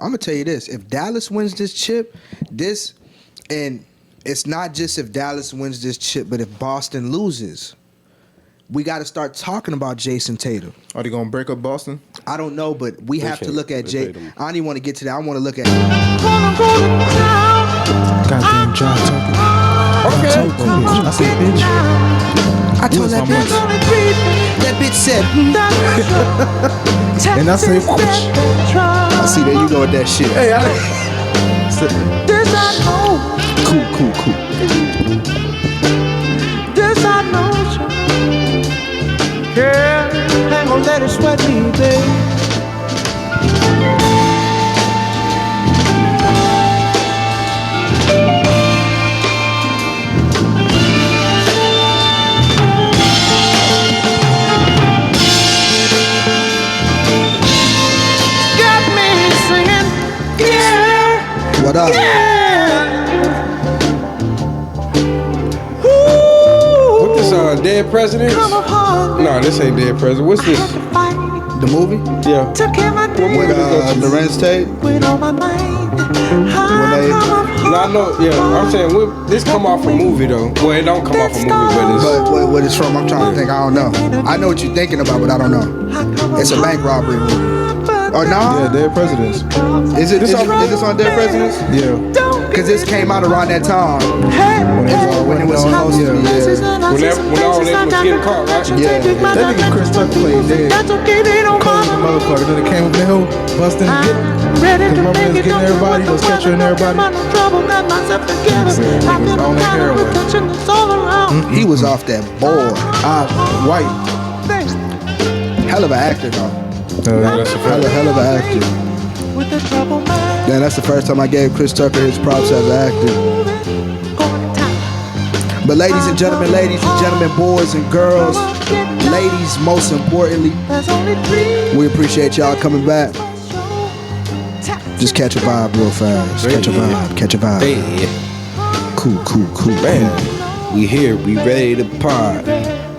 I'm gonna tell you this: if Dallas wins this chip, and it's not just if Dallas wins this chip, but if Boston loses, we got to start talking about Jason Tatum. Are they gonna break up Boston? I don't know, but we have to look at Jay. I don't even want to get to that. I want to look at. Goddamn John Tucker. Okay. I said bitch. I told that bitch. That bitch said. And I said, whoosh. I see there you go with that shit. Hey, cool. This I know. Girl, ain't gonna let it sweat me, babe. What up? What this Dead Presidents? No, this ain't Dead President. What's this? The movie? Yeah. With Lorenz Tate? When they... No, I know. Yeah, I'm saying this come off a movie though. Well, it don't come off a movie, but it's. But what it's from? I'm trying to think. I don't know. I know what you're thinking about, but I don't know. It's a bank robbery movie. Or no? Yeah, Dead Presidents. Is this on Dead Presidents? Yeah. Because this came out around that time. When it was supposed to be. When all that was getting caught, right? Yeah. That nigga Chris Tucker played dead. Cold as a motherfucker. Then it came up the hill, busting, getting everybody, was catching everybody. On that heroin. He was off that board. White. Hell of an actor, though. That's a hell of an actor. Yeah, that's the first time I gave Chris Tucker his props as an actor. But ladies and gentlemen, boys and girls, ladies most importantly, we appreciate y'all coming back. Just catch a vibe real fast. Catch a vibe. Hey. Cool. Man, we here, we ready to pod.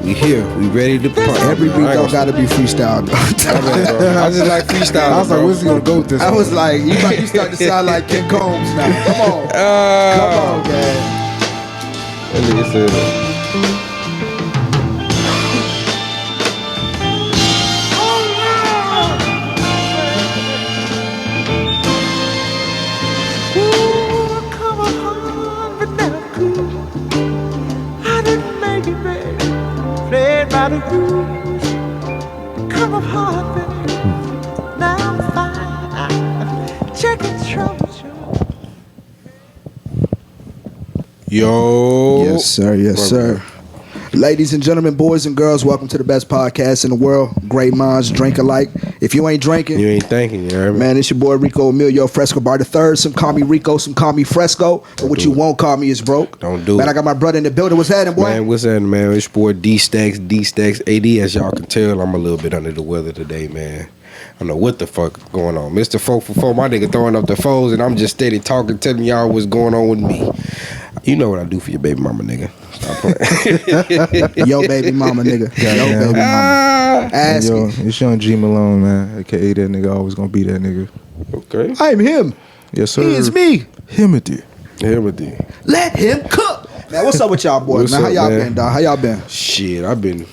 We here, we ready to pod. Every beat don't gotta be freestyle. I just like freestyle. I was like, where's he gonna go with this? I was like, you start to sound like King Combs now. Come on. Come on, man. That nigga said that. By the rules, come up hard, baby. Now I'm fine. Check it, trouble. Yo. Yes, sir. Ladies and gentlemen, boys and girls, welcome to the best podcast in the world. Great minds drink alike. If you ain't drinking, you ain't thinking, you heard me? Man, it's your boy Rico Emilio Fresco Bar III. Some call me Rico, some call me Fresco. But what you won't call me is broke. Don't do it. Man, I got my brother in the building. What's happening, boy? Man, what's happening, man? It's your boy D-Stacks AD. As y'all can tell, I'm a little bit under the weather today, man. I don't know what the fuck going on. Mr. 444, my nigga throwing up the foes, and I'm just steady talking, telling y'all what's going on with me. You know what I do for your baby mama, nigga. Stop playing. Yo, baby mama, nigga. Yo, baby mama. Ask Yo, it's Young G Malone, man. AKA that nigga always gonna be that nigga. Okay. I'm him. Yes, sir. He is me. Himothy. Let him cook. Man, what's up with y'all boys, man? How y'all been, dog? How y'all been? Shit, I've been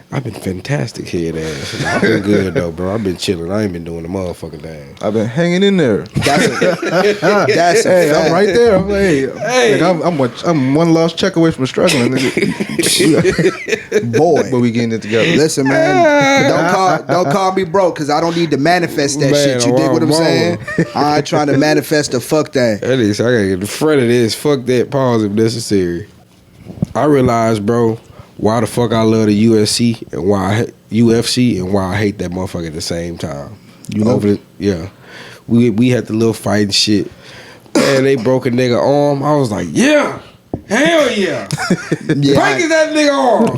fantastic head ass. I've been good though, bro. I've been chilling. I ain't been doing the motherfucking thing. I've been hanging in there. That's hey, I'm right there. I'm like, I'm one lost check away from struggling. Boy, but we getting it together. Listen, man, don't call me broke, because I don't need to manifest that shit. You dig what I'm saying? I ain't trying to manifest the fuck thing. At least I gotta get in front of this. Fuck that. Pause if necessary. I realized, bro, why the fuck I love the UFC and why I hate that motherfucker at the same time. You know? Yeah. We had the little fight and shit. Man, they broke a nigga arm. I was like, yeah. Hell yeah. Breaking that nigga arm.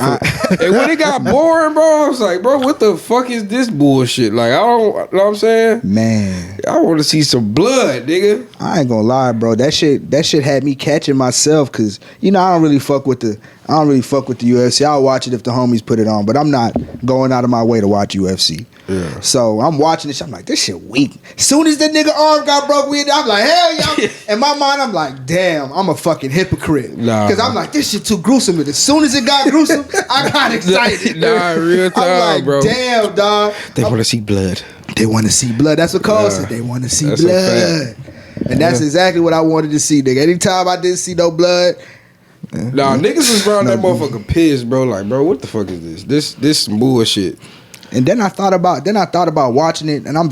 And when it got boring, bro, I was like, bro, what the fuck is this bullshit? Like, I don't, you know what I'm saying? Man. I want to see some blood, nigga. I ain't gonna lie, bro. That shit had me catching myself, because, you know, I don't really fuck with the UFC. I'll watch it if the homies put it on, but I'm not going out of my way to watch UFC. Yeah. So I'm watching this shit. I'm like, this shit weak. Soon as that nigga arm got broke, I'm like, hell yeah. In my mind, I'm like, damn, I'm a fucking hypocrite. Because I'm like, this shit too gruesome. And as soon as it got gruesome, I got excited. Nah, real time, I'm like, bro. damn, dog. They want to see blood. They want to see blood. That's what Cole said. They want to see That's blood. And that's exactly what I wanted to see, nigga. Anytime I didn't see no blood. Nah, niggas was around that motherfucker pissed, bro. Like, bro, what the fuck is this? This some bullshit. And then I thought about watching it, and I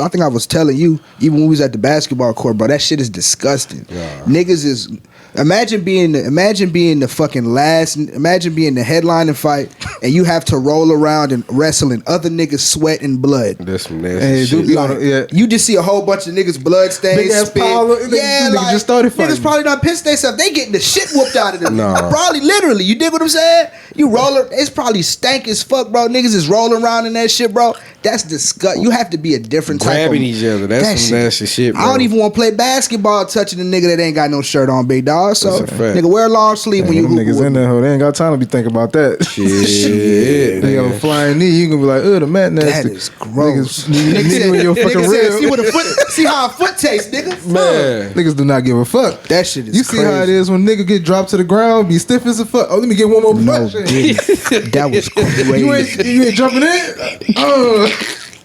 think I was telling you even when we was at the basketball court, bro. That shit is disgusting. Yeah. Niggas is imagine being the fucking last. Imagine being the headlining fight, and you have to roll around and wrestle in other niggas' sweat and blood. That's some nasty Hey, shit. dude, You just see a whole bunch of niggas blood stains. Big ass spit. pile of- niggas just started fighting. Niggas probably done pissed themselves. They getting the shit whooped out of them. Nah. Probably literally. You dig what I'm saying? You roll. It's probably stank as fuck, bro. Niggas is rolling around in that shit, bro. That's disgusting. You have to be a different type of Grabbing each other. That's some nasty shit, bro. I don't even want to play basketball touching a nigga that ain't got no shirt on, big dog. So, That's a fact. nigga, wear a long sleeve when you Them hoop niggas with in me. there, ho. They ain't got time to be thinking about that. Shit. They have a flying knee. You gonna be like, the mat nasty. That is gross. Niggas, knee in your fucking rib. See how a foot tastes, nigga. Man. Niggas do not give a fuck. That shit is You see crazy. how it is when nigga get dropped to the ground, be stiff as a fuck. Oh, let me get one more No, punch. dude, that was crazy. You ain't jumping in?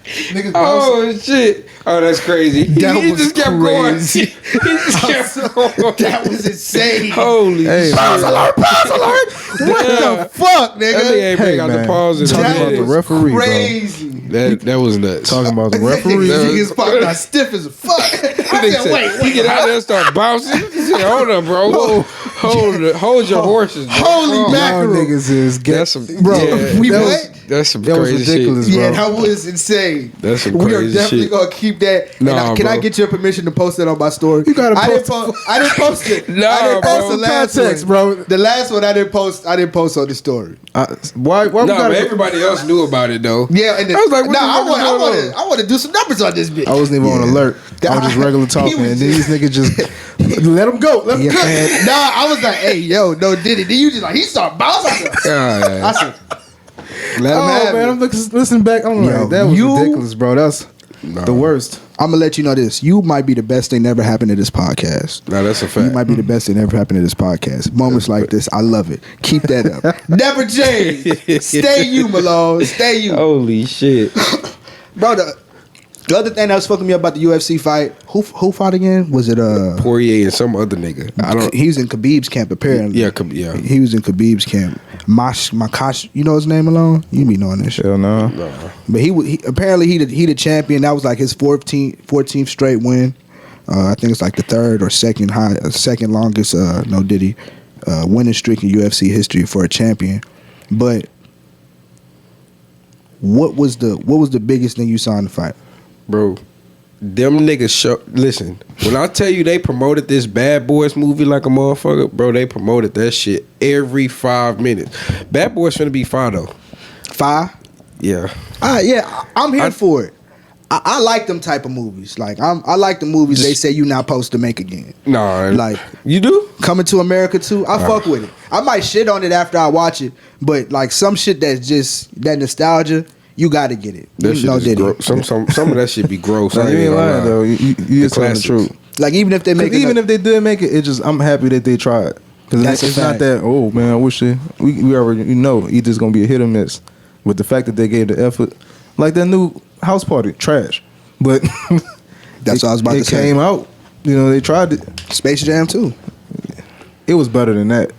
Niggas bouncing. Oh shit! Oh, that's crazy. That he was just kept crazy. going. He just kept going. That was insane. Holy Hey, shit! Pause alert! What the fuck, That nigga nigga? ain't bring out the pause. Talking That about the is referee, crazy. That was nuts. Talking about the referee. Niggas fucking got stiff as a fuck. I said, wait, He get out there and start bouncing. He said, hold up, bro. Hold your horses. Bro. Holy Y'all mackerel. niggas is That's some bro. yeah, We that what? That's some That was crazy ridiculous, shit. bro. Yeah, that was insane. That's some We are crazy definitely shit. gonna keep that. Nah, Can I bro. get your permission to post that on my story? You gotta I didn't post- I didn't post it. Nah, I didn't post bro. the last Context, one, bro. The last one I didn't post. I didn't post on the story. Why we No, but gotta? everybody else knew about it though. Yeah, and I was like, what the fuck is going on? I want to do some numbers on this bitch. I wasn't even on alert. I was just regular talking, and these niggas just let them go. Let them Yeah, go. man. Nah, I was like, hey, yo, no, did it? Then you just like, he started bouncing. I said, let him Oh have man, it. I'm listening back. I'm Yo, like, that was you- ridiculous, bro. That's the worst. I'm gonna let you know this. You might be the best thing that ever happened to this podcast. No, that's a You fact. might be the best thing that ever happened to this podcast. Moments like this, I love it. Keep that up. Never change. Stay you, Malone. Stay you. Holy shit. Bro, the other thing that was fucking me up about the UFC fight, who fought again? Was it Poirier and some other nigga. I don't. he was in Khabib's camp apparently. Yeah. He was in Khabib's camp. Makash, you know his name alone? You be knowing this shit. Hell no. But he apparently he the champion. That was like his 14th straight win. I think it's like the third or second longest winning streak in UFC history for a champion. But what was the biggest thing you saw in the fight? Bro, them niggas show. Listen, when I tell you they promoted this Bad Boys movie like a motherfucker, bro, they promoted that shit every 5 minutes. Bad Boys finna be fire though. 5? Yeah. Yeah, I'm here for it. I like them type of movies. Like I like the movies they say you not supposed to make again. Nah, Like you do? Coming to America too. I fuck with it. I might shit on it after I watch it, but like some shit that's just that nostalgia, you got to get it. That shit is Diddy. gross. Some of that shit be gross. Nah, I you ain't ain't gonna lying lie. though. You just telling the classics. truth. Like even if they make Even if they did make it, it just I'm happy that they tried. Because That's it's a not fact. that. Oh man, I wish we already either it's gonna be a hit or miss. With the fact that they gave the effort, like that new house party, trash. But That's what I was about to say. It came out. They tried it. Space Jam too. It was better than that.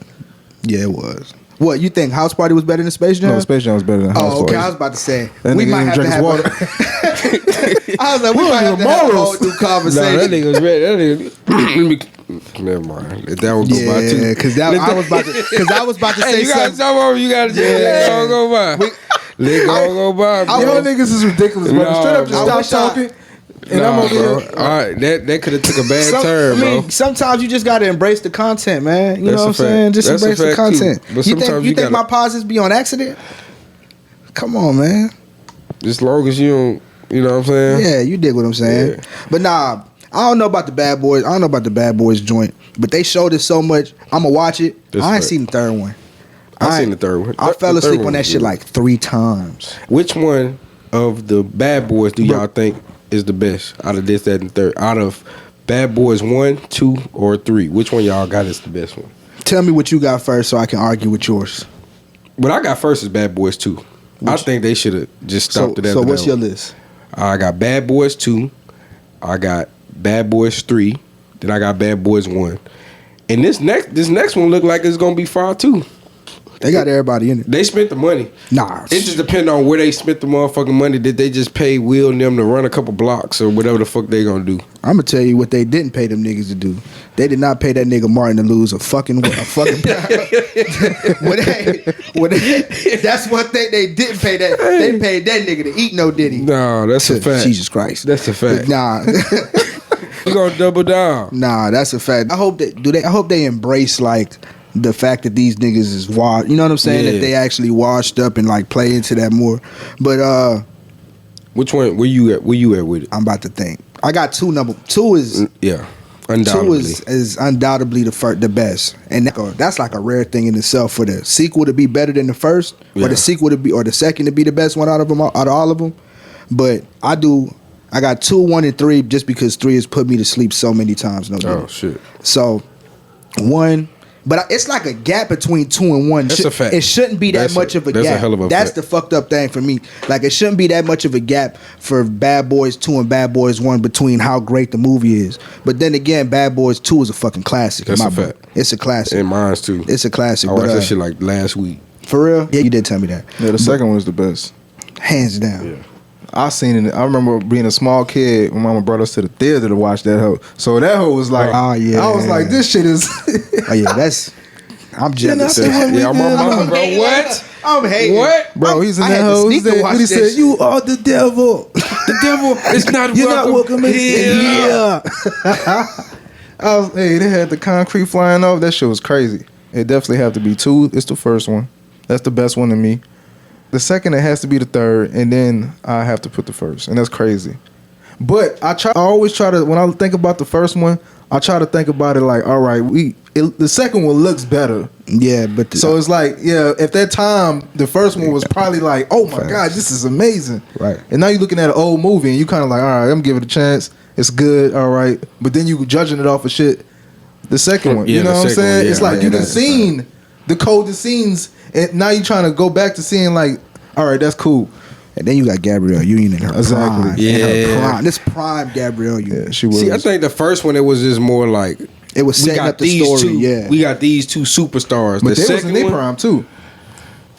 Yeah, it was. What you think? House Party was better than Space Jam? No, Space Jam was better than House Oh, okay. Party. I was about to say That we nigga might didn't have to drink have. his I was like, we might have to have a whole new Nah, conversation. that nigga was ready. That nigga. Never mind. Let that one go by too. Yeah, because I was about to Hey, say you got something. some over. You got to let it all go by. Let it all go by, bro. Y'all niggas is ridiculous, bro. No, Straight up, just bro. stop talking. And Nah, I'm over bro. here. All right, that could have took a bad turn, bro. Sometimes you just gotta embrace the content, man. You That's know what a I'm fact. saying? Just That's a embrace the fact, too. content. But You think sometimes you my gotta- pauses be on accident? Come on, man. As long as you don't, you know what I'm saying? Yeah, you dig what I'm saying. Yeah. But nah, I don't know about the Bad Boys. I don't know about the Bad Boys joint. But they showed it so much. I'ma watch it. That's I ain't fact. seen the third one. I seen the third one. I fell The third asleep one on that was shit good. like 3 times. Which one of the Bad Boys do y'all think is the best out of this, that, and third? Out of Bad Boys 1, 2, or 3, which one y'all got is the best one? Tell me what you got first so I can argue with yours. What I got first is Bad Boys 2. I think they should have just stopped it at So that what's your one. list? I got Bad Boys 2. I got Bad Boys 3. Then I got Bad Boys 1. And this next one look like it's gonna be fire too. They got everybody in it. They spent the money. Nah. It just depends on where they spent the motherfucking money. Did they just pay Will and them to run a couple blocks or whatever the fuck they gonna do? I'm gonna tell you what they didn't pay them niggas to do. They did not pay that nigga Martin to lose a fucking that's one thing they didn't pay that. They paid that nigga to eat no Diddy. No, that's a fact. Jesus Christ. That's a fact. Nah. You gonna double down? Nah, that's a fact. I hope they embrace like the fact that these niggas is washed. You know what I'm saying? Yeah. That they actually washed up and like play into that more. But Which one? Where you at with it? I'm about to think. I got two. Number two is Yeah, undoubtedly. two is undoubtedly the best, and that's like a rare thing in itself for the sequel to be better than the first, Yeah. or the sequel to be or the second to be the best one out of all of them. But I got 2, 1, and 3 just because 3 has put me to sleep so many times. No Oh doubt. shit. So 1. But it's like a gap between 2 and 1. That's a fact. It shouldn't be that much of a that's gap. a hell of a That's fact. the fucked up thing for me. Like it shouldn't be that much of a gap for Bad Boys 2 and Bad Boys 1 between how great the movie is. But then again, Bad Boys 2 is a fucking classic. That's in a my book. fact. It's a classic. And mine's too. It's a classic. I watched But, that shit like last week. for real? Yeah, you did tell me that. Yeah, the second one's the best. Hands down. Yeah. I seen it. I remember being a small kid when Mama brought us to the theater to watch that hoe. So that hoe was like, Oh, yeah. I was like, this shit is. Oh yeah, I'm jealous. Yeah, my mama, bro. What? I'm hating. What? Bro, he's in I that had to hoe. sneak to watch What he that said, shit. you are the devil. The devil is not You're not welcome in Yeah. Hey, they had the concrete flying off. That shit was crazy. It definitely have to be 2. It's the first one. That's the best one to me. The second, it has to be the third, and then I have to put the first, and that's crazy. But I always try to, when I think about the first one, I try to think about it like, all right, the second one looks better. Yeah, but So it's like, yeah, at that time, the first one was probably like, oh my God, this is amazing. Right. And now you're looking at an old movie, and you kind of like, all right, I'm gonna give it a chance. It's good, all right. But then you judging it off of shit. The second one, Yeah, you know the what I'm second saying? one, yeah, It's like yeah, you done that's seen the coldest scenes, and now you're trying to go back to seeing like, all right, that's cool. and then you got Gabrielle Union in her Exactly. prime. Yeah. In her prime. This prime Gabrielle Union. Yeah, she was. See, I think the first one it was just more like It was setting up the story. two. Yeah. We got these two superstars. but the they was in their one, prime too.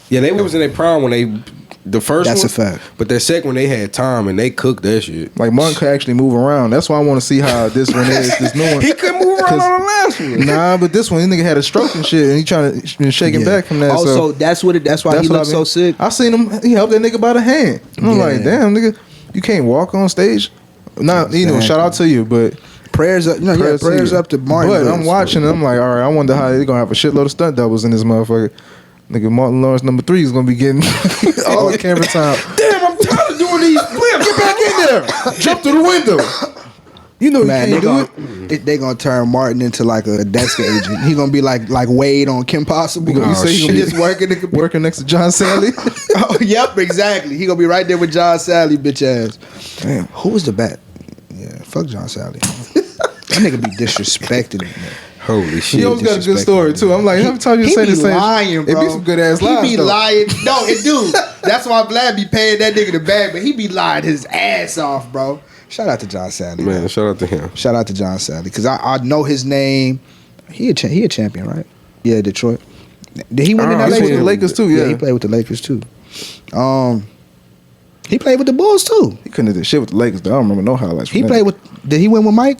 Yeah, they was in their prime when they the first That's one. a fact. But that second one they had time and they cooked that shit. Like Martin could actually move around. That's why I want to see how this one is. This new one. He couldn't move around on the last one. Nah, but this one, this nigga had a stroke and shit, and he trying to shaking Yeah. back from that. Oh, so that's what that's why he what looks I mean. so sick. I seen him. He helped that nigga by the hand. I'm Yeah. like, damn, nigga, you can't walk on stage. Not, you know, Exactly. shout out to you, but Prayers up, prayers you. up to Martin. But Lawrence. I'm watching. I'm like, all right, I wonder how they gonna have a shitload of stunt doubles in this motherfucker. Nigga, Martin Lawrence number 3 is gonna be getting all the camera time. Damn, I'm tired of doing these flips. Get back in there. Jump through the window. You know Man, you they can't do it. they gonna turn Martin into like a desk agent. He gonna be like Wade on Kim Possible. You say he gonna be just working the computer. working next to John Sally. Oh, yep, exactly. He gonna be right there with John Sally, bitch ass. Damn. Who was the bat? Yeah, fuck John Sally. That nigga be disrespected. Man. Holy shit. He always got a good story too. I'm like, every time you He say be the same, lying, bro. it be some good ass lies. He be though. lying. No, it do. That's why I'm glad be paying that nigga the bag, but he be lying his ass off, bro. Shout out to John Sally. Man, shout out to him. Shout out to John Sally because I know his name. He a champion, right? Yeah, Detroit. Did he win in He LA? played with the Lakers too. Yeah, he played with the Lakers too. He played with the Bulls too. He couldn't have did shit with the Lakers. Though. I don't remember no highlights. From He that. played with. Did he win with Mike?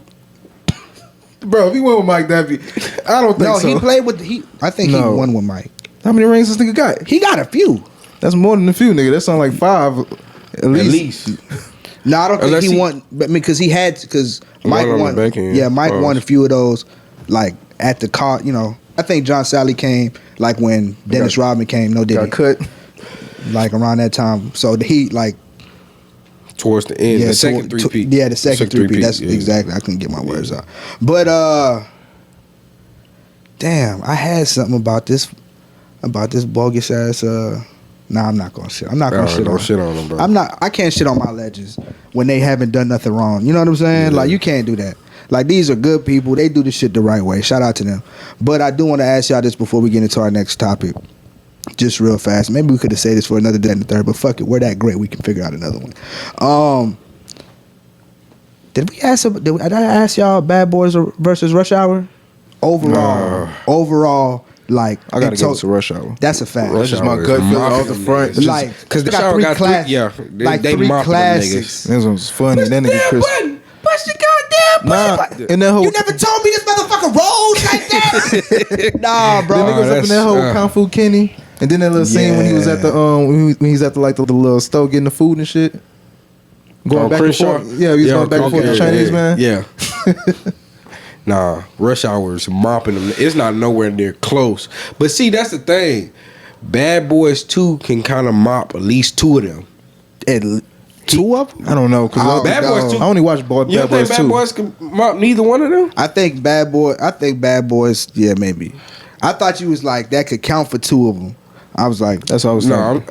Bro, if he went with Mike, that'd be. I don't think No, so. he played with. I think No. he won with Mike. How many rings this nigga got? He got a few. That's more than a few, nigga. That sound like 5 at least. At least. No, I don't think Unless he he- won, but because he had because Mike on the won. back end. Yeah, Mike Oh. won a few of those, like at the car. You know, I think John Sally came like when Dennis Rodman came. No, did Got he? cut. Like around that time. So he like Towards the end, the second three-peat. Yeah, the second three-peat. That's yeah. exactly. I couldn't get my words out. But damn, I had something about this bogus ass Nah, I'm not gonna shit. I'm not gonna shit on. Shit on them, bro. I can't shit on my legends when they haven't done nothing wrong. You know what I'm saying? Yeah. Like you can't do that. Like these are good people. They do the shit the right way. Shout out to them. But I do want to ask y'all this before we get into our next topic. Just real fast. Maybe we could have said this for another day and the third, but fuck it. We're that great. We can figure out another one. Did I ask y'all Bad Boys versus Rush Hour? Overall, like I gotta give it to Rush Hour. That's a fact. That's just my gut feeling off the front. Like, because the got shower three got class- three. Yeah, like they three mopping them classics. niggas. This one's funny. That nigga Chris. Push the goddamn button. And that whole You never told me this motherfucker rolls like that. Nah, bro. the niggas up in that's- that whole Kung Fu Kenny. And then that little scene when he was at the when he's at the like the little stove getting the food and shit. Going back and forth. Yeah, he was going back and forth with the Chinese man. Yeah. Nah, Rush Hour is mopping them. It's not nowhere near close. But see, that's the thing. Bad Boys 2 can kind of mop at least two of them. Two of them? I don't know. Cause Bad Boys 2. I only watched You Bad don't think Boys Bad 2. Boys can mop neither one of them? I think Bad Boys, yeah, maybe. I thought you was like, that could count for two of them. I was like, That's what I was saying.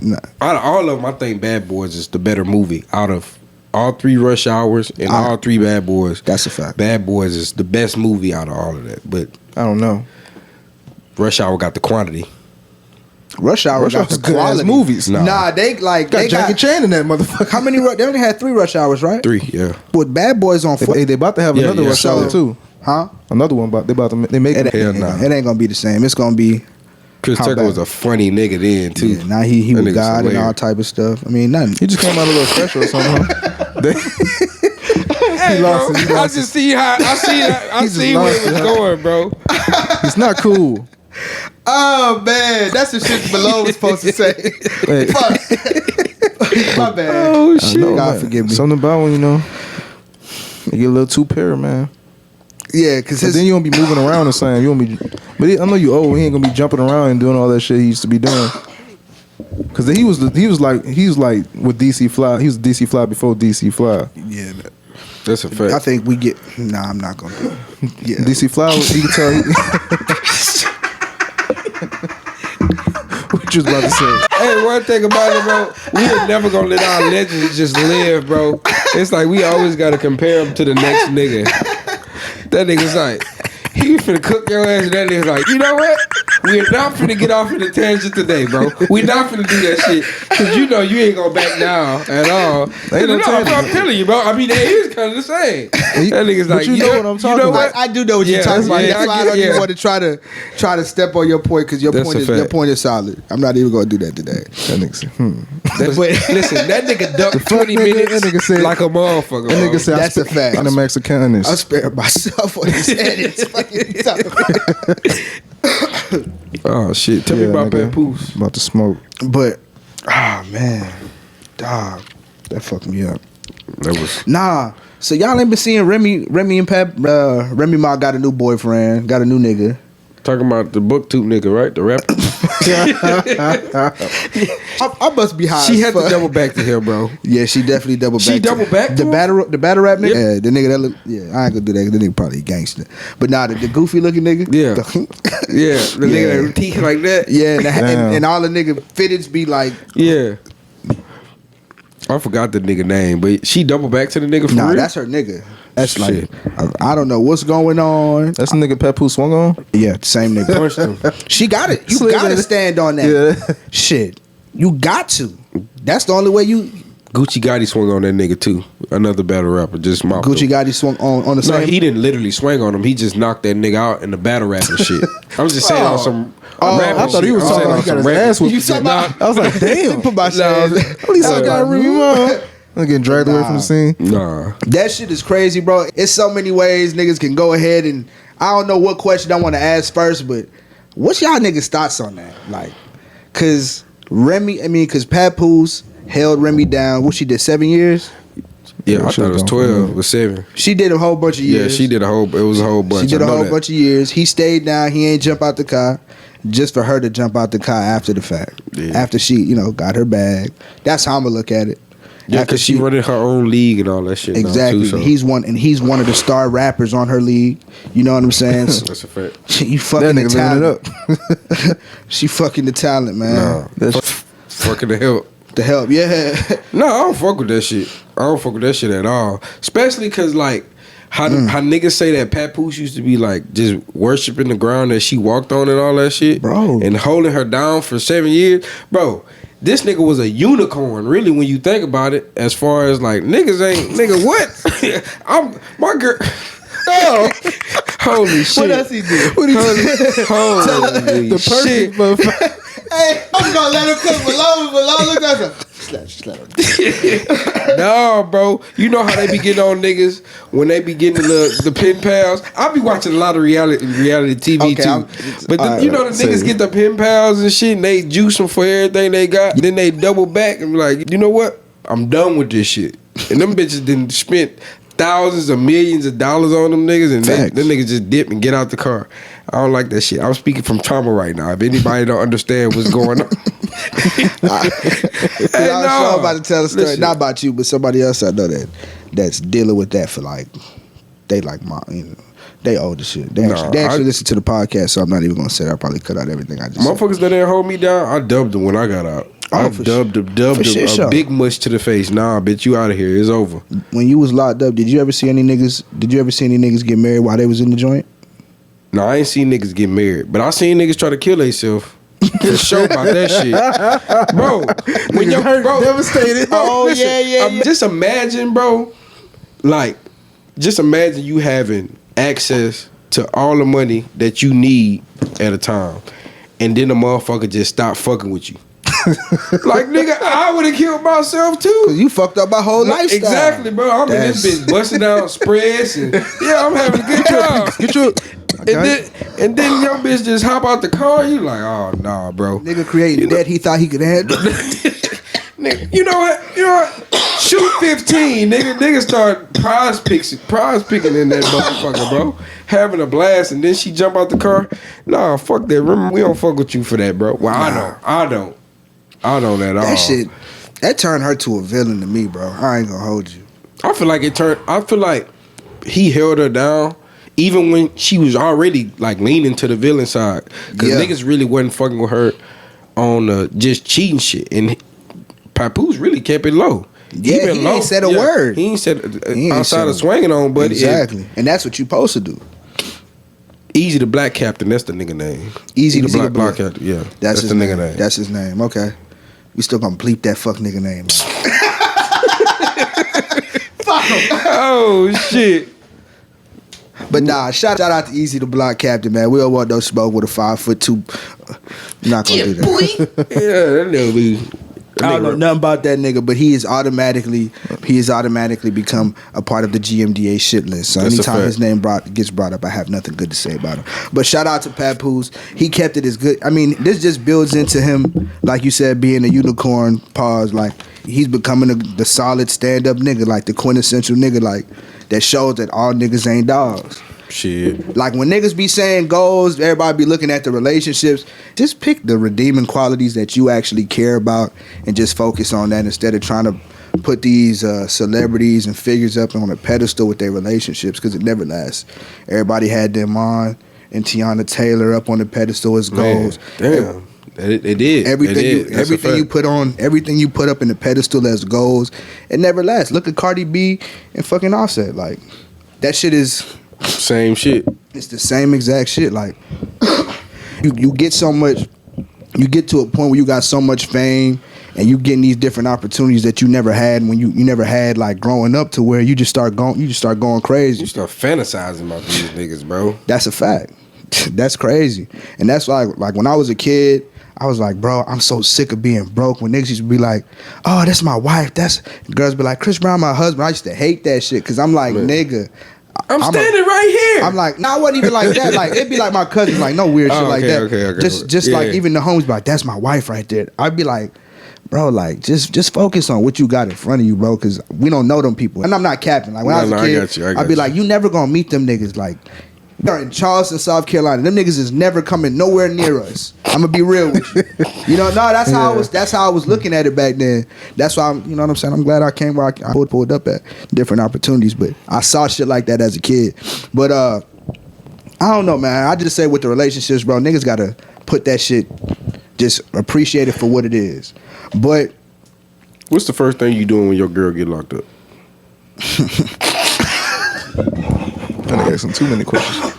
nah. Out of all of them, I think Bad Boys is the better movie. Out of all three Rush Hours and all three Bad Boys, That's a fact. Bad Boys is the best movie out of all of that. But I don't know. Rush Hour got the quantity. Rush Hour got the Hour's good ass quality. movies. Nah, they like, they Jackie got, Chan in that motherfucker. how many, they only had 3 Rush Hours, right? 3, yeah. With Bad Boys on 4. They about to have Yeah, another yeah. Rush Hour too. Huh? Another one they make It, Hell ain't, nah. it ain't gonna be the same. It's gonna be Chris How Tucker bad? was a funny nigga then too. yeah, now he That was nigga's God and all hilarious. type of stuff. I mean, nothing. He just came out a little special or something. Huh? Hey, lost bro, it, he I lost just see how I just see where lost it was it. going, bro. It's not cool. Oh man, that's the shit Malone was supposed to say. Hey. Fuck. My bad. Oh I know, God man. forgive me. Something about when you get a little too pair, man. Yeah, because But then you won't be moving around the same. You won't be. But I know you old. He ain't gonna be jumping around and doing all that shit he used to be doing. Cause he was like with DC Fly. He was DC Fly before DC Fly. yeah, That's a fact. I think we get. Nah, I'm not gonna. Do it. Yeah, DC Fly. You can tell. What you was about to say? Hey, one thing about it, bro, we are never gonna let our legends just live, bro. It's like we always gotta compare them to the next nigga. That nigga's like, he finna cook your ass, and that nigga's like, you know what? We're not finna get off in the tangent today, bro. We not finna do that shit. Cause you know you ain't gonna back down at all. Ain't no I'm tangent. telling you, bro. I mean, they is kind of the same. That nigga's But like, you know what I'm talking about. I do know what you're Yeah, talking about. yeah, That's why I I don't get- even yeah. want to try to step on your point because your That's point a is your fact. point is solid. I'm not even gonna do that today. That nigga said, That's, listen, that nigga ducked fuck 20 nigga? minutes That nigga said- like a motherfucker. That bro. nigga said, That's a fact. I'm the Mexicanist. I spared myself on his head. It's fucking tough. Oh shit! Tell me about nigga. Papoose. About to smoke. But man, dog, that fucked me up. That was Nah, so y'all ain't been seeing Remy and Remy Ma got a new boyfriend, got a new nigga. talking about the book tube nigga, right? The rapper. I must be high. She as had to fuck. double back to him, bro. Yeah, she definitely double back. She double back The to him? battle rap nigga. Yep. Yeah, the nigga that look. Yeah, I ain't gonna do that. The nigga probably a gangster. But nah, the goofy looking nigga. Yeah. The- Yeah, the Yeah. nigga that teeth like that. yeah, and, Damn. and all the nigga fitteds be like, Yeah. I forgot the nigga name, but she double back to the nigga for nah, real. that's her nigga. That's Shit. like, I don't know what's going on. That's the nigga Papoose swung on? Yeah, same nigga. Punched him. She got it. You Slid gotta that- stand on that. Yeah. Shit, you got to. That's the only way you. Gucci Gotti swung on that nigga too. Another battle rapper, just mopped Gucci him. Gotti swung on the No, same. he didn't literally swing on him. He just knocked that nigga out in the battle rap and shit. I'm just saying on some rapping I thought he shit. was I'm talking saying like on he got some his rapping ass whooped. You talking about? I was like, damn. Put my shit. At least I got Remy Ma. I'm getting dragged away from the scene. Nah. That shit is crazy, bro. It's so many ways niggas can go ahead and I don't know what question I want to ask first, but what's y'all niggas thoughts on that? Like, cause cause Papoose held Remy down. What she did 7 years? Yeah, I shit thought it was don't 12. It was 7. She did a whole bunch of Yeah, years. she did a whole. It was a whole bunch. She did I a know whole that. bunch of years. He stayed down. He ain't jump out the car just for her to jump out the car after the fact. Yeah. After she, got her bag. That's how I'm gonna look at it. Yeah, After because she running her own league and all that shit. exactly. Now too, so. He's one of the star rappers on her league. You know what I'm saying? So, That's a fact. you That fucking the nigga living talent. it up. She fucking the talent, man. Nah. That's- Fucking the help. The help, yeah. No, I don't fuck with that shit. I don't fuck with that shit at all. Especially because, like, how niggas say that Papoose used to be, like, just worshiping the ground that she walked on and all that shit. Bro. And holding her down for 7 years. Bro, this nigga was a unicorn, really, when you think about it. As far as, like, niggas ain't... Nigga, what? My girl... Oh. Holy shit. What else he did? What he did? Holy The shit. perfect Hey, I'm gonna let him cook below. Look at him. Slap. No, bro. You know how they be getting on niggas when they be getting the pen pals. I be watching a lot of reality TV too. But you know the niggas get the pen pals and shit, and they juice them for everything they got. Then they double back and be like, you know what? I'm done with this shit. And them bitches didn't spent thousands of millions of dollars on them niggas, and them niggas just dip and get out the car. I don't like that shit. I'm speaking from trauma right now. If anybody don't understand what's going on. I'm about to tell a story. Listen. Not about you, but somebody else I know that's dealing with that for like, they like my, you know, they owe the shit. They actually listen to the podcast, so I'm not even gonna say that. I'll probably cut out everything I just motherfuckers said. that didn't hold me down, I dubbed them when I got out. I dubbed a big mush to the face. Nah, bitch, you out of here. It's over. When you was locked up, did you ever see any niggas get married while they was in the joint? No, I ain't seen niggas get married, but I seen niggas try to kill themselves. For sure about that shit, bro. When you're hurt, devastated. Oh listen, yeah. Just imagine, bro. Like, just imagine you having access to all the money that you need at a time, and then the motherfucker just stop fucking with you. Like, nigga, I would have killed myself too. Cause you fucked up my whole lifestyle. Exactly, bro. I'm in this bitch busting out spreads and I'm having a good time. Get your and then your bitch just hop out the car. You like, oh nah, bro. Nigga created that he thought he could handle. Nigga, you know what? Shoot 15, nigga. Nigga start prize picking in that motherfucker, bro. Having a blast, and then she jump out the car. Nah, fuck that. Remember, we don't fuck with you for that, bro. Well, I don't at all. That shit, that turned her to a villain to me, bro. I ain't gonna hold you. I feel like he held her down even when she was already like leaning to the villain side. Cause niggas really wasn't fucking with her on just cheating shit. And Papoose really kept it low. Yeah, he ain't said a word. He ain't said outside of swinging on, but exactly. And that's what you supposed to do. Easy the Black Captain, that's the nigga name. Easy the Black Captain, yeah. That's the nigga name. That's his name, okay. We still gonna bleep that fuck nigga name. Fuck him. Oh, shit. But nah, shout out to Easy the Block Captain, man. We don't want no smoke with a 5'2". Not gonna do that. Yeah, that nigga be... I don't know nothing about that nigga, but he has automatically become a part of the GMDA shit list. So anytime his name gets brought up, I have nothing good to say about him. But shout out to Papoose. He kept it as good. I mean, this just builds into him, like you said, being a unicorn. Pause. Like he's becoming the solid stand up nigga, like the quintessential nigga, like that shows that all niggas ain't dogs. Shit. Like when niggas be saying goals, everybody be looking at the relationships. Just pick the redeeming qualities that you actually care about and just focus on that instead of trying to put these celebrities and figures up on a pedestal with their relationships, because it never lasts. Everybody had them on, and Tiana Taylor up on the pedestal as goals. Damn. It did. Everything you put up in the pedestal as goals, it never lasts. Look at Cardi B and fucking Offset. Like that shit is same shit. It's the same exact shit. Like you get so much, you get to a point where you got so much fame and you getting these different opportunities that you never had when you never had like growing up, to where you just start going crazy. You start fantasizing about these niggas, bro. That's a fact. That's crazy. And that's why like when I was a kid, I was like, bro, I'm so sick of being broke. When niggas used to be like, oh, that's my wife. Girls be like, Chris Brown, my husband. I used to hate that shit because I'm like, nigga, I'm standing right here. I'm like, nah, I wasn't even like that. Like, it'd be like my cousin, like, no weird shit like that. Okay. Just like even the homies be like, that's my wife right there. I'd be like, bro, like, just focus on what you got in front of you, bro, because we don't know them people. And I'm not capping. Like, when I was a kid, I'd be like, you never gonna meet them niggas. Like, they're in Charleston, South Carolina. Them niggas is never coming nowhere near us. I'm gonna be real with you. You know, no, that's how I was looking at it back then. That's why you know what I'm saying? I'm glad I came where I pulled up at different opportunities, but I saw shit like that as a kid. But I don't know, man. I just say with the relationships, bro, niggas gotta put that shit just appreciate it for what it is. But What's the first thing you doing when your girl get locked up? I nigga asking too many questions.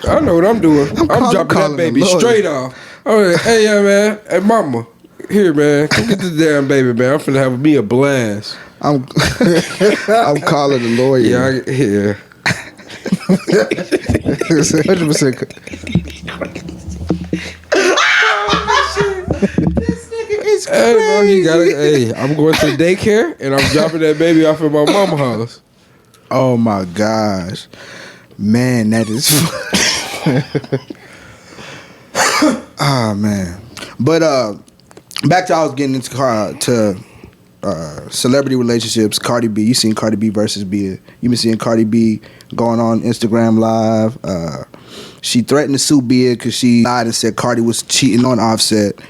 I know what I'm doing. I'm dropping that calling baby the lawyer. straight off. All right, hey, yeah, man. Hey, mama. Here, man. Come get this damn baby, man. I'm finna have me a blast. I'm I'm calling the lawyer. Yeah. 100%. Hey, bro, you gotta. Hey, I'm going to the daycare and I'm dropping that baby off at my mama's house. Oh my gosh, man, that is. Ah man, but back to I was getting into celebrity relationships. Cardi B, you seen Cardi B versus BIA. You been seeing Cardi B going on Instagram Live. She threatened to sue BIA because she lied and said Cardi was cheating on Offset.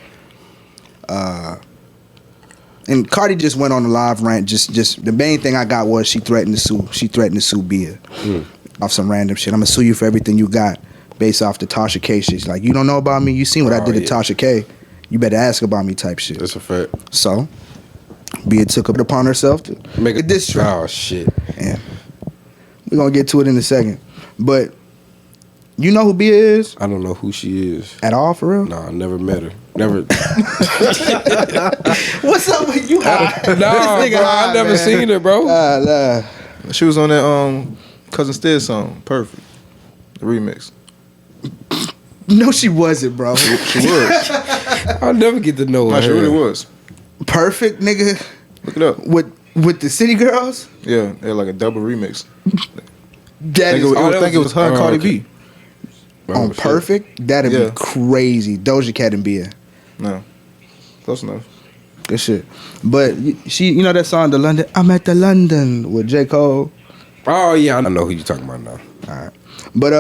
And Cardi just went on a live rant. Just the main thing I got was she threatened to sue. She threatened to sue BIA off some random shit. I'm gonna sue you for everything you got based off the Tasha K shit. She's like, you don't know about me. You seen what I did to Tasha K. You better ask about me type shit. That's a fact. So BIA took it upon herself to Make a diss track. Oh shit. And we're gonna get to it in a second. But you know who BIA is I don't know who she is. at all, for real? Nah, I never met her. Never. What's up with you? Nah, bro. I never seen her, bro. She was on that Cousin Stead song, Perfect. The remix. No, she wasn't, bro. She was. I'll never get to know her. She really was. Perfect, nigga. Look it up. With the City Girls. Yeah, they had like a double remix. That I is think it was her and Cardi B. on Perfect. That'd be crazy. Doja Cat and BIA. No. Close enough. Good shit. But she, you know that song, The London. I'm at the London with J. Cole. Oh yeah, I know who you talking about now. All right. But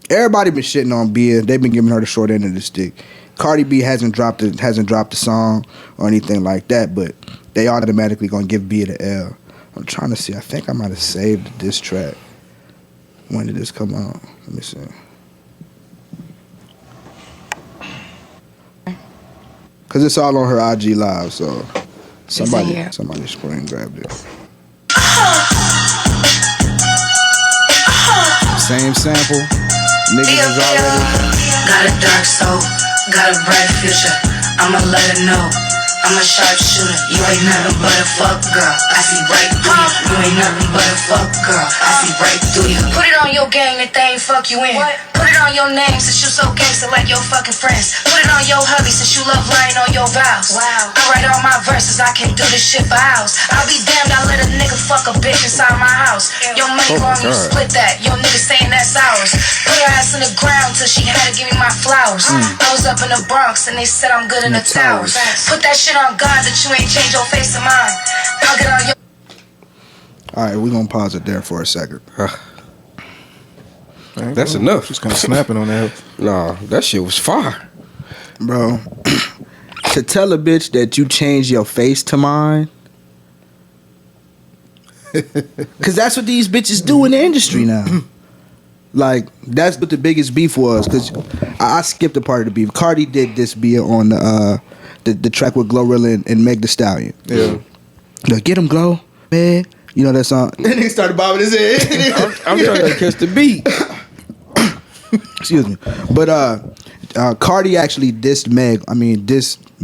everybody been shitting on BIA. They've been giving her the short end of the stick. Cardi B hasn't dropped a song or anything like that, but they automatically gonna give BIA the L. I'm trying to see. I think I might have saved the diss track. When did this come out? Let me see. Cause it's all on her IG live, so somebody screen grabbed it. Same sample. Niggas is already. Got a dark soul, got a bright future. I'ma let her know. I'm a sharpshooter. You ain't nothing but a fuck girl. I see right through you. You ain't nothing but a fuck girl. I see right through you. Put it on your gang that they ain't fuck you in. Put it on your name since you so gangster like your fucking friends. Put it on your hubby since you love lying on your vows. Wow. I write all my verses, I can't do this shit for hours. I'll be damned, I let a nigga fuck a bitch inside my house. Your money wrong, you split that. Your nigga saying that's ours. Put her ass in the ground till she had to give me my flowers. I was up in the Bronx and they said I'm good in the towers. Put that shit on God that you ain't change your face of mine. I'll get on your. Alright, we're gonna pause it there for a second. That's enough. Just kind of snapping on that. Nah, that shit was fire. Bro, to tell a bitch that you changed your face to mine, cause that's what these bitches do in the industry now. Like, that's what the biggest beef was. Cause I skipped a part of the beef. Cardi did this beat on the track with Glorilla and Meg Thee Stallion. Yeah. Like, get him, Glow, man. You know that song? Then he started bobbing his head. I'm trying to catch the beat. Excuse me. But Cardi actually dissed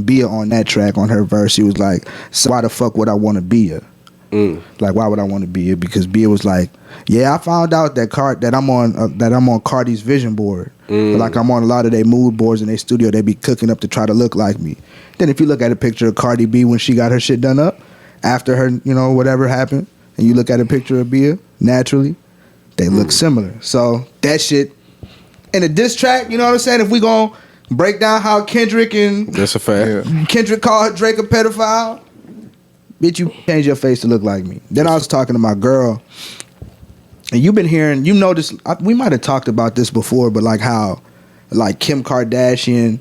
BIA on that track, on her verse. She was like, so why the fuck would I want to be her? Like, why would I want to be her? Because BIA was like, yeah, I found out that I'm on Cardi's vision board. But like, I'm on a lot of their mood boards in their studio. They be cooking up to try to look like me. Then if you look at a picture of Cardi B when she got her shit done up, after her, whatever happened, and you look at a picture of BIA, naturally, they look similar. So that shit, in a diss track, you know what I'm saying? If we gonna break down how Kendrick and That's a fact. Kendrick called Drake a pedophile, bitch, you change your face to look like me. Then I was talking to my girl, and you've been hearing, this, we might have talked about this before, but like how, like Kim Kardashian,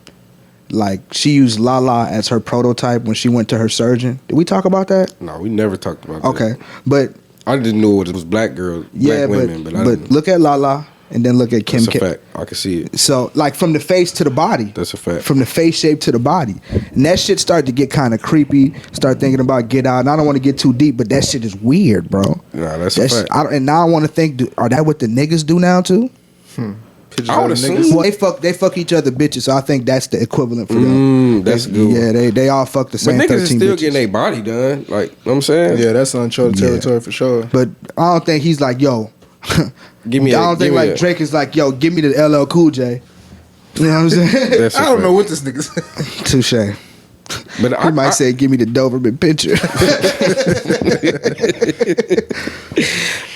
like she used Lala as her prototype when she went to her surgeon. Did we talk about that? No, we never talked about that. Okay, but I didn't know it was black girls, Yeah, black women, but I didn't. look at Lala and then look at Kim That's a K. fact. I can see it. So like from the face to the body. That's a fact. From the face shape to the body. And that shit started to get kind of creepy. Start thinking about Get Out. And I don't want to get too deep, but that shit is weird, bro. Nah, that's a fact. And now I want to think, are that what the niggas do now too? I would assume. Well, they fuck each other bitches, so I think that's the equivalent for them. That's good. Yeah, they all fuck the same But niggas 13 is still bitches. getting their body done. Like, you know what I'm saying? Yeah, that's uncharted territory for sure. But I don't think he's like, yo. Give me I don't think like Drake is like, yo, give me the LL Cool J. You know what I'm saying? That's a I don't fact. know what this nigga said. Touche. But He might say, give me the Doberman picture.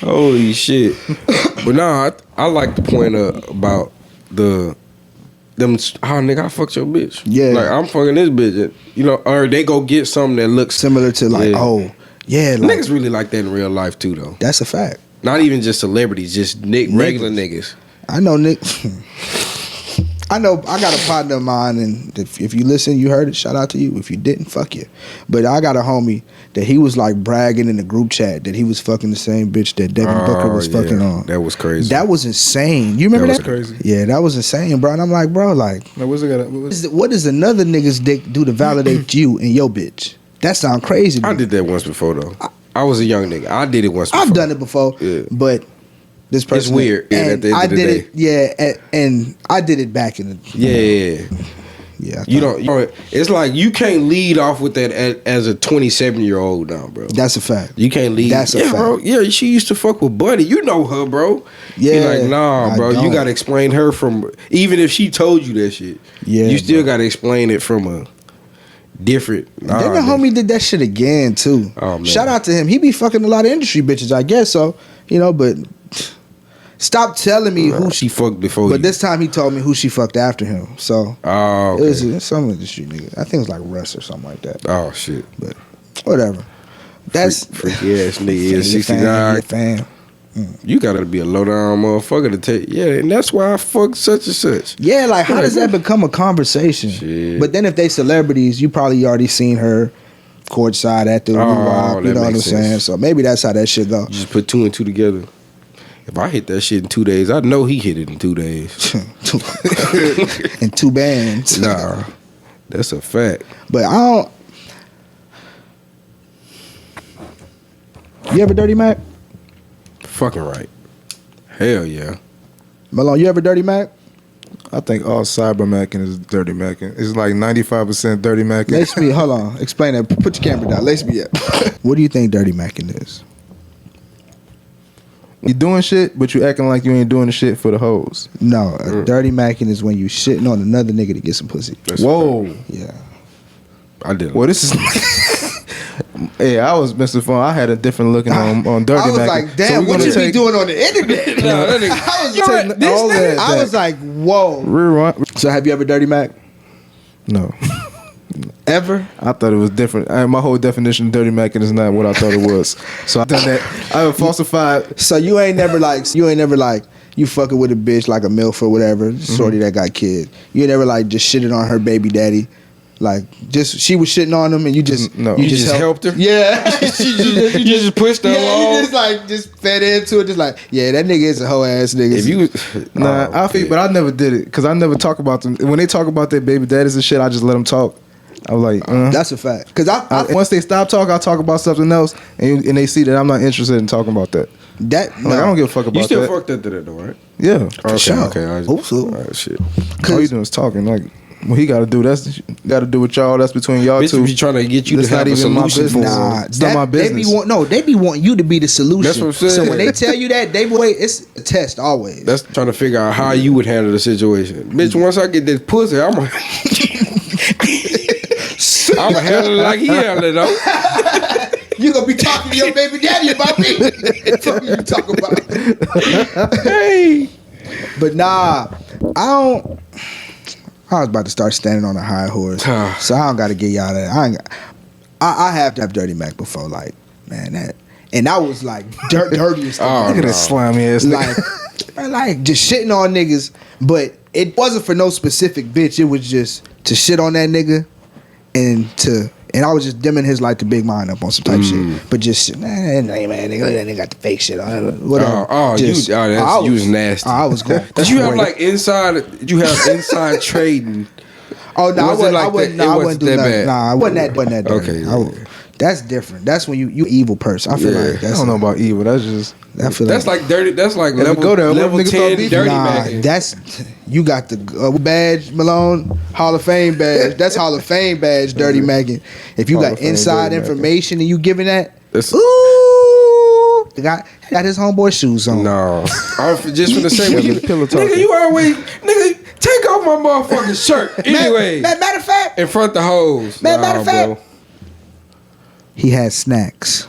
Holy shit. But nah, I like the point about them. Nigga, I fucked your bitch. Yeah. Like, I'm fucking this bitch. You know, or they go get something that looks Similar to like, Yeah. oh, yeah. Like, Niggas really like that in real life too, though. that's a fact. Not even just celebrities, just regular niggas. I know, Nick. I know. I got a partner of mine, and if you listen, you heard it. Shout out to you. If you didn't, fuck you. But I got a homie that he was like bragging in the group chat that he was fucking the same bitch that Devin Booker was fucking on. That was crazy. That was insane. You remember That that? was crazy. Yeah, that was insane, bro. And I'm like, bro, like, Now, what does another nigga's dick do to validate you and your bitch? That sound crazy. To I me. did that once before, though. I was a young nigga. I did it once before. I've done it before, Yeah. but this person weird, yeah, And at the end I of the did day. it, yeah, and I did it back in the Yeah. I You thought- don't. It's like you can't lead off with that as a 27-year-old now, bro. That's a fact. You can't lead. That's a yeah, fact. bro. Yeah, she used to fuck with Buddy. You know her, bro. Yeah, You're like, nah, I bro. You don't. gotta explain her from. Even if she told you that shit, Yeah, you still bro. gotta explain it from a different. Nah, Then the nigga. homie did that shit again too. Oh, man. Shout out to him. He be fucking a lot of industry bitches, I guess. So but stop telling me who she fucked before. But you. this time he told me who she fucked after him. So Oh, it was okay. some industry nigga. I think it was like Russ or something like that. Oh shit. But whatever. That's freaky ass nigga. You're Is a fan, 69. you're a fan. You gotta be a low down motherfucker to take. Yeah, and that's why I fuck such and such. Yeah, like how does that become a conversation? Shit. But then if they celebrities, you probably already seen her courtside at the Rock, you that know what I'm makes saying? sense. So maybe that's how that shit go. You just put 2 and 2 together. If I hit that shit in 2 days, I know he hit it in 2 days. In 2 bands. Nah, that's a fact. But I don't. You ever Dirty Mac? Fucking right. Hell yeah. Malone, you ever Dirty Mac? I think all cyber macking is dirty macking. It's like 95% dirty macking. Lace me, hold on. Explain that. Put your camera down. Lace me up. What do you think Dirty Macking is? You doing shit, but you acting like you ain't doing the shit for the hoes. No, Dirty Macking is when you shitting on another nigga to get some pussy. That's Whoa. Yeah. I did. Well, this is. Hey, I was Mr. Fun. I had a different looking on dirty I was macking. like, damn, we what gonna you be take- doing on the internet? Nah, that nigga- I was Take like, all that I was back. like, whoa. Rewind. So have you ever Dirty Mac? No. Ever? I thought it was different. My whole definition of dirty macking is not what I thought it was. So I done that. I have falsified. So you ain't never you fucking with a bitch like a MILF or whatever, shorty that got kid. You ain't never like just shitted on her baby daddy. Like just she was shitting on him and you just No. you You just helped her? Yeah. You just pushed her Yeah, along. you just fed into it, just like, yeah, that nigga is a hoe ass nigga. If you, Nah, Oh, I feel, okay. but I never did it because I never talk about them. When they talk about their baby daddies and shit, I just let them talk. I was like, that's a fact. Cause I once they stop talking, I talk about something else, and they see that I'm not interested in talking about that. that I'm like, I don't give a fuck about You still that. fucked into that though, right? Yeah, Okay, sure. okay. I Also. all right, shit. all you doing is talking. Like, what he got to do, that's got to do with y'all. That's between y'all Bitch two. be trying to get you That's to have not a even my solution for business. her. Nah, It's not my business. They be wanting you to be the solution. That's what I'm saying. So when they tell you that, it's a test always. That's trying to figure out how you would handle the situation. Bitch, once I get this pussy, I'm gonna handle it like he handled it though. You gonna be talking to your baby daddy about me? What you talking about? Hey. But nah, I was about to start standing on a high horse, so I don't got to get y'all that. I have to have Dirty Mac before, like, man, that, and that was like dirtiest. Oh, Look at this slimy ass like, nigga. like just shitting on niggas, but it wasn't for no specific bitch. It was just to shit on that nigga and to And I was just dimming his light to big mind up on some type shit. But just, man, they got the fake shit on. Whatever. You was nasty. I was going. Did you have like inside? Did you have inside trading? Oh no, I wouldn't do that that. bad. Nah, I wasn't that dirty. Okay. That's different. That's when you evil person. I feel like that's, I don't know about evil. That's just. That's like dirty. That's like Let me go there. level Niggas 10 thought dirty Nah, Mac. that's you got the badge, Malone, Hall of Fame badge. That's Hall of Fame badge, Dirty Mackin. If you Hall got of Fame inside Dirty information and you giving that, That's- ooh, the guy got his homeboy shoes on. No, I'm just gonna say, Yeah, the pillow talking. nigga, you always, nigga, take off my motherfucking shirt. Anyway, Matter of fact, in front of the hoes. matter of fact, bro. he had snacks.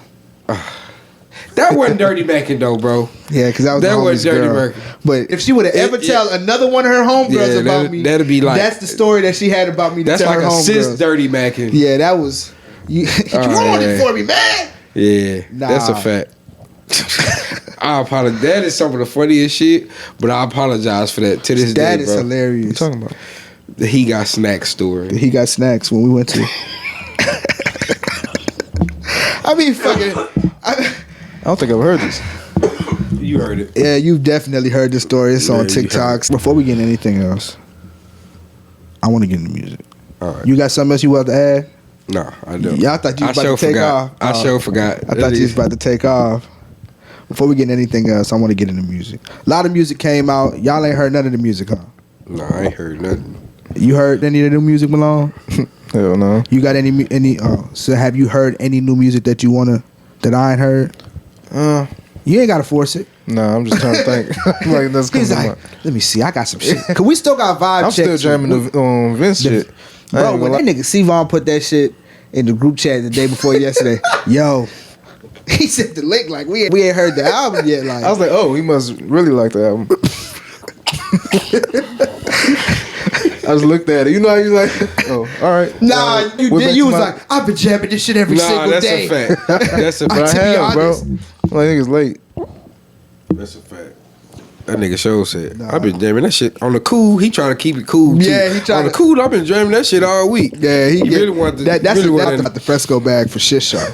That wasn't dirty Mackin though, bro. Yeah, because that was That the was homie's Dirty girl. Mackin. But if she would have ever tell another one of her homegirls about me, that'd be like that's the story that she had about me. To That's tell like her a cis homegirls. dirty Mackin. Yeah, that was. You ruined it for me, man. Yeah, Nah. that's a fact. I apologize. That is some of the funniest shit, but I apologize for that to this day, That is bro. hilarious. What you talking about? The He Got Snack story. He got snacks when we went to. I mean, fucking. I don't think I've heard this. You heard it. Yeah, you've definitely heard the story. It's Yeah, on you TikToks. Before we get into anything else, I want to get into music. All right. You got something else you want to add? No, I don't. Yeah, I thought you was about to take off. I sure forgot. I thought you was about to take off. Before we get into anything else, I want to get into music. A lot of music came out. Y'all ain't heard none of the music, huh? No, I ain't heard nothing. You heard any of the new music, Malone? Hell no. You got any? So have you heard any new music that you wanna that I ain't heard? You ain't gotta force it. Nah, I'm just trying to think. Like that's He's coming like, let me see. I got some shit. Cause we still got vibe I'm checks. still jamming the Vince shit. I Bro, ain't when gonna that nigga C-Von put that shit in the group chat the day before yesterday, yo, he sent the link like we ain't heard the album yet. Like I was like, oh, he must really like the album. I just looked at it. You know how you like, oh, all right. nah, you Went did. back You to was my- like, I've been jamming this shit every single that's day. a fact. That's a But I To be have, bro. honest. Like niggas late. That's a fact. That nigga show said, I've been jamming that shit on the cool. He trying to keep it cool. Too. Yeah, he trying on the to- cool. I've been jamming that shit all week. Yeah, he really wanted to. that's really that's wanted the fresco bag for shit show.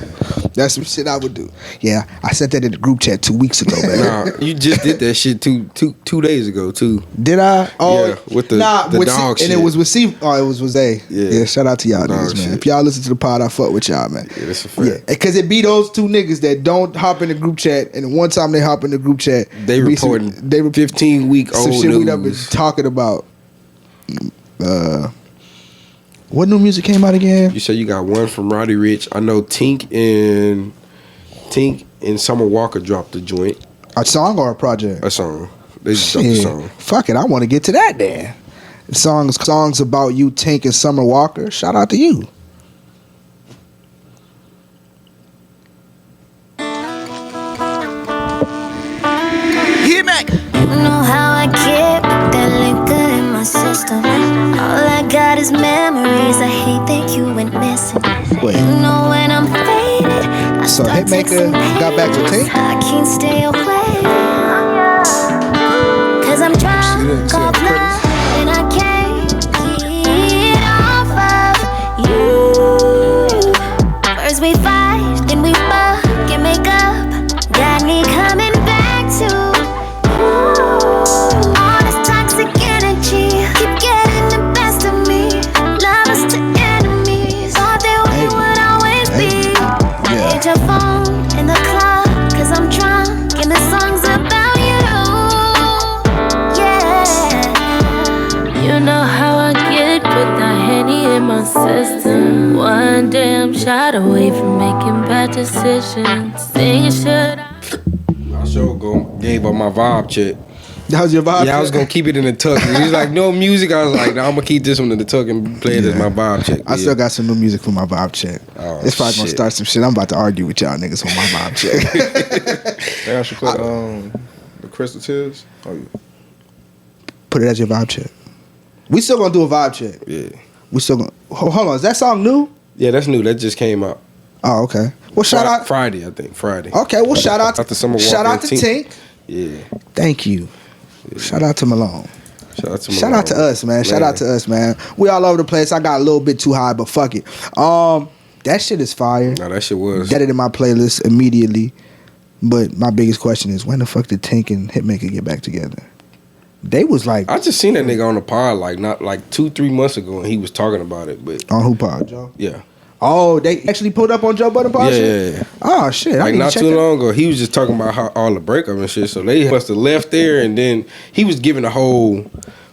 That's some shit I would do. Yeah, I sent that in the group chat 2 weeks ago, man. Nah, you just did that shit two days ago too. Did I? Oh, Yeah, with the with dog C, shit. and it was with C. Oh, it was A. Yeah. Shout out to y'all Dog niggas, man. shit. If y'all listen to the pod, I fuck with y'all, man. Yeah, that's a fact. Yeah, because it be those two niggas that don't hop in the group chat, and one time they hop in the group chat, They be some- reporting they 15-week some old shit we done been news. talking about. What new music came out again? You said you got one from Roddy Ricch. I know Tink and Summer Walker dropped the joint. A song or a project? A song. They just dropped the Shit. song. Fuck it, I want to get to that then. Songs about you, Tink and Summer Walker. Shout out to you. Hit me. You know how I get with that liquor in my system. All I got is memories. I hate that you went missing. Wait. You know when I'm faded, I So start Hitmaker texting got back to haters. Tink? I can't stay away. Cause I'm drunk off love and I can't get off of you. First we fight, then we fuck and make up. Got me coming back to you. All this toxic energy keep getting the best of me. Lovers to enemies, thought that we would always be. I hit your phone in the club, cause I'm drunk and the song's about you. Yeah. You know how I get with the Henny in my system. One damn shot away from making bad decisions. Saying should I sure gave up my vibe check. That was your vibe? Yeah, I was gonna keep it in the tuck. He was like, no music. I was like, no, I'm gonna keep this one in the tuck and play it as my vibe check. I still got some new music for my vibe check. Oh, It's probably gonna shit. start some shit. I'm about to argue with y'all niggas on my vibe check. They actually play the Crystal Tears. Oh, yeah. Put it as your vibe check. We still gonna do a vibe check. Yeah. We still gonna hold on. Is that song new? Yeah, that's new. That just came out. Oh, okay. Well, shout out. Friday, I think. Friday. Okay, well, shout out Shout out to Summer shout Walker out to and Tink. Tink. Yeah. Thank you. Shout out to Malone. Shout out to Shout out to us, man. Shout out to us, man. We all over the place. I got a little bit too high, but fuck it. That shit is fire. No, that shit was. Got it in my playlist immediately. But my biggest question is, when the fuck did Tink and Hitmaker get back together? They was like, I just seen that nigga on the pod not 2-3 months ago, and he was talking about it. But on who pod, Joe? Yeah. Oh, they actually pulled up on Joe Budden pod? Yeah. Oh shit! Like not too long ago, he was just talking about how all the breakup and shit. So they must have left there, and then he was giving a whole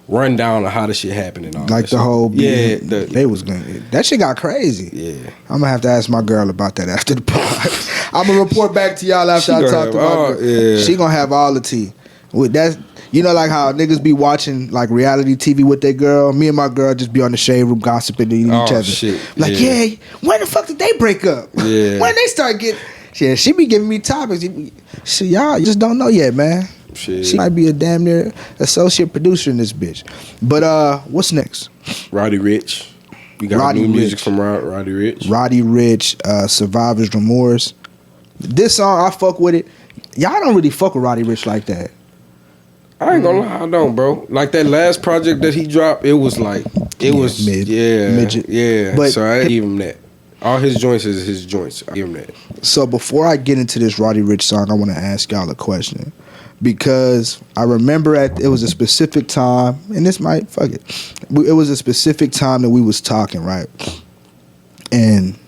rundown of how the shit happened and all. Like that the shit. whole they was gonna. That shit got crazy. Yeah. I'm gonna have to ask my girl about that after the pod. I'm gonna report back to y'all after I talk to my girl. Yeah. She gonna have all the tea. With that, you know, like how niggas be watching like reality TV with their girl. Me and my girl just be on the shade room gossiping to each other. Shit. Like, yeah, when the fuck did they break up? Yeah. When they start getting. Yeah, she be giving me topics. She, y'all just don't know yet, man. Shit. She might be a damn near associate producer in this bitch. But what's next? Roddy Ricch. We got Roddy new music Ricch. from Roddy Ricch. Roddy Ricch, Survivor's Remorse. This song, I fuck with it. Y'all don't really fuck with Roddy Ricch like that. I ain't gonna lie, I don't, bro. Like that last project that he dropped, it was like was mid, midget. Yeah. But so I give him that. All his joints is his joints. I give him that. So before I get into this Roddy Ricch song, I want to ask y'all a question. Because I remember it was a specific time, and this might, fuck it. It was a specific time that we was talking, right? And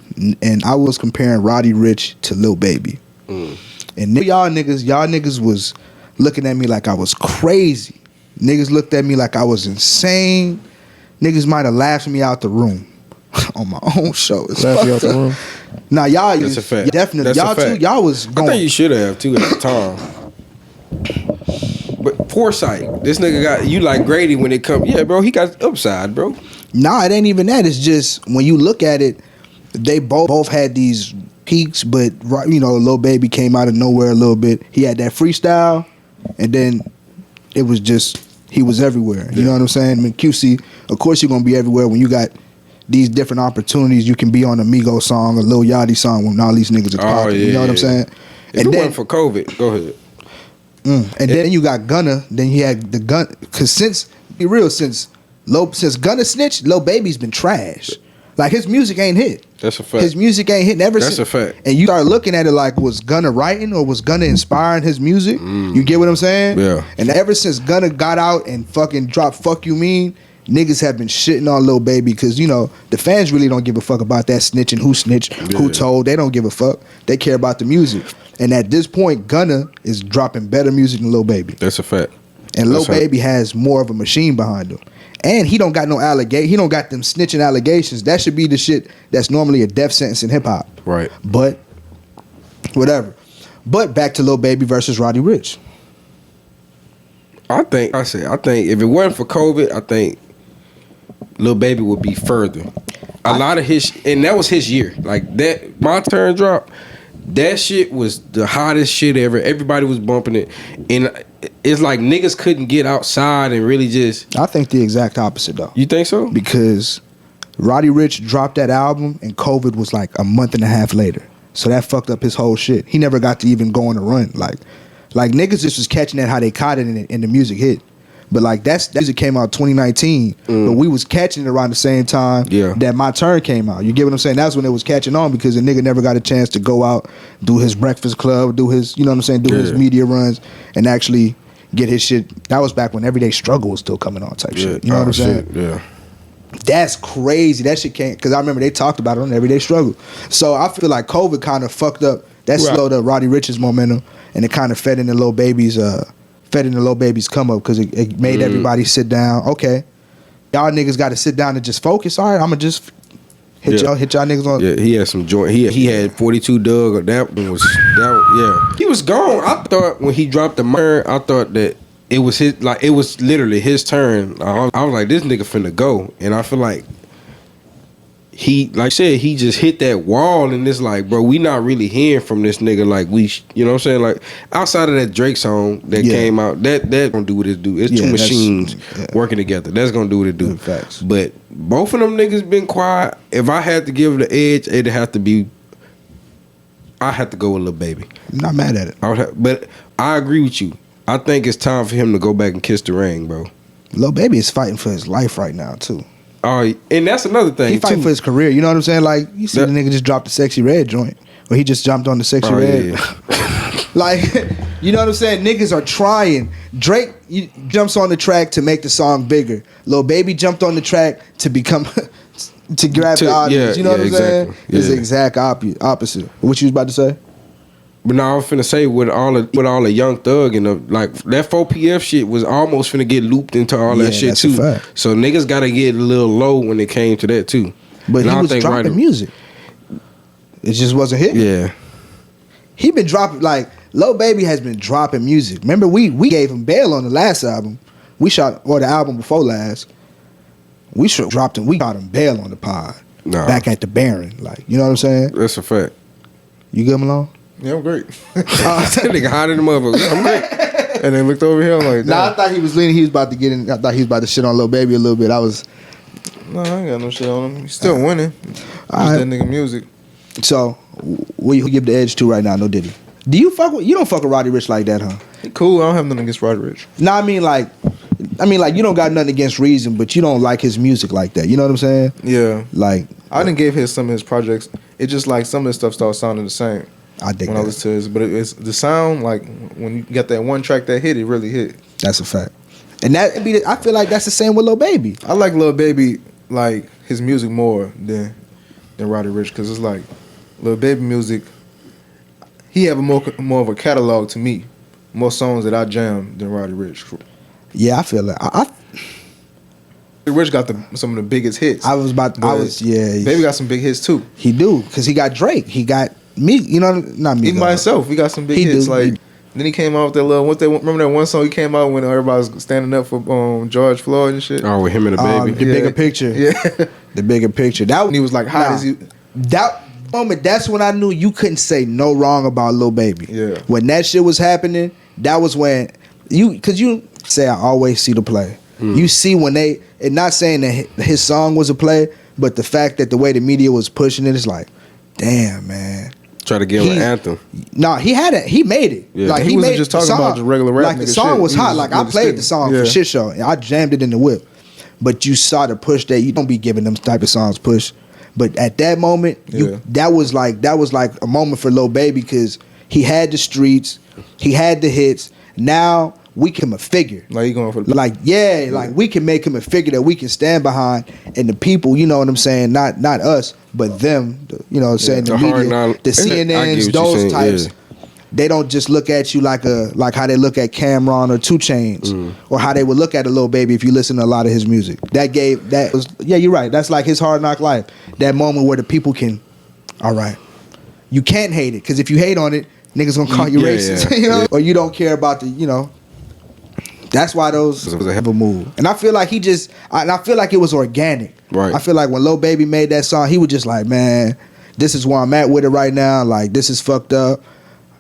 I was comparing Roddy Ricch to Lil Baby. And y'all niggas was looking at me like I was crazy. Niggas looked at me like I was insane. Niggas might have laughed me out the room on my own show. It's Laughed you out fucked the up. room? Nah, y'all, That's a fact. definitely. That's a Y'all too. fact. Y'all was I going. think you should have too at the time. But foresight, this nigga got you like Grady when it come. Yeah, bro, he got upside, bro. Nah, it ain't even that. It's just when you look at it, they both had these peaks, but you know, Lil Baby came out of nowhere a little bit. He had that freestyle, and then it was just he was everywhere. You know what I'm saying? I mean, QC, of course you're gonna be everywhere when you got these different opportunities. You can be on a Migos song, a Lil Yachty song when all these niggas are talking. You know what I'm saying? If it wasn't for COVID, go ahead. And then you got Gunna. Then you had the Gunna. Cause since Gunna snitched, Lil Baby's been trash. Like his music ain't hit. That's a fact. His music ain't hitting ever That's since. a fact. And you start looking at it like, was Gunna writing or was Gunna inspiring his music? You get what I'm saying? Yeah. And ever since Gunna got out and fucking dropped Fuck You Mean, niggas have been shitting on Lil Baby because, you know, the fans really don't give a fuck about that snitching, who snitched, who told. They don't give a fuck. They care about the music. And at this point, Gunna is dropping better music than Lil Baby. That's a fact. And Lil Baby has more of a machine behind him. And he don't got no he don't got them snitching allegations. That should be the shit that's normally a death sentence in hip hop. Right. But whatever. But back to Lil Baby versus Roddy Ricch. I think if it wasn't for COVID, I think Lil Baby would be further. A lot of his, and that was his year. Like that, My Turn drop. That shit was the hottest shit ever. Everybody was bumping it, and it's like niggas couldn't get outside and really just. I think the exact opposite though. You think so? Because Roddy Ricch dropped that album and COVID was like a month and a half later. So that fucked up his whole shit. He never got to even go on a run. Like niggas just was catching that how they caught it and the music hit. But like that music came out 2019, but we was catching it around the same time that My Turn came out. You get what I'm saying? That's when it was catching on because the nigga never got a chance to go out, do his Breakfast Club, do his, you know what I'm saying, do his media runs and actually get his shit. That was back when Everyday Struggle was still coming on type shit. You know what I'm saying? Yeah. That's crazy. That shit can't, because I remember they talked about it on Everyday Struggle. So I feel like COVID kind of fucked up. That slowed up Roddy Ricch's momentum and it kind of fed into Lil Baby's come up because it made everybody sit down. Okay, y'all niggas got to sit down and just focus. All right, I'ma just hit y'all niggas on. Yeah, he had some joint. He had 42 Doug. That was he was gone. I thought when he dropped the Murr, I thought that it was his. Like it was literally his turn. I was like, this nigga finna go, and I feel like he, like I said, he just hit that wall, and it's like, bro, we not really hearing from this nigga like you know what I'm saying? Like outside of that Drake song that came out, that gonna do what it do. It's two machines working together. That's gonna do what it do. Facts. But both of them niggas been quiet. If I had to give the edge, it'd have to be. I had to go with Lil Baby. I'm not mad at it. But I agree with you. I think it's time for him to go back and kiss the ring, bro. Lil Baby is fighting for his life right now too. Oh, and that's another thing. He fight too. for his career. You know what I'm saying? Like you see the nigga just dropped the Sexy Red joint, or he just jumped on the Sexy Red. Yeah. Like, you know what I'm saying? Niggas are trying. Drake jumps on the track to make the song bigger. Lil Baby jumped on the track to become to grab the audience. You know what I'm saying? It's the exact opposite. What you was about to say? But now I'm finna say with all the Young Thug and like that 4PF shit was almost finna get looped into all that shit that's too. a fact. So niggas gotta get a little low when it came to that too. But and he was dropping music. It just wasn't hitting. Yeah. He been dropping, like, Lil Baby has been dropping music. Remember, we gave him bail on the last album. Or the album before last. We dropped him bail on the pod. Nah. Back at the Baron. Like, you know what I'm saying? That's a fact. You good, Malone? Yeah, I'm great. That nigga hot in the motherfucker. I'm great. And then looked over here, I'm like, Nah, I thought he was leaning. He was about to get in. I thought he was about to shit on Lil Baby a little bit. no, I ain't got no shit on him. He's still winning. Just that nigga music. So, who you give the edge to right now? No Diddy. You don't fuck with Roddy Ricch like that, huh? He cool. I don't have nothing against Roddy Ricch. Nah, I mean like you don't got nothing against Reason, but you don't like his music like that. You know what I'm saying? Yeah. Like, I didn't give some of his projects. It just like some of his stuff started sounding the same. I dig when that. I listen to his, but it's the sound, like when you got that one track that hit, it really hit. That's a fact. And I feel like that's the same with Lil Baby. I like Lil Baby, like his music more than Roddy Ricch, because it's like Lil Baby music. He have a more of a catalog to me, more songs that I jam than Roddy Ricch. Yeah, I feel that. Ricch got some of the biggest hits. Baby got some big hits too. He do, because he got Drake. He got me. You know, not me. Even by himself, he got some big hits. Then he came out with that little. Remember that one song he came out when everybody was standing up for George Floyd and shit. Oh, with him and the baby. The bigger picture. Yeah, the bigger picture. That when he was like hot as he. That moment, that's when I knew you couldn't say no wrong about Lil Baby. Yeah. When that shit was happening, that was when because you say I always see the play. You see when and not saying that his song was a play, but the fact that the way the media was pushing it is like, damn, man. Try to give him an anthem. Nah, he made it. Yeah. Like he wasn't just talking about the regular rap. Like the song shit. was hot. Like I played the song for shit show and I jammed it in the whip. But you saw the push that you don't be giving them type of songs push. But at that moment, that was like a moment for Lil Baby because he had the streets, he had the hits. Now we can make him a figure. Like he going for the like we can make him a figure that we can stand behind, and the people, you know what I'm saying, not us, but them, you know what I'm saying, the media, the CNNs, those types. Yeah. They don't just look at you like how they look at Cameron or 2 Chainz, or how they would look at a Lil Baby if you listen to a lot of his music. You're right. That's like his Hard Knock Life. That moment where the people can, all right, you can't hate it because if you hate on it, niggas gonna call you racist, you know, or you don't care about the, you know. That's why those was a hell of a move. And I feel like I feel like it was organic. Right. I feel like when Lil Baby made that song, he was just like, man, this is where I'm at with it right now. Like, this is fucked up.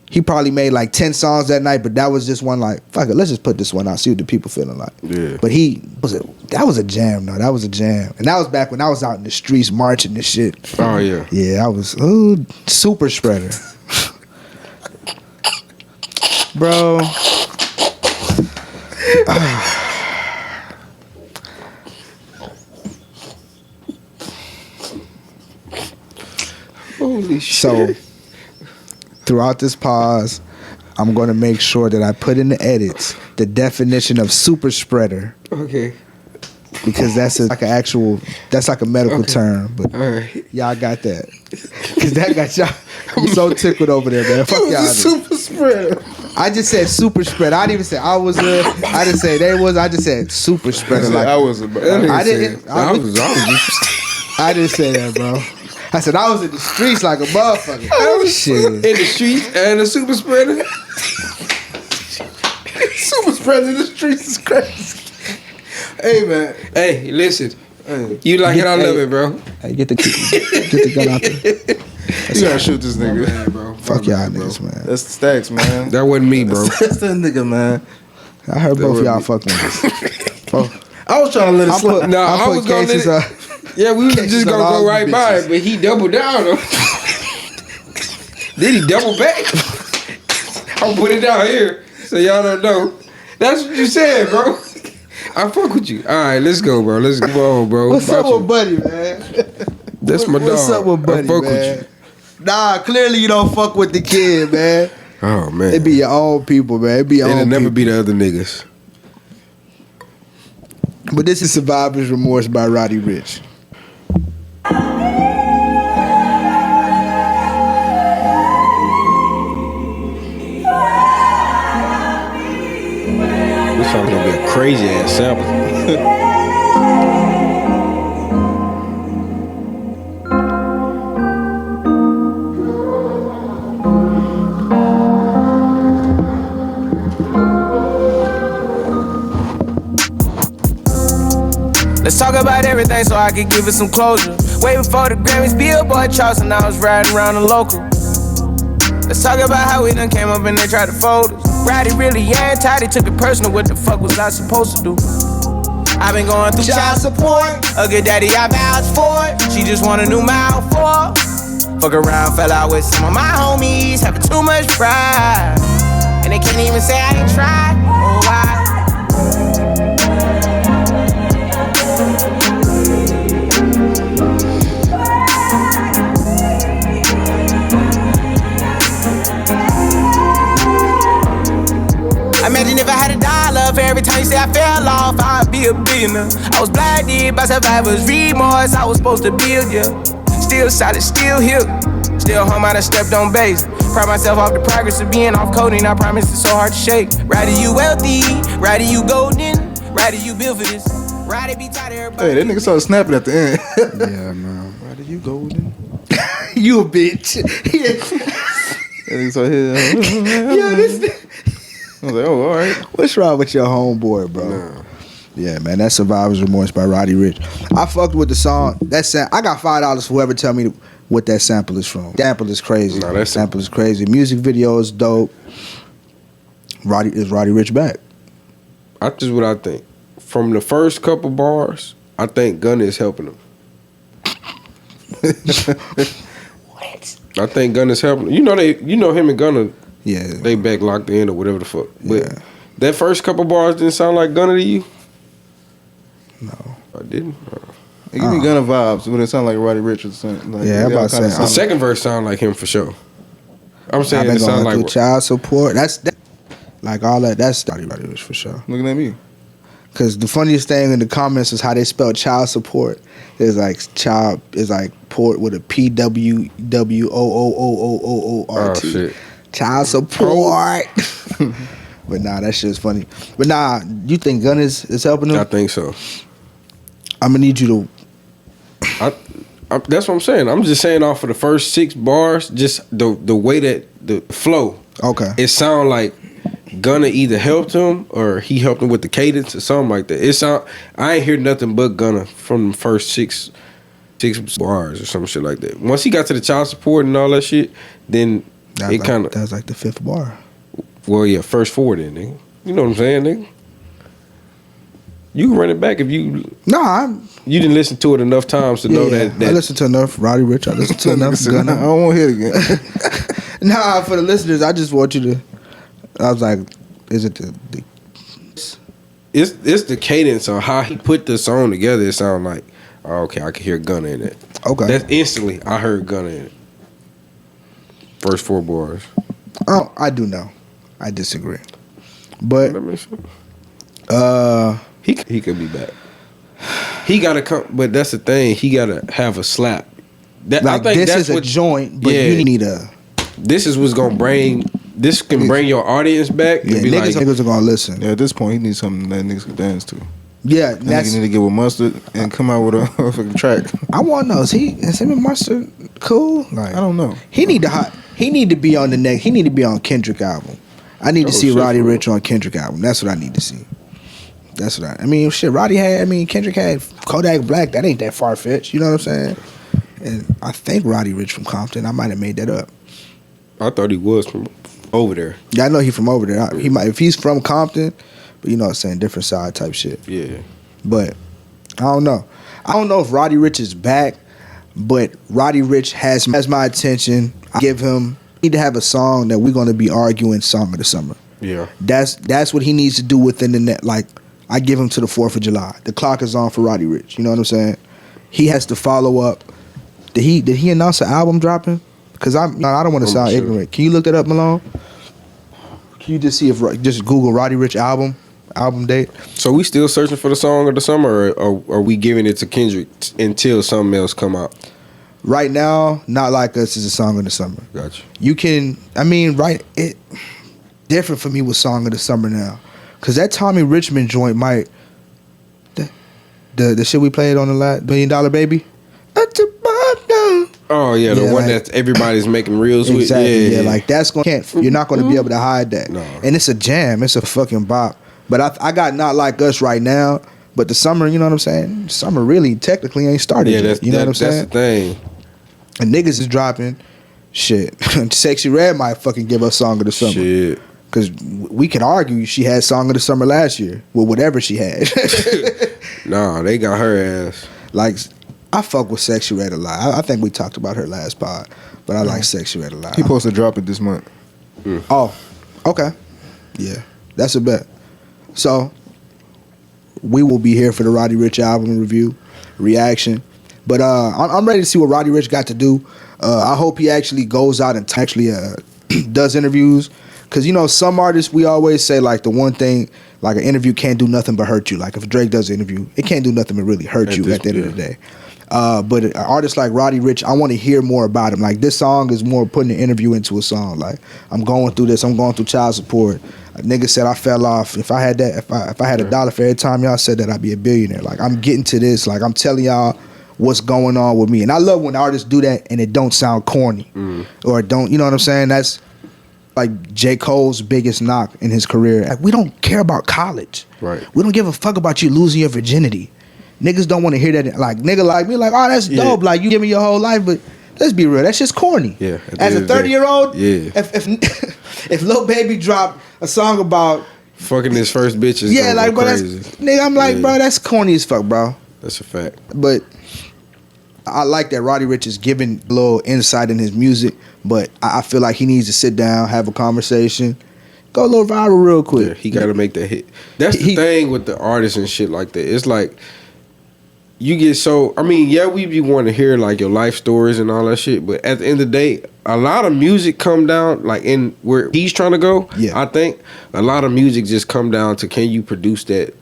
He probably made like 10 songs that night, but that was just one like, fuck it, let's just put this one out, see what the people feeling like. Yeah. But that was a jam, though. That was a jam. And that was back when I was out in the streets marching and shit. Oh, yeah. Yeah, I was, super spreader. Bro. Holy shit. So, throughout this pause, I'm going to make sure that I put in the edits the definition of super spreader. Okay. Because that's like a medical term. But y'all got that. Because that got y'all so tickled over there, man. Fuck y'all. Super spreader. I just said super spreader. I didn't even say I was I didn't say they was. I just said super spreader. I didn't say that, bro. I said I was in the streets like a motherfucker. Oh shit! In the streets and a super spreader. Super spreader in the streets is crazy. Hey man. Hey, listen. You like it? I love it, bro. Hey, get the gun out there. You gotta shoot this nigga, man, bro. Fuck y'all niggas, man. That's the stacks, man. That wasn't me, bro. That's that nigga, man. I heard both y'all fucking with us. I was trying to let it slip. No, I was gonna let it. Yeah, we was just gonna go right by it, but he doubled down. Then he doubled back. I'll put it down here so y'all don't know. That's what you said, bro. I fuck with you. All right, let's go, bro. Let's go on, bro. What's up About with Buddy, man? That's my dog. What's up with Buddy, I fuck man? with you. Nah, clearly you don't fuck with the kid, man. Oh man, It be your own people, man. It be your it'll own never people. be the other niggas. But this is Survivor's Remorse by Roddy Ricch. This song's gonna be a crazy ass sample. Let's talk about everything so I can give it some closure. Way before the Grammys, Billboard charts, and I was riding around the local. Let's talk about how we done came up and they tried to fold us. Roddy really anti, they took it personal. What the fuck was I supposed to do? I've been going through child support. A good daddy, I vouch for it. She just want a new mouth for. Fuck around, fell out with some of my homies, having too much pride. And they can't even say I ain't tried. Oh, why? Imagine if I had $1 for every time you say I fell off, I'd be a billionaire. I was blinded by survivors, remorse, I was supposed to build, yeah. Still solid, still here. Still home, I done stepped on base. Pride myself off the progress of being off coding, I promise it's so hard to shake. Roddy, you wealthy, Roddy, you golden, Roddy, you built for this. Roddy be tired of everybody. Hey, that nigga started snapping at the end. Yeah, man. Roddy, you golden. You a bitch. That nigga started hitting. Yo, this. I was like, oh, all right. What's wrong with your homeboy, bro? Nah. Yeah, man, that's Survivor's Remorse by Roddy Ricch. I fucked with the song. I got $5 for whoever tell me what that sample is from. Sample is crazy. Nah, that sample is crazy. Music video is dope. Roddy Ricch back. That's just what I think. From the first couple bars, I think Gunna is helping him. What? I think Gunna's helping him. You know him and Gunna. Yeah. They back locked in or whatever the fuck. But Yeah. that first couple bars didn't sound like Gunna to you? No. I didn't. It give me Gunna vibes, but it sound like Roddy Ricch or something. Like, Yeah, I'm about to say, The second verse sound like him for sure. I'm saying I've it been sound going through like child support. That's like all that. That's Roddy Ricch for sure. Looking at me. Because the funniest thing in the comments is how they spell child support. It's like child is like port with a PWWOOOOOORT. Oh shit. Child support. But nah, that shit's funny. But nah, you think Gunna is helping him? I think so. I'm gonna need you to. That's what I'm saying. I'm just saying off of the first 6 bars, just the way that the flow. Okay. It sound like Gunna either helped him or he helped him with the cadence or something like that. I ain't hear nothing but Gunna from the first six bars or some shit like that. Once he got to the child support and all that shit, then it kind of. That was like the 5th bar. Well, yeah, first 4 then, nigga. You know what I'm saying, nigga? You can run it back if you. Nah, You didn't listen to it enough times to know that. I listened to enough Roddy Ricch. I listened to enough I Gunna. don't want to hear it again. Nah, for the listeners, I just want you to. I was like, is it the It's the cadence on how he put the song together. It sound like, oh, okay, I can hear Gunna in it. Okay. That's instantly I heard Gunna in it. First 4 bars. Oh, I do know. I disagree. But That makes sense. He could be back. He gotta come, but that's the thing. He gotta have a slap. That like I think this that's is a what, joint, but yeah. you need a. This is what's gonna bring. This can bring your audience back. Yeah, And be niggas are gonna listen. Yeah, at this point, he needs something that niggas can dance to. Yeah, That that's. nigga need to get with Mustard and come out with a fucking track. I want to know is him and Mustard cool? Like I don't know. he need to be on the next. He need to be on Kendrick album. I need to see shit, Roddy for real. Ricch on Kendrick album. That's what I need to see. That's what I mean. Shit, Kendrick had Kodak Black. That ain't that far fetched. You know what I'm saying? And I think Roddy Ricch from Compton. I might have made that up. I thought he was from over there. Yeah, I know he from over there. He might if he's from Compton, but you know what I'm saying, different side type shit. Yeah. But I don't know. I don't know if Roddy Ricch is back, but Roddy Ricch has my attention. I give him. Need to have a song that we're gonna be arguing song of the summer. Yeah. That's what he needs to do within the net, like I give him to the 4th of July. The clock is on for Roddy Ricch. You know what I'm saying? He has to follow up. Did he announce an album dropping? Because I don't want to sound ignorant. Can you look that up, Malone? Can you just see just Google Roddy Ricch album date? So we still searching for the song of the summer, or are we giving it to Kendrick until something else come out? Right now, Not Like Us is a song of the summer. Gotcha. You can, it different for me with song of the summer now. Because that Tommy Richmond joint might, the shit we played on the last $1 Million Baby. Oh yeah, the one that everybody's making reels with. Exactly. Yeah, like that's you're not going to be able to hide that. No. And it's a jam. It's a fucking bop. But I got Not Like Us right now. But the summer, you know what I'm saying? Summer really technically ain't started yet. You know what I'm saying? That's the thing. And niggas is dropping shit. Sexy Red might fucking give us song of the summer. Shit. Because we could argue she had song of the summer last year with whatever she had. Nah, they got her ass. Like, I fuck with Sexy Red a lot. I think we talked about her last pod, but I like Sexy Red a lot. He supposed to drop it this month. Oh, okay. Yeah, that's a bet. So, we will be here for the Roddy Ricch album review, reaction. But I'm ready to see what Roddy Ricch got to do. I hope he actually goes out and actually does interviews. Because, you know, some artists, we always say, like, the one thing, like, an interview can't do nothing but hurt you. Like, if Drake does an interview, it can't do nothing but really hurt you at the end of the day. But an artist like Roddy Ricch, I want to hear more about him. Like, this song is more putting an interview into a song. Like, I'm going through this. I'm going through child support. A nigga said I fell off. If I had that, if I had $1 for every time y'all said that, I'd be a billionaire. Like, I'm getting to this. Like, I'm telling y'all what's going on with me. And I love when artists do that and it don't sound corny. Or don't, you know what I'm saying? That's like J. Cole's biggest knock in his career. Like, we don't care about college. Right. We don't give a fuck about you losing your virginity. Niggas don't want to hear that. Like, nigga like me, like, oh, that's dope. Like, you give me your whole life, but let's be real, that's just corny. Yeah. As a 30-year-old, yeah. If Lil Baby dropped a song about fucking his first bitch is like, bro, crazy. that's, nigga, I'm like, bro, that's corny as fuck, bro. That's a fact. But I like that Roddy Ricch is giving a little insight in his music, but I feel like he needs to sit down, have a conversation, go a little viral real quick. Yeah, he got to make that hit. That's the thing with the artists and shit like that. It's like, you get so, I mean, yeah, we be wanting to hear like your life stories and all that shit, but at the end of the day, a lot of music come down, like in where he's trying to go, I think, a lot of music just come down to, can you produce that?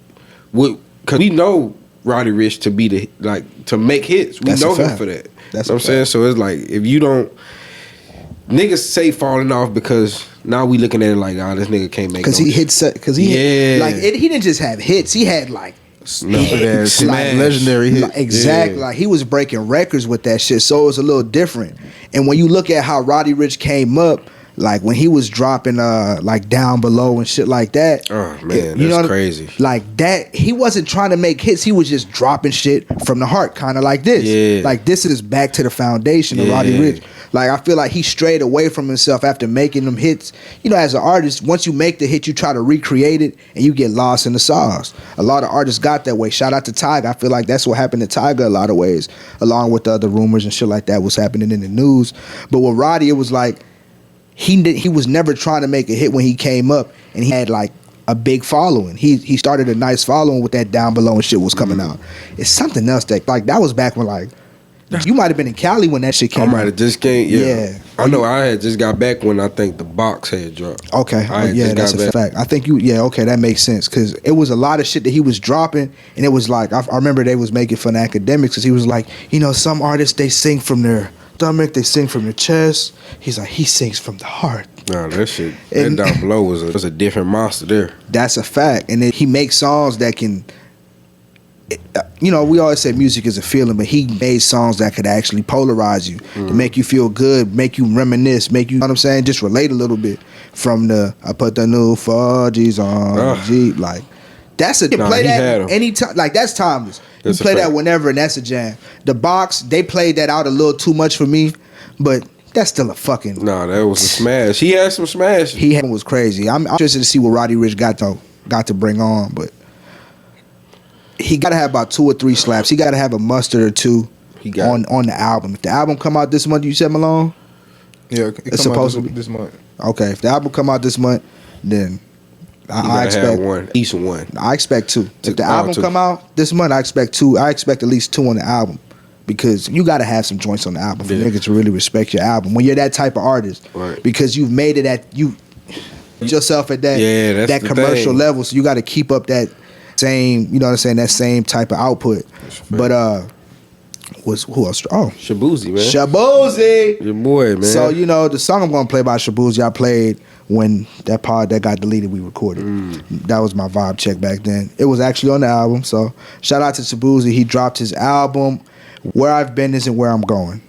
Because we know Roddy Ricch to be the, like, to make hits. We know him for that. That's what I'm saying. So it's like, if you don't, niggas say falling off because now we looking at it like, this nigga can't make it. Because he hits, because he hit, like, he didn't just have hits, he had like, legendary hit. Exactly. Like, he was breaking records with that shit, so it was a little different. And when you look at how Roddy Ricch came up, like when he was dropping like Down Below and shit like that. Oh man, you that's know crazy. Like that, he wasn't trying to make hits, he was just dropping shit from the heart, kind of like this. Yeah. Like, this is back to the foundation of Roddy Ricch. Like, I feel like he strayed away from himself after making them hits. You know, as an artist, once you make the hit, you try to recreate it and you get lost in the sauce. A lot of artists got that way. Shout out to Tyga. I feel like that's what happened to Tyga a lot of ways, along with the other rumors and shit like that was happening in the news. But with Roddy, it was like, he was never trying to make a hit when he came up, and he had like a big following. He started a nice following with that Down Below and shit was coming out. It's something else that, like, that was back when, like, you might have been in Cali when that shit came out. I might have just came, I know I had just got back when I think the box had dropped. Okay, that's a fact. I think that makes sense, because it was a lot of shit that he was dropping, and it was like, I remember they was making fun of academics, because he was like, you know, some artists, they sing from their stomach, they sing from their chest. He's like, he sings from the heart. Nah, that shit, that Down Below was a different monster there. That's a fact. And then he makes songs that can, you know, we always say music is a feeling, but he made songs that could actually polarize you, to make you feel good, make you reminisce, make you, know what I'm saying, just relate a little bit from the, I put the new 4Gs on G, like, that's a, play that anytime, like, that's timeless. You play that whenever, and that's a jam. The Box, they played that out a little too much for me, but that's still a fucking... Nah, that was a smash. He had some smash. Was crazy. I'm interested to see what Roddy Ricch got to bring on, but he got to have about 2 or 3 slaps. He got to have a mustard or two on the album. If the album come out this month, you said, Malone? Yeah, it's supposed to be this month. Okay, if the album come out this month, then I expect have one, at least one. I expect two. If the Oh, album two. come out this month, I expect two. I expect at least two on the album because you got to have some joints on the album for Yeah. niggas to really respect your album when you're that type of artist. Right. Because you've made it at you yourself at that Yeah, that's that the commercial thing. level. So you got to keep up that same, you know what I'm saying, that same type of output. But who else? Oh, Shaboozey, man. Shaboozey. Your boy, man. So you know the song I'm gonna play by Shaboozey, I played when that pod that got deleted we recorded. That was my vibe check back then. It was actually on the album. So shout out to Shaboozey. He dropped his album. Where I've Been Isn't Where I'm Going.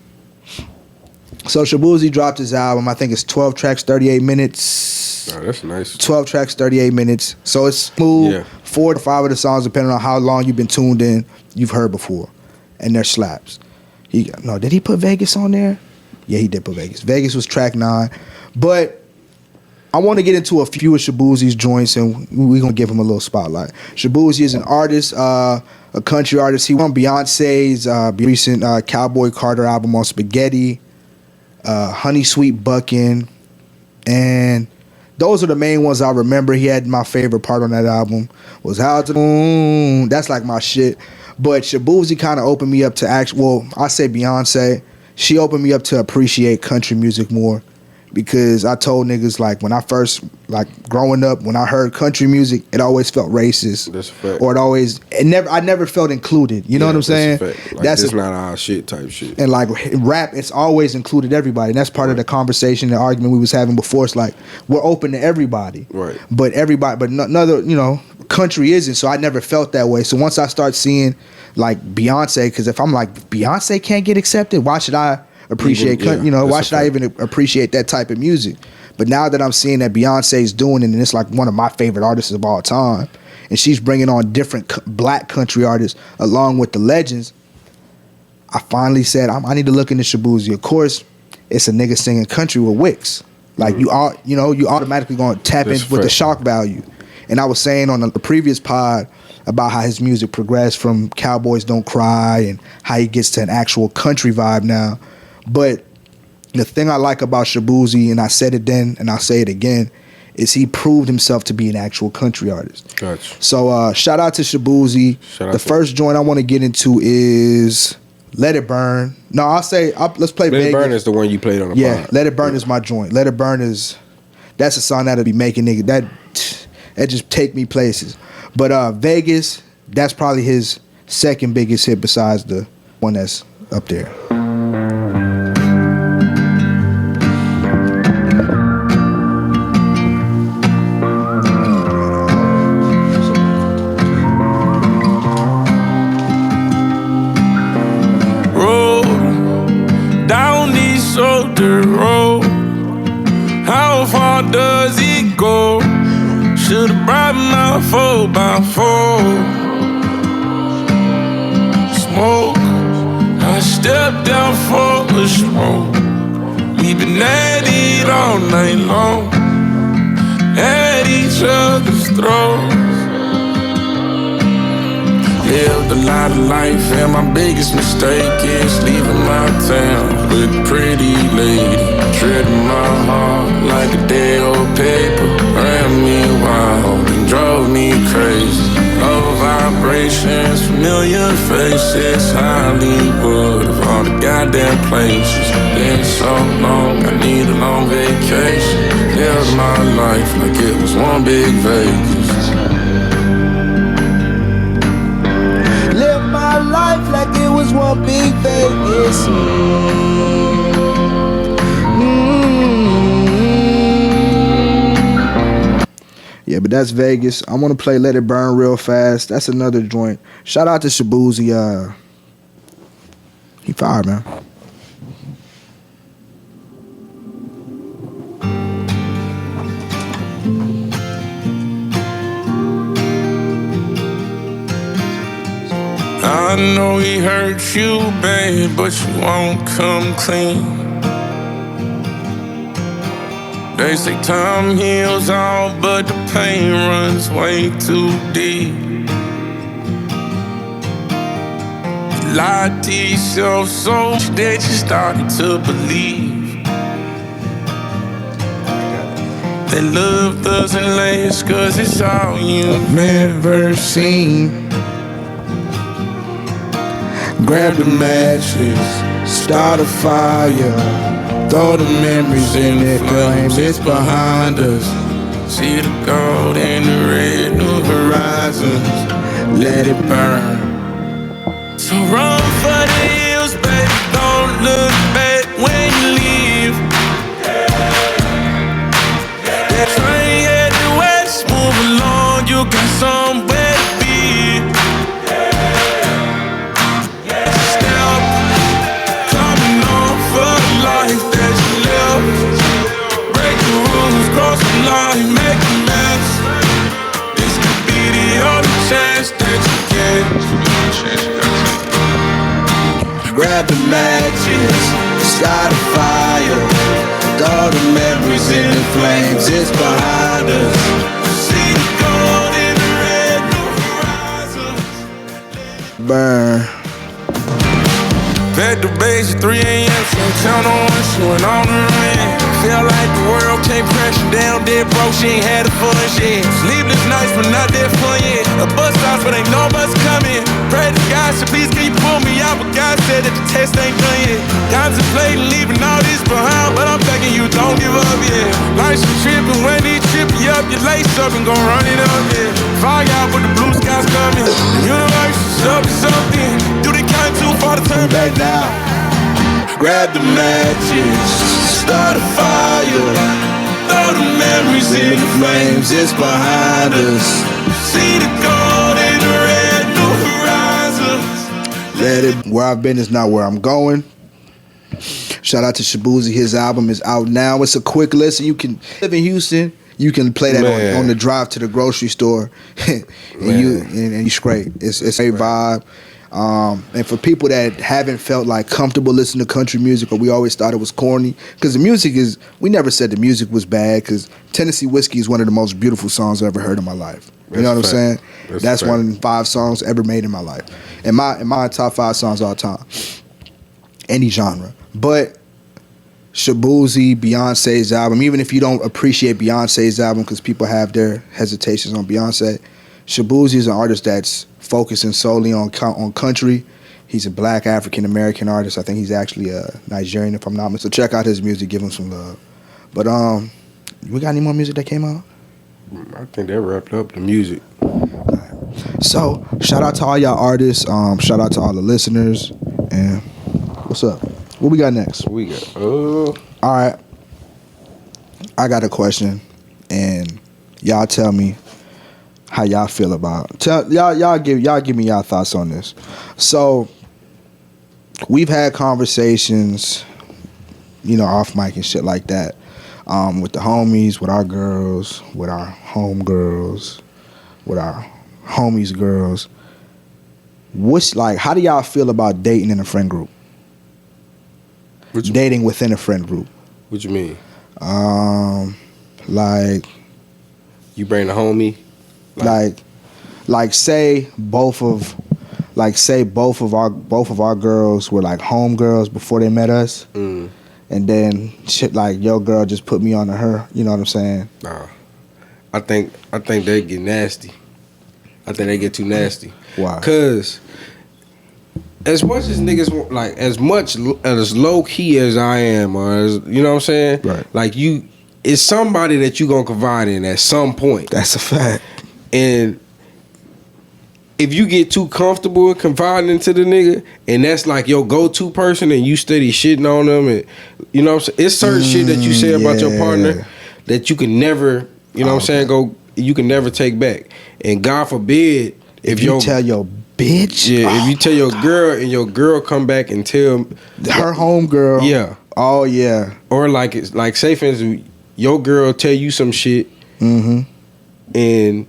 So Shaboozey dropped his album. I think it's 12 tracks, 38 minutes. Oh, that's nice. 12 tracks, 38 minutes. So it's smooth. Yeah. 4 to 5 of the songs, depending on how long you've been tuned in, you've heard before. And they're slaps. Did he put Vegas on there? Yeah, he did put Vegas. Vegas was track 9. But I want to get into a few of Shaboozey's joints, and we're going to give him a little spotlight. Shaboozey is an artist, a country artist. He won Beyonce's recent Cowboy Carter album on Spaghetti, Honey Sweet Buckin', and those are the main ones I remember. He had my favorite part on that album was How to Moon. That's like my shit. But Shaboozey kind of opened me up to I say Beyonce. She opened me up to appreciate country music more. Because I told niggas, like, when I first, like, growing up, when I heard country music, it always felt racist. That's a fact. Or I never felt included. You know what I'm saying? That's a fact. Like, that's not our shit type shit. And like rap, it's always included everybody. And that's part of the conversation, the argument we was having before. It's like, we're open to everybody. Right. But another, country isn't. So I never felt that way. So once I start seeing, like, Beyonce, because if I'm like, Beyonce can't get accepted, why should I appreciate, why should I even appreciate that type of music? But now that I'm seeing that Beyonce's doing it, and it's like one of my favorite artists of all time, and she's bringing on different black country artists along with the legends, I finally said I need to look into Shaboozey. Of course, it's a nigga singing country with Wicks. Like you automatically gonna tap in with the shock value. And I was saying on the previous pod about how his music progressed from Cowboys Don't Cry and how he gets to an actual country vibe now. But the thing I like about Shaboozey, and I said it then and I'll say it again, is he proved himself to be an actual country artist. Gotcha. So shout out to Shaboozey. The first joint I want to get into is Let It Burn. No, let's play Let It Vegas. Burn is the one you played on the pod. Let It Burn is my joint. Let It Burn that's a song that'll be making nigga that just take me places. But Vegas, that's probably his second biggest hit besides the one that's up there. Shoulder road. How far does it go? Should've brought my 4x4. Smoke. I stepped down for a smoke. We been at it all night long, at each other's throats. Lived a lot of life, and my biggest mistake is leaving my town with a pretty lady. Treading my heart like a day old paper. Ran me wild and drove me crazy. Low vibrations, familiar faces. Hollywood of all the goddamn places. Been so long, I need a long vacation. Lived my life like it was one big Vegas. My life like it was one big Vegas. Yeah, but that's Vegas. I want to play Let It Burn real fast. That's another joint. Shout out to Shaboozey. He fired, man. I know he hurt you, babe, but you won't come clean. They say time heals all, but the pain runs way too deep. You lied to yourself so much that you started to believe That love doesn't last, cause it's all you've Never seen. Grab the matches, start a fire, throw the memories in the flames. It's behind us. See the gold and the red, new horizons. Let it burn. So run for the hills, baby, don't look back when you leave. That train headed west, move along, you got somewhere to be. Step, coming on for the life that you live. Break the rules, cross the line, make a mess. This could be the only chance that you get. Grab the matches, start a fire, throw the memories in the flames. It's behind us. See the gold in the red, new horizons. Burn. Back to base at 3 a.m. Some town on one, she went on the run. Felt like the world came crashing down, dead broke, she ain't had a fun shit. Sleepless nights, but not that fun yet. A bus stops, but ain't no bus coming. Pray to God, so please can you pull me out? But God said that the test ain't done yet. Contemplating leaving all this behind, but I'm begging you, don't give up yet. Life's a trip, and when they trip you up, you lace up and gon' run it up, yeah. Fire out, but the blue sky's coming. The universe is up to something. Do they count too far to turn back now? Grab the matches, start a fire, throw the memories in the flames. It's behind us. See the gold in the red, new horizons. Let it. Where I've been is not where I'm going. Shout out to Shaboozey. His album is out now. It's a quick listen. You can live in Houston. You can play that on the drive to the grocery store, and you scrape. It's a vibe. And for people that haven't felt like comfortable listening to country music, or we always thought it was corny, because the music is, we never said the music was bad, because Tennessee Whiskey is one of the most beautiful songs I've ever heard in my life. You know what I'm saying? That's one of the 5 songs ever made in my life. In my top 5 songs all time. Any genre. But Shaboozey, Beyonce's album, even if you don't appreciate Beyonce's album, because people have their hesitations on Beyonce, Shaboozey is an artist that's focusing solely on country. He's a black African-American artist. I think he's actually a Nigerian, if I'm not mistaken. So check out his music, give him some love. But we got any more music that came out? I think that wrapped up the music. So shout out to all y'all artists. Shout out to all the listeners. And what's up? What we got next? We got all right. I got a question, and y'all tell me how y'all feel about. Y'all give me y'all thoughts on this. So we've had conversations, off mic and shit like that, with the homies, with our girls, with our home girls, with our homies' girls. How do y'all feel about dating in a friend group? Dating within a friend group. What you mean? Like you bring the homie. Like say both of our girls were like home girls before they met us, and then shit like your girl just put me on to her. You know what I'm saying? Nah, I think they get nasty. I think they get too nasty. Why? Cause as much as niggas want, like as low key as I am, or as, you know what I'm saying? Right. Like it's somebody that you gonna confide in at some point. That's a fact. And if you get too comfortable confiding into the nigga, and that's like your go-to person, and you steady shitting on them, and you know what I'm saying? It's certain shit that you say about your partner that you can never, you know what I'm saying, you can never take back. And God forbid if you tell your bitch, if you tell your girl and your girl come back and tell her home girl, oh yeah, or like it's like say for instance, your girl tell you some shit, and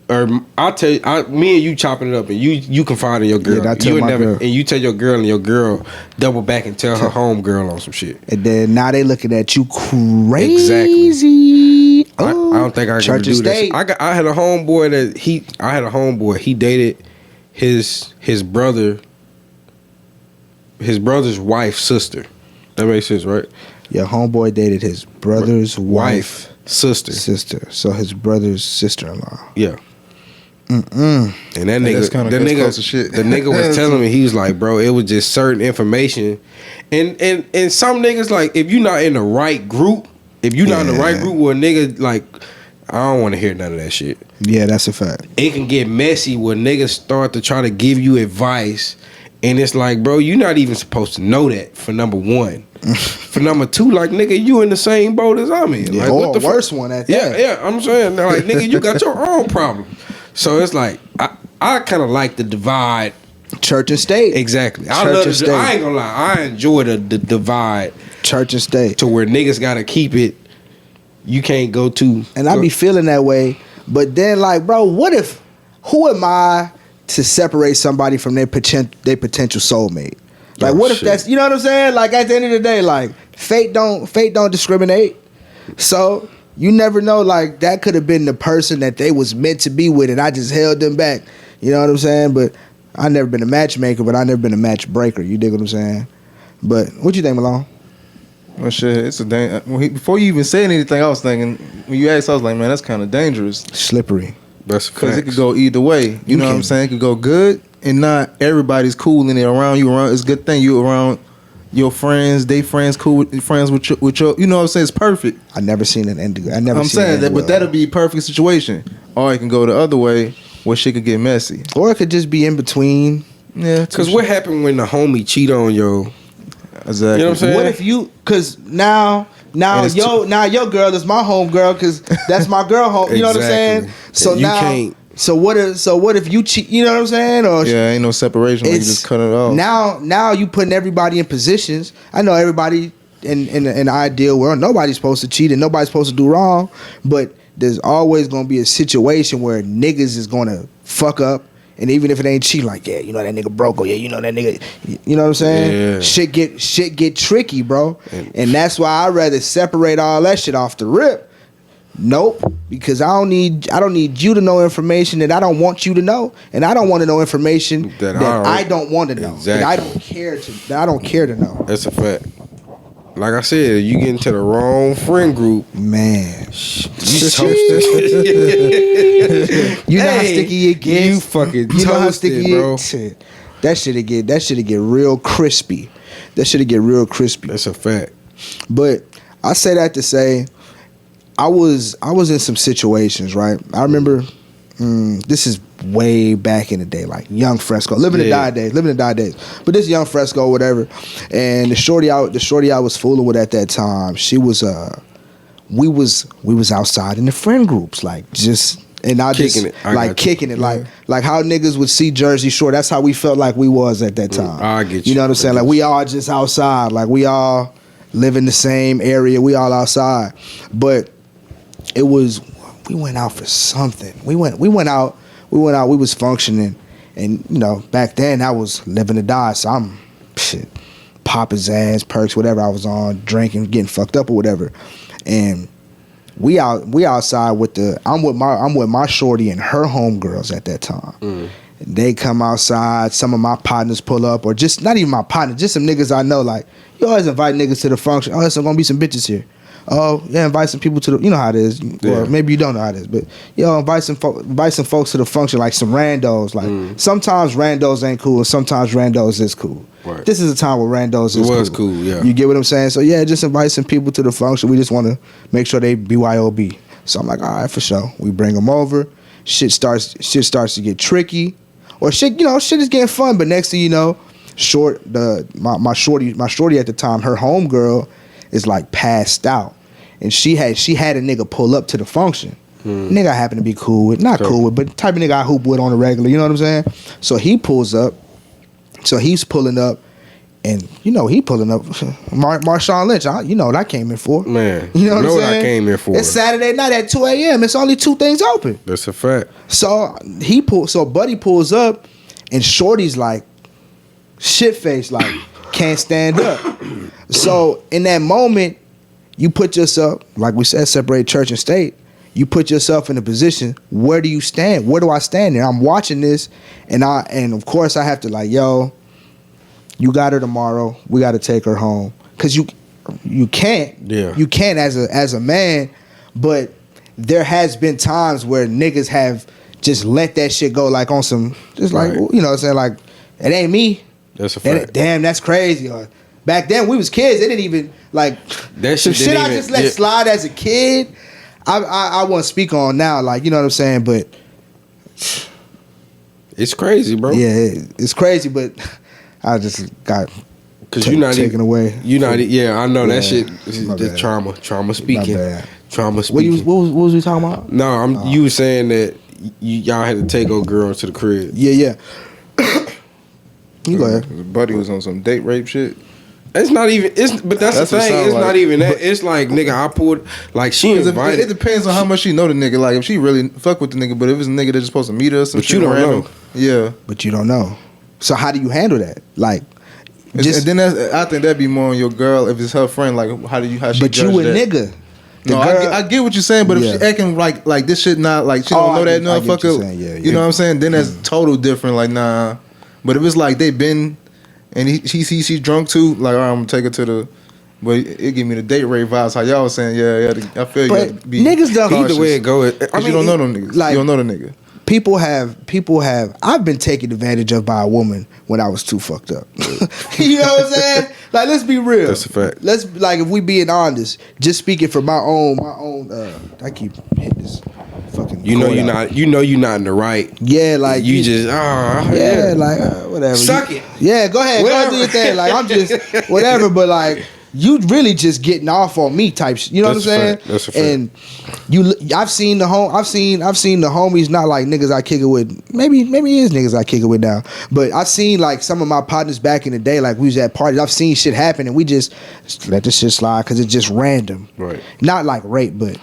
or me and you chopping it up, and you confide in your girl. Yeah, you would never, and you tell your girl, and your girl double back and tell her home girl on some shit. And then now they looking at you crazy. Exactly. I don't think I can do this. I had a homeboy he dated his brother's wife's sister. That makes sense, right? Your homeboy dated his brother's wife, sister. So his brother's sister-in-law. Yeah. And that nigga, close to shit. the nigga was telling me, he was like, bro, it was just certain information, and some niggas, like, if you're not in the right group, with a nigga, like, I don't want to hear none of that shit. Yeah, that's a fact. It can get messy when niggas start to try to give you advice, and it's like, bro, you're not even supposed to know that, for number one. For number two, like, nigga, you in the same boat as I'm in. Yeah, like, or the worst one at that. Yeah, I'm saying, like, nigga, you got your own problem. So it's like, I kind of like the divide. Church and state. Exactly. I ain't gonna lie. I enjoy the divide. Church and state. To where niggas gotta keep it. You can't go to. And I be feeling that way. But then, like, bro, who am I to separate somebody from their potential soulmate? Like, what if that's, you know what I'm saying? Like, at the end of the day, like, fate don't discriminate. So you never know, like, that could have been the person that they was meant to be with, and I just held them back. You know what I'm saying? But I never been a matchmaker, but I never been a match breaker. You dig what I'm saying? But what you think, Malone? Well, shit, it's a before you even said anything, I was thinking, when you asked, I was like, man, that's kind of dangerous. Slippery. That's because it could go either way. You know what I'm saying? It could go good, and not everybody's cool in it around you. It's a good thing you around your friends, they friends cool with friends with your, you know what I'm saying? It's perfect. I never seen an end. I'm saying that, but that'll be a perfect situation. Or it can go the other way, where shit could get messy. Or it could just be in between. Yeah. Because what happened when the homie cheat on your? Exactly. You know what I'm saying? What if you? Because now your girl is my home girl. Because that's my girl home. You know what I'm saying? So now. Can't. So what if you cheat? You know what I'm saying? Or yeah, ain't no separation. You just cut it off. Now you putting everybody in positions. I know everybody in an ideal world, nobody's supposed to cheat and nobody's supposed to do wrong. But there's always gonna be a situation where niggas is gonna fuck up. And even if it ain't cheating, like, yeah, you know that nigga broke, or yeah, you know that nigga, you know what I'm saying? Yeah. Shit get tricky, bro. And that's why I'd rather separate all that shit off the rip. Nope, because I don't need you to know information that I don't want you to know, and I don't want to know information that I don't want to know. Exactly. That I don't care to know. That's a fact. Like I said, you get into the wrong friend group, man. You toasted. You know how sticky it gets. You fucking you know how sticky it gets. That shit'll get real crispy. That's a fact. But I say that to say, I was in some situations, right? I remember this is way back in the day, like young Fresco, living to die days. But this young Fresco, whatever. And the shorty I was fooling with at that time, she was we was outside in the friend groups, like just and I kicking just kicking it, like how niggas would see Jersey Shore. That's how we felt like we was at that time. I get you. You know what I'm saying? Like we all just outside, like we all live in the same area, we all outside. But it was, we went out for something. We went out, we was functioning. And, you know, back then I was living to die. So I'm, popping ass, perks, whatever I was on, drinking, getting fucked up or whatever. And we outside with I'm with my shorty and her homegirls at that time. And they come outside, some of my partners pull up, or just, not even my partners, just some niggas I know, like, you always invite niggas to the function. Oh, there's gonna be some bitches here. Oh, yeah, invite some people to the, you know how it is, or maybe you don't know how it is, but invite some folks to the function, like some randos. Like sometimes randos ain't cool, and sometimes randos is cool. Right. This is a time where randos is cool. Yeah. You get what I'm saying? So yeah, just invite some people to the function. We just want to make sure they BYOB. So I'm like, all right, for sure. We bring them over. Shit starts to get tricky, or shit is getting fun. But next thing you know, my shorty at the time, her homegirl is like passed out, and she had a nigga pull up to the function. Nigga I happen to be cool with, cool with, but type of nigga I hoop with on the regular. You know what I'm saying? So he pulls up. So he's pulling up, and he pulling up. Marshawn Lynch, you know what I came in for, man. You know what I'm saying? I came in for. It's Saturday night at 2 a.m. It's only 2 things open. That's a fact. So Buddy pulls up, and Shorty's like shit faced, like can't stand up. So in that moment, you put yourself, like we said, separate church and state. You put yourself in a position. Where do you stand? Where do I stand there? I'm watching this, and of course I have to like, yo, you got her tomorrow. We got to take her home, cause you can't. Yeah. You can't as a man, but there has been times where niggas have just let that shit go like on some just like Right. you know what I'm saying, like it ain't me. That's a fact. Damn, that's crazy. Or back then we was kids, they didn't even like That some shit shit didn't I even- just let yeah. slide as a kid. I won't speak on now, like you know what I'm saying, but It's crazy, bro. yeah, it's crazy, but I just got Cause you're not taken even, away. You not. Yeah, I know Yeah, that shit. Is my just bad. trauma speaking. bad. Trauma What speaking. was we talking about? No, you were saying that y'all had to take old girls to the crib. Yeah. You go ahead. His buddy was on some date rape shit. It's not even. But that's That's the what it thing. sound It's like. not even that. It's like nigga, I pulled like she 'Cause invited. it depends on how much she know the nigga. Like if she really fuck with the nigga, but if it's a nigga that's supposed to meet us, But you don't know. Yeah. But you don't know. So how do you handle that? Like, just and then I think that'd be more on your girl if it's her friend. Like how she but judge you a that? nigga. The No, girl- I get what you're saying, but Yeah. if she acting like this shit not like she Oh, don't know I that get what you're motherfucker, saying. Yeah, you know what I'm saying? Then that's total different. Like nah, but if it's like they been and he sees she's drunk too, like all right, I'm gonna take her to the. But it give me the date rape vibes. How y'all was saying? Yeah, I feel you. But Gotta be niggas don't- cautious. Either way it go. I 'Cause mean, you don't know them niggas. like- you don't know the nigga. people have. I've been taken advantage of by a woman when I was too fucked up. You know what I'm saying? Like, let's be real. That's a fact. Let's like if we being honest, just speaking from my own. I keep hitting this fucking. You know cord you're out. not. You know you're not in the right. Yeah, like You just yeah, like whatever. Suck You- it. Yeah, go ahead, Whatever. go do your thing. Like I'm just whatever, but like you really just getting off on me type shit. You know That's what I'm a saying? fact. That's a fact. And I've seen the homies, not like niggas I kick it with. Maybe it is niggas I kick it with now. But I've seen like some of my partners back in the day, like we was at parties. I've seen shit happen and we just let this shit slide because it's just random. Right. Not like rape, but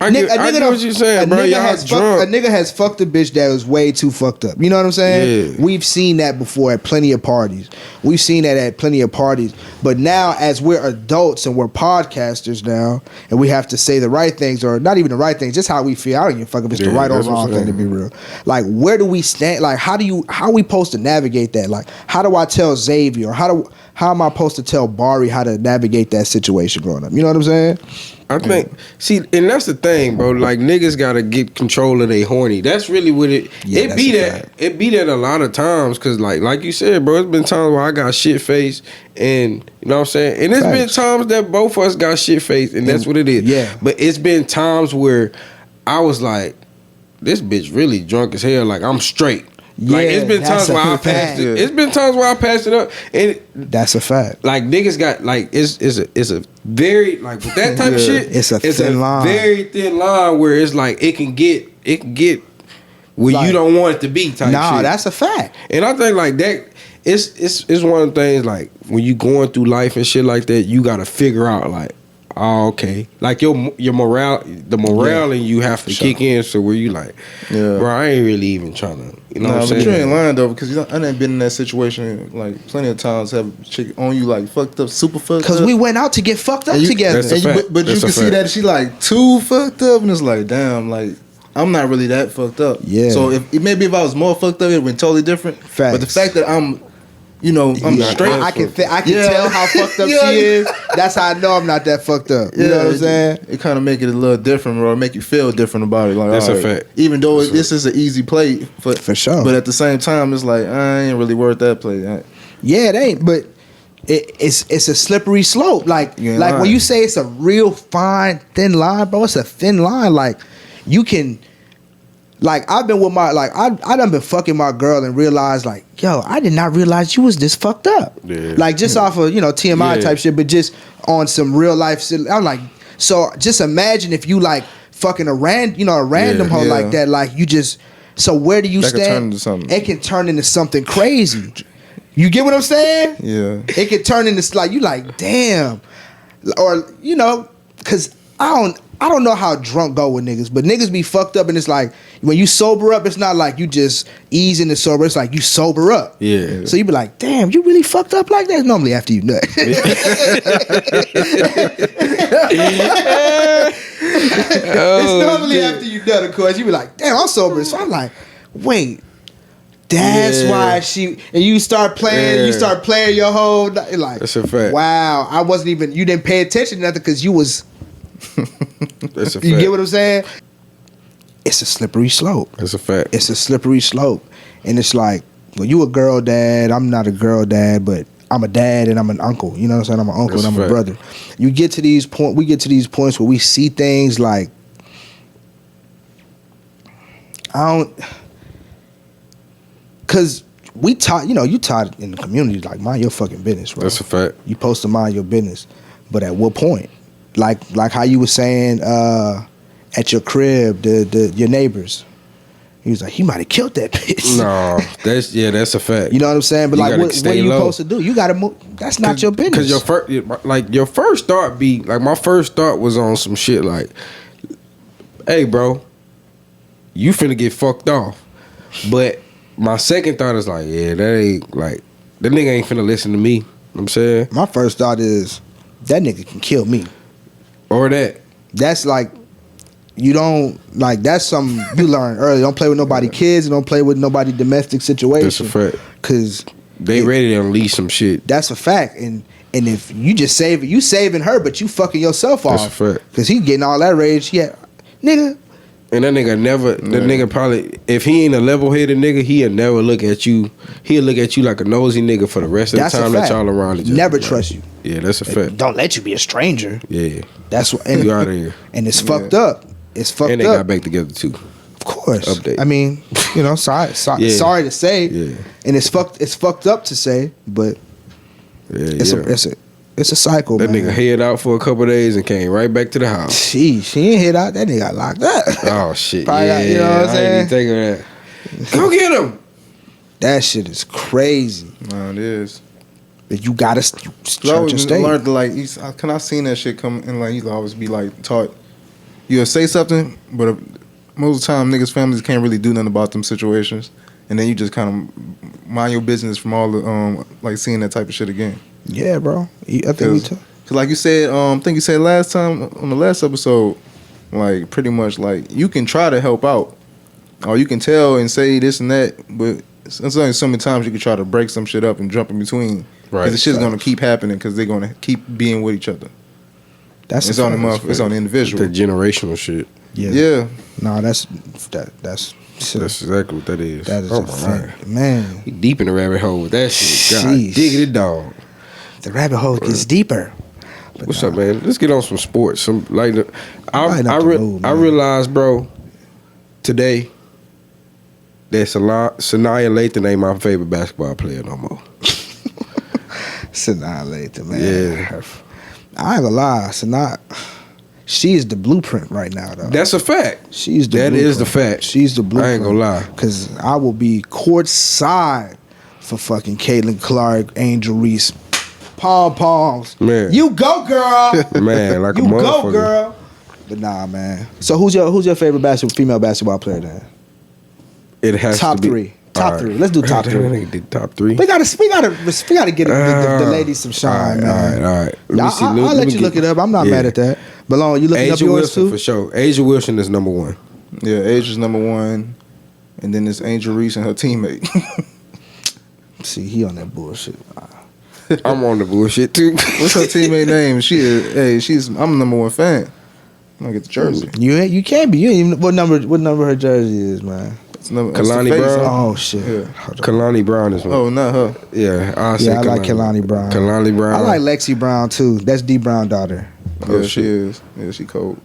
I get what you're saying, bro. Y'all a drunk. nigga has fucked a bitch that was way too fucked up. You know what I'm saying? Yeah. We've seen that before at plenty of parties. We've seen that at plenty of parties. But now, as we're adults and we're podcasters now, and we have to say the right things, or not even the right things, just how we feel. I don't give a fuck if it's the Yeah, right or that's what wrong I'm thing, to saying. be real. Like, where do we stand? Like, how are we supposed to navigate that? Like, how do I tell Xavier? Or how am I supposed to tell Bari how to navigate that situation growing up? You know what I'm saying? I think, see, and that's the thing, bro. Like niggas gotta get control of they horny. That's really what it. Yeah, it that's be a that. fact. It be that a lot of times, cause like you said, bro. It's been times where I got shit faced, and you know what I'm saying. And it's been Facts. times that both of us got shit faced, and that's what it is. Yeah. But it's been times where I was like, this bitch really drunk as hell. Like I'm straight. Like Yeah, it's been that's times where a I fact. passed it. It's been times where I passed it up, and That's a fact. like niggas got like it's a very like with that type of shit. It's a thin line. very thin line where it's like it can get where Like- you don't want it to be type Nah, shit. that's a fact. And I think like that it's one of the things like when you going through life and shit like that, you gotta figure out like, oh, okay. Like your morale, the morale in you have to kick in, so where you like, Yeah. bro, I ain't really even trying to, you know Nah, what I'm but you saying? ain't lying though, because I done been in that situation like plenty of times. Have a chick on you like fucked up, super fucked up. Because we went out to get fucked up And you- together. That's a And you, fact. but you That's a can see fact. that she like too fucked up, and it's like, damn, like I'm not really that fucked up. Yeah. So maybe if I was more fucked up, it would been totally different. Facts. But the fact that I'm Yeah, straight. I can Yeah. tell how fucked up Yeah. she is. That's how I know I'm not that fucked up. You know what I'm saying? It kind of make it a little different, or make you feel different about it. Like That's a all fact. Even though this is an easy play For sure. but at the same time, it's like I ain't really worth that play. Yeah, it ain't. But it's a slippery slope. Like You ain't when lying. you say it's a real fine thin line, bro, it's a thin line. Like you can. Like I've been with my I done been fucking my girl and realized like, yo, I did not realize you was this fucked up. Yeah. Like just off of TMI Yeah. type shit, but just on some real life shit. I'm like, so just imagine if you like fucking a random hoe Yeah. like that. Like you just. So where do you That could stand? turn into something. It can turn into something crazy. You get what I'm saying? Yeah. It could turn into like you like damn, or because I don't know how drunk go with niggas, but niggas be fucked up and it's like when you sober up, it's not like you just ease into sober. It's like you sober up. Yeah. So you be like, damn, you really fucked up like that? Normally after you nut. It's normally after you nut, of course. You be like, damn, I'm sober. So I'm like, wait. That's why and you start playing. You start playing your whole like. That's a fact. Wow, I wasn't even. You didn't pay attention to nothing because you was. That's a fact. You get what I'm saying? It's a slippery slope. That's a fact. It's a slippery slope, and it's like, well, you a girl dad. I'm not a girl dad, but I'm a dad and I'm an uncle. You know what I'm saying? I'm an uncle That's and I'm a a fact. brother. We get to these points where we see things like, because we taught, you taught in the community, like, mind your fucking business, bro. That's a fact. You supposed to mind your business. But at what point? Like how you were saying at your crib, your neighbors. He was like, he might have killed that bitch. No, that's a fact. You know what I'm saying? But You like, gotta what stay are you low. supposed to do? You gotta move. That's not your business. Because your first thought be like, my first thought was on some shit like, hey, bro, you finna get fucked off. But my second thought is like, yeah, that ain't like, that nigga ain't finna listen to me. You know what I'm saying? My first thought is, that nigga can kill me. Or that. That's like, you don't, like, that's something you learn early. Don't play with nobody kids, and don't play with nobody domestic situation. That's a fact. Because they ready to unleash some shit. That's a fact. And if you just you saving her, but you fucking yourself off. That's a fact. Because he getting all that rage. Yeah, nigga. And that nigga never, the nigga probably, if he ain't a level-headed nigga, he'll never look at you. He'll look at you like a nosy nigga for the rest of That's the a time that fact. y'all around each other. Never Like, trust you. Yeah, that's a fact. Don't let you be a stranger. Yeah. That's what. And, You out of here. And it's fucked up. It's fucked And they up. got back together too. Of course. Update. I mean, sorry Yeah. sorry to say. Yeah. And it's fucked up to say, but it's a cycle, That man. nigga head out for a couple days and came right back to the house. She ain't hit out. That nigga got locked up. Oh shit! Probably Yeah, got- you know what I'm I saying? ain't even think of that. Go get him. That shit is crazy. No, it is. That you gotta I church and always state. learned to like. I seen that shit come and like you always be like taught. You'll say something, but most of the time niggas' families can't really do nothing about them situations, and then you just kind of mind your business from all the like seeing that type of shit again. Yeah, bro. I think we took. Cause like you said, I think you said last time on the last episode, like pretty much like you can try to help out, or you can tell and say this and that, but there's only so many times you can try to break some shit up and jump in between. Right. Because the shit's gonna keep happening because they're gonna keep being with each other. It's on it's on the individual. The generational shit. Yeah. No, that's That's exactly what that is. that is Oh a my fact, God. man. He deep in the rabbit hole with that shit. God, Sheesh. diggity dog. The rabbit hole gets deeper. But What's up, man? Let's get on some sports. Some like Lighten up the mood, I man. realized, bro, today that Sanaya Lathan ain't my favorite basketball player no more. Sanaa later, man. Yeah. I ain't gonna lie, Sanaa. She is the blueprint right now, though. That's a fact. She's the That is the blueprint. fact. She's the blueprint. I ain't gonna lie. Because I will be courtside for fucking Caitlin Clarke, Angel Reese. Pom-poms. Man. You go, girl. Man, like You a go, motherfucker. girl. But nah, man. So who's your favorite female basketball player then? It has Top to be three. Top All right. three. Let's do top Damn, three. that nigga did top three. We gotta get the ladies some shine, man. All right. I'll let you look it up. I'm not mad at that. Malone, you looking up Asia yours Wilson too? for sure. Asia Wilson is number one. Yeah, Asia's number one, and then it's Angel Reese and her teammate. See, he on that bullshit. I'm on the bullshit too. What's her teammate name? I'm the number one fan. I'm gonna get the jersey. You can't be. You ain't even, what number her jersey is, man? That's the Kalani face, Brown? huh? Oh shit. Yeah. Hold on. Kalani Brown is one. Oh, not her. Yeah, I like Kalani Brown. Kalani Brown. I like Lexi Brown too. That's D Brown daughter. Yeah, Oh, she shit. is. Yeah, she cold.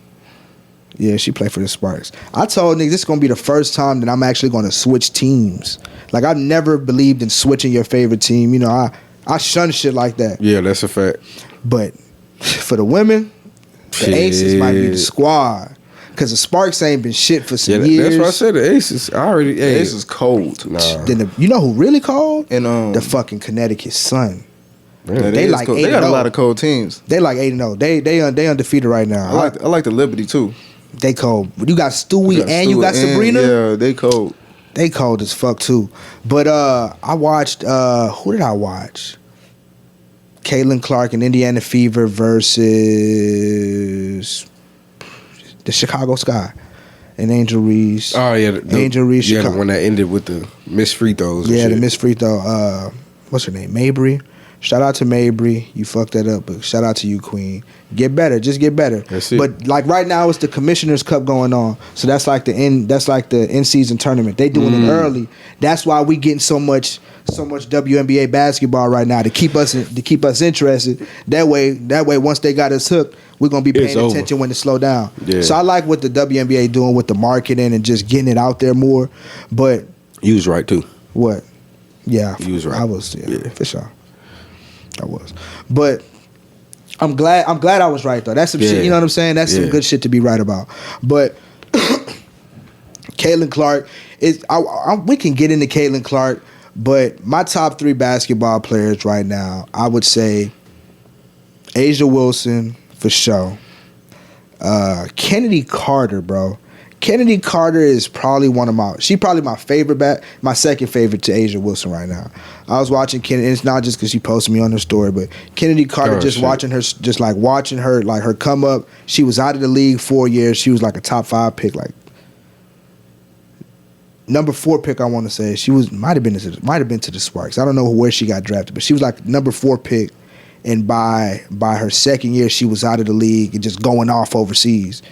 Yeah, she played for the Sparks. I told niggas this is gonna be the first time that I'm actually gonna switch teams. Like I've never believed in switching your favorite team. You know, I shun shit like that. Yeah, that's a fact. But for the women, the Aces might be the squad. Cause the Sparks ain't been shit for some Yeah, years. that's why I said the Aces. I already. Hey, This is cold. Nah. Then you know who really called? And The fucking Connecticut Sun. yeah, they is like cold. They got a 8-0. lot of cold teams. They like 8-0. They undefeated right now. I like the Liberty too. They cold. You got Stewie and you got Stewart and- Sabrina. Yeah, they cold. They cold as fuck too. But I watched who did I watch? Caitlin Clarke and Indiana Fever versus the Chicago Sky. and Angel Reese. Oh yeah, Angel Reese. Yeah, the one that ended with the missed free throws. Yeah, the missed free throw. What's her name? Mabry. Shout out to Mabry. You fucked that up, but shout out to you, Queen. Get better. Just get better. That's it. But like right now, it's the Commissioner's Cup going on, so that's like the end season tournament. They doing it early. That's why we getting so much WNBA basketball right now to keep us interested. That way, once they got us hooked, we're gonna be paying attention when it slow down. Yeah. So I like what the WNBA doing with the marketing and just getting it out there more. But you was right too. What? Yeah, you was right. I was. Yeah, for sure. I was. But I'm glad I was right though. That's some shit, you know what I'm saying? That's some good shit to be right about. But Caitlin Clarke is we can get into Caitlin Clarke, but my top 3 basketball players right now, I would say A'ja Wilson for sure. Kennedy Carter, bro. Kennedy Carter is probably my favorite my second favorite to A'ja Wilson right now. I was watching Kennedy, and it's not just because she posted me on her story, but Kennedy Carter, watching her, like her come up. She was out of the league 4 years. She was like a top 5 pick, like number 4 pick. I want to say she might have been to the Sparks. I don't know where she got drafted, but she was like number 4 pick. And by her second year, she was out of the league and just going off overseas.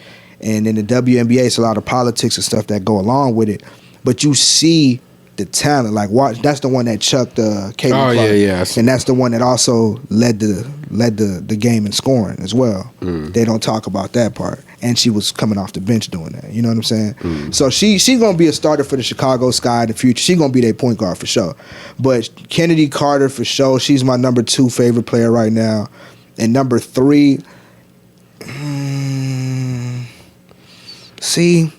And in the WNBA, it's a lot of politics and stuff that go along with it. But you see the talent. Like, watch, that's the one that chucked Caitlin Clarke. Yeah. And that's the one that also led the game in scoring as well. They don't talk about that part. And she was coming off the bench doing that. You know what I'm saying? So she's going to be a starter for the Chicago Sky in the future. She's going to be their point guard for sure. But Kennedy Carter for sure. She's my number 2 favorite player right now. And number 3... See,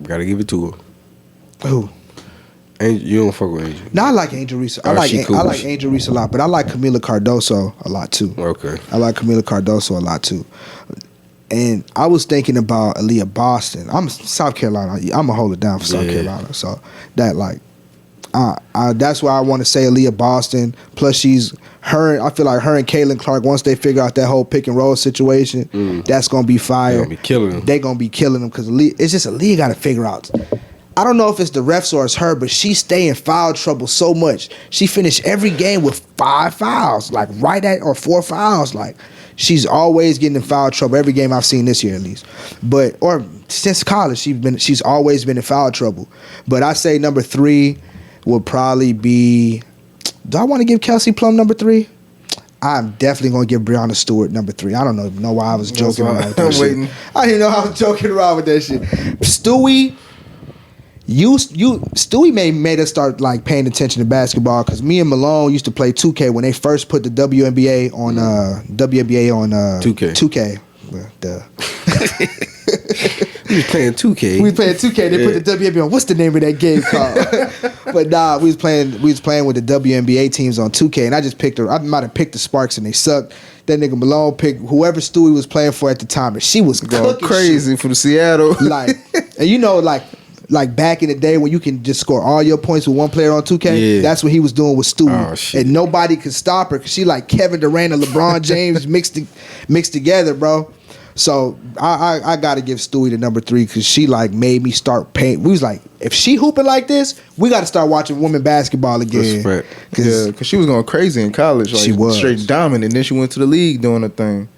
gotta give it to her. Who? You don't fuck with Angel. No, I like Angel Reese. I like Angel Reese a lot, but I like Camila Cardoso a lot too. Okay. I like Camila Cardoso a lot too. And I was thinking about Aaliyah Boston. I'm South Carolina. I'm gonna hold it down for South Carolina. So that that's why I want to say Aaliyah Boston. Plus, I feel like her and Caitlin Clarke, once they figure out that whole pick and roll situation, that's gonna be fire. They're gonna be killing them. They gonna be killing them because it's just Aaliyah got to figure out. I don't know if it's the refs or it's her, but she stay in foul trouble so much. She finished every game with 5 fouls, like or 4 fouls. Like she's always getting in foul trouble every game I've seen this year at least. Or since college, she's always been in foul trouble. But I say number 3 would probably be. Do I want to give Kelsey Plum number 3? I'm definitely gonna give Breonna Stewart number 3. I don't know why I was joking around with that shit. I didn't know I was joking around with that shit. Stewie. Stewie made us start like paying attention to basketball because me and Malone used to play 2K when they first put the WNBA on 2K. 2K. Well, duh. We was playing 2K. We was playing 2K. They put the WNBA on. What's the name of that game called? But nah, we was playing with the WNBA teams on 2K, and I just picked her. I might have picked the Sparks, and they sucked. That nigga Malone picked whoever Stewie was playing for at the time, and she was going cooking crazy shit. from Seattle. Like, and you know, like back in the day when you can just score all your points with one player on 2K, that's what he was doing with Stewie. Oh, shit. And nobody could stop her because she like Kevin Durant and LeBron James mixed together, bro. So I got to give Stewie the number 3 because she like made me start paying. We was like, if she hooping like this, we got to start watching women basketball again. Because she was going crazy in college. Like, she was straight dominant. Then she went to the league doing her thing.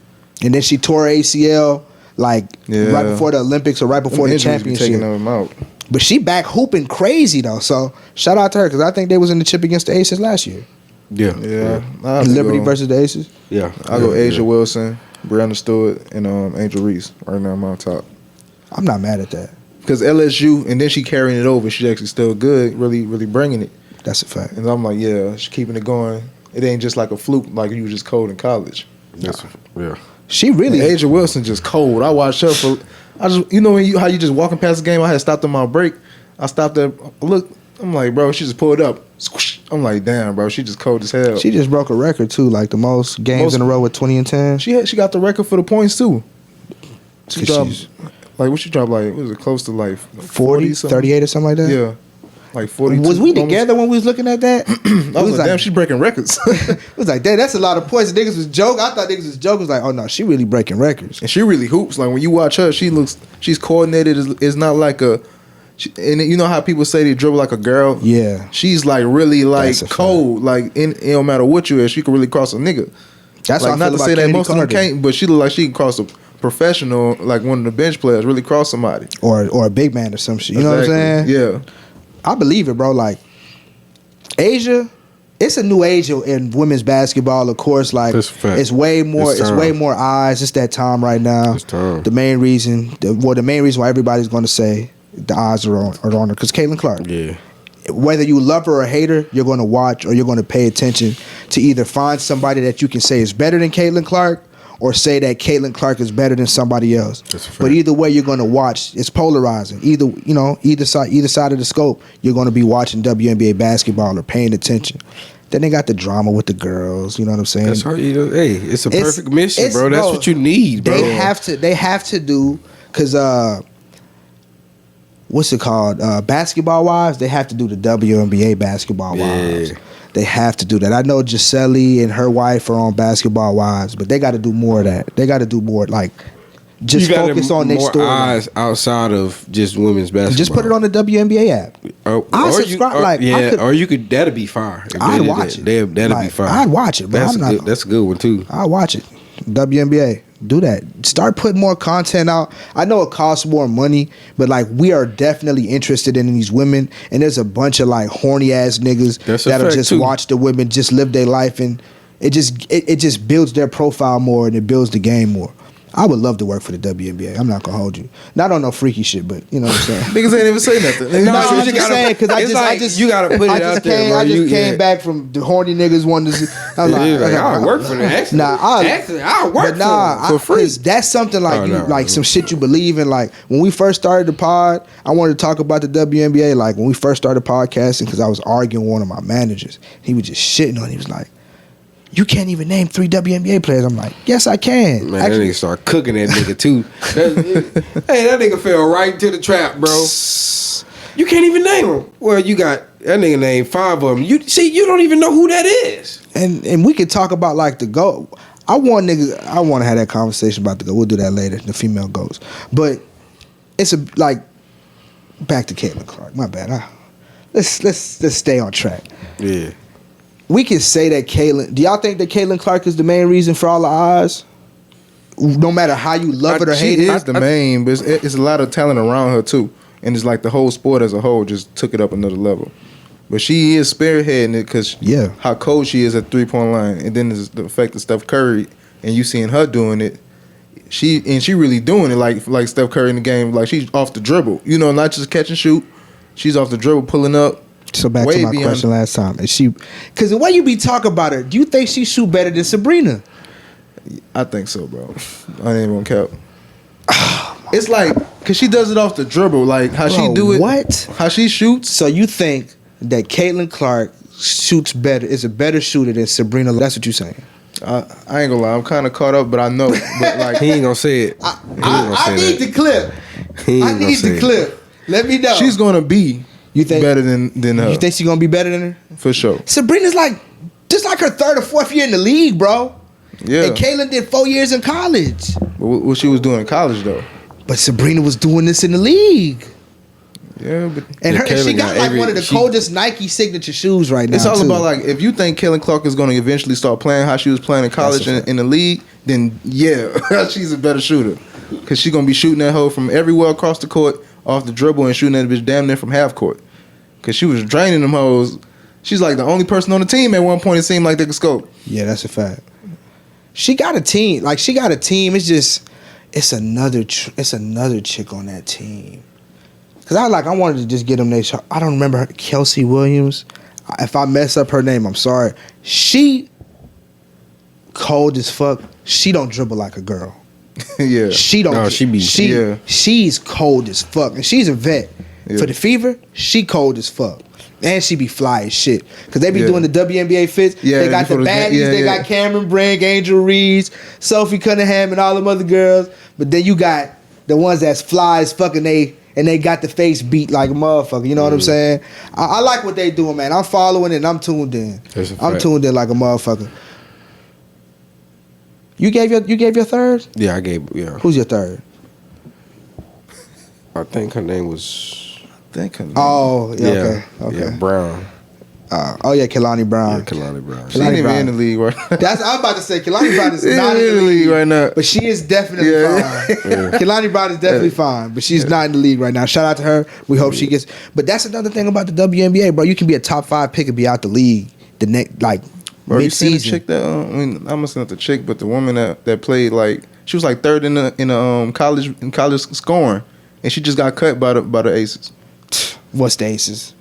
And then she tore her ACL right before the Olympics or right before the championship. Taking them out. But she back hooping crazy though. So shout out to her because I think they was in the chip against the Aces last year. Yeah. Liberty versus the Aces. Yeah. I'll go A'ja Wilson, Breonna Stewart, and Angel Reese. Right now I'm on top. I'm not mad at that. Because LSU, and then she carrying it over. She's actually still good, really, really bringing it. That's a fact. And I'm like, yeah, she's keeping it going. It ain't just like a fluke like you was just cold in college. Yeah. She really. A'ja Wilson just cold. I watched her for. How you just walking past the game. I had stopped on my break. I stopped there. Look, I'm like, bro, she just pulled up. Squish. I'm like, damn, bro, she just cold as hell. She just broke a record too, like the most games in a row with 20 and 10. She got the record for the points too. She dropped, like what she dropped, like what was it, close to like 40, 38 or something like that. Yeah. Like 42. Was we together when we was looking at that? I was like, damn, she's breaking records. It was like, damn, that's a lot of points. Niggas was joking. I thought niggas was joking. It was like, oh no, she really breaking records. And she really hoops. Like when you watch her, she's coordinated. It's not like and you know how people say they dribble like a girl? Yeah. She's like really like That's a cold. Like it don't matter what you is, she can really cross a nigga. That's like how I not feel to about say that Candy most of them Carter. can't, but she look like she can cross a professional, like one of the bench players, really cross somebody. Or a big man or some shit. You know what I'm saying? Yeah. I believe it, bro. Like Asia, it's a new age in women's basketball. Of course, like That's a fact. it's way more. It's It's time. way more eyes. It's that time right now. It's time. The main reason, the main reason why everybody's going to say the eyes are on her, because Caitlin Clarke. Yeah. Whether you love her or hate her, you're going to watch or you're going to pay attention to either find somebody that you can say is better than Caitlin Clarke, or say that Caitlin Clarke is better than somebody else. That's a fact. But either way, you're going to watch. It's polarizing. Either side of the scope, you're going to be watching WNBA basketball or paying attention. Then they got the drama with the girls. You know what I'm saying? That's hard. Hey, it's a perfect mission, it's- bro. That's what you need, bro. They have to do, because what's it called? Basketball Wives. They have to do the WNBA Basketball Wives. They have to do that. I know Gisele and her wife are on Basketball Wives, but they got to do more of that. They got to do more, like, just You gotta focus on their more story. eyes outside of just women's basketball. Just put it on the WNBA app. I subscribe. or you could. That'd be fire. If I'd they did watch that. it. That'd be Like, fire. I'd watch it, bro. That's a good one too. I watch it. WNBA, do that. Start putting more content out. I know it costs more money, but like we are definitely interested in these women, and there's a bunch of like horny ass niggas That's a that'll fact, just too. watch the women just live their life, and it just builds their profile more, and it builds the game more. I would love to work for the WNBA. I'm not gonna hold you. Not on no freaky shit, but you know what I'm saying. Niggas ain't even say nothing. No, Nah, I'm just saying because I just you gotta put it out there, bro. I just You- came yeah. back from the horny niggas wanting to. I'm I work for that. Nah, I work but nah, for free. 'cause that's something like Oh, you, no. like some shit you believe in. Like when we first started the pod, I wanted to talk about the WNBA. Like when we first started podcasting, because I was arguing with one of my managers. He was just shitting on it. He was like, "You can't even name 3 WNBA players." I'm like, "Yes, I can." Man, that nigga start cooking that nigga too. Hey, that nigga fell right into the trap, bro. You can't even name them. Well, you got that nigga named 5 of them. You don't even know who that is. And we could talk about like the GOAT. I want to have that conversation about the GOAT. We'll do that later, the female GOATs. But it's back to Caitlin Clarke. My bad. Let's stay on track. Yeah. We can say that Caitlin. Do y'all think that Caitlin Clarke is the main reason for all the eyes? No matter how you love it or hate She it. is the main, but it's a lot of talent around her too, and it's like the whole sport as a whole just took it up another level. But she is spearheading it because how cold she is at 3-point line, and then there's the effect of Steph Curry, and you seeing her doing it. She really doing it like Steph Curry in the game. Like she's off the dribble, not just catch and shoot. She's off the dribble, pulling up. So back to my question last time. Is she? Because the way you be talking about her, do you think she shoot better than Sabrina? I think so, bro. I ain't even cap. It's like because she does it off the dribble, like how she do it. What? How she shoots. So you think that Caitlin Clarke shoots better? Is a better shooter than Sabrina? That's what you saying? I ain't gonna lie. I'm kind of caught up, but I know. But like He ain't gonna say it. I need the clip. I need the clip. Let me know. She's gonna be. You think better than her? You think she's gonna be better than her? For sure. Sabrina's just like her 3rd or 4th year in the league, bro. Yeah. And Caitlin did 4 years in college. What she was doing in college though? But Sabrina was doing this in the league. Yeah, but And Caitlin she got got one of the coldest Nike signature shoes right now. it's all too. about like if you think Caitlin Clarke is going to eventually start playing how she was playing in college That's a in the league, then yeah, she's a better shooter because she's gonna be shooting that hoe from everywhere across the court, off the dribble, and shooting that bitch damn near from half court. Because she was draining them hoes. She's like the only person on the team at one point. It seemed like they could scope. Yeah, that's a fact. She got a team. Like she got a team. It's another chick on that team. Cause I wanted to just get them names. I don't remember her, Kelsey Williams. If I mess up her name, I'm sorry. She cold as fuck. She don't dribble like a girl. Yeah. She don't. No, She's cold as fuck, and she's a vet. Yeah. For the Fever, she cold as fuck. And she be fly as shit. Cause they be Yeah. doing the WNBA fits. Yeah, They got the before the- baddies. yeah, They yeah. got Cameron Brink, Angel Reese, Sophie Cunningham, and all them other girls. But then you got the ones that's fly as fuck, and they and they got the face beat like a motherfucker. You know what I'm saying? I like what they doing, man. I'm following it and I'm tuned in. I'm tuned in like a motherfucker. You gave your third? Yeah, I gave. Yeah. Who's your third? I think her name was. Oh, yeah. Okay. Yeah, Brown. Oh yeah, Kehlani Brown. Yeah, Kehlani Brown. She ain't even in the league right now. I'm about to say Kehlani Brown is not in the league right now. but she is definitely fine. Kehlani Brown is definitely fine, but she's not in the league right now. Shout out to her. We hope she gets. But that's another thing about the WNBA, bro. You can be a top 5 pick and be out the league the next Bro, you seen the mid-season. chick that I must not the chick, but the woman that played like she was like third in the college scoring, and she just got cut by the Aces. What's the Aces?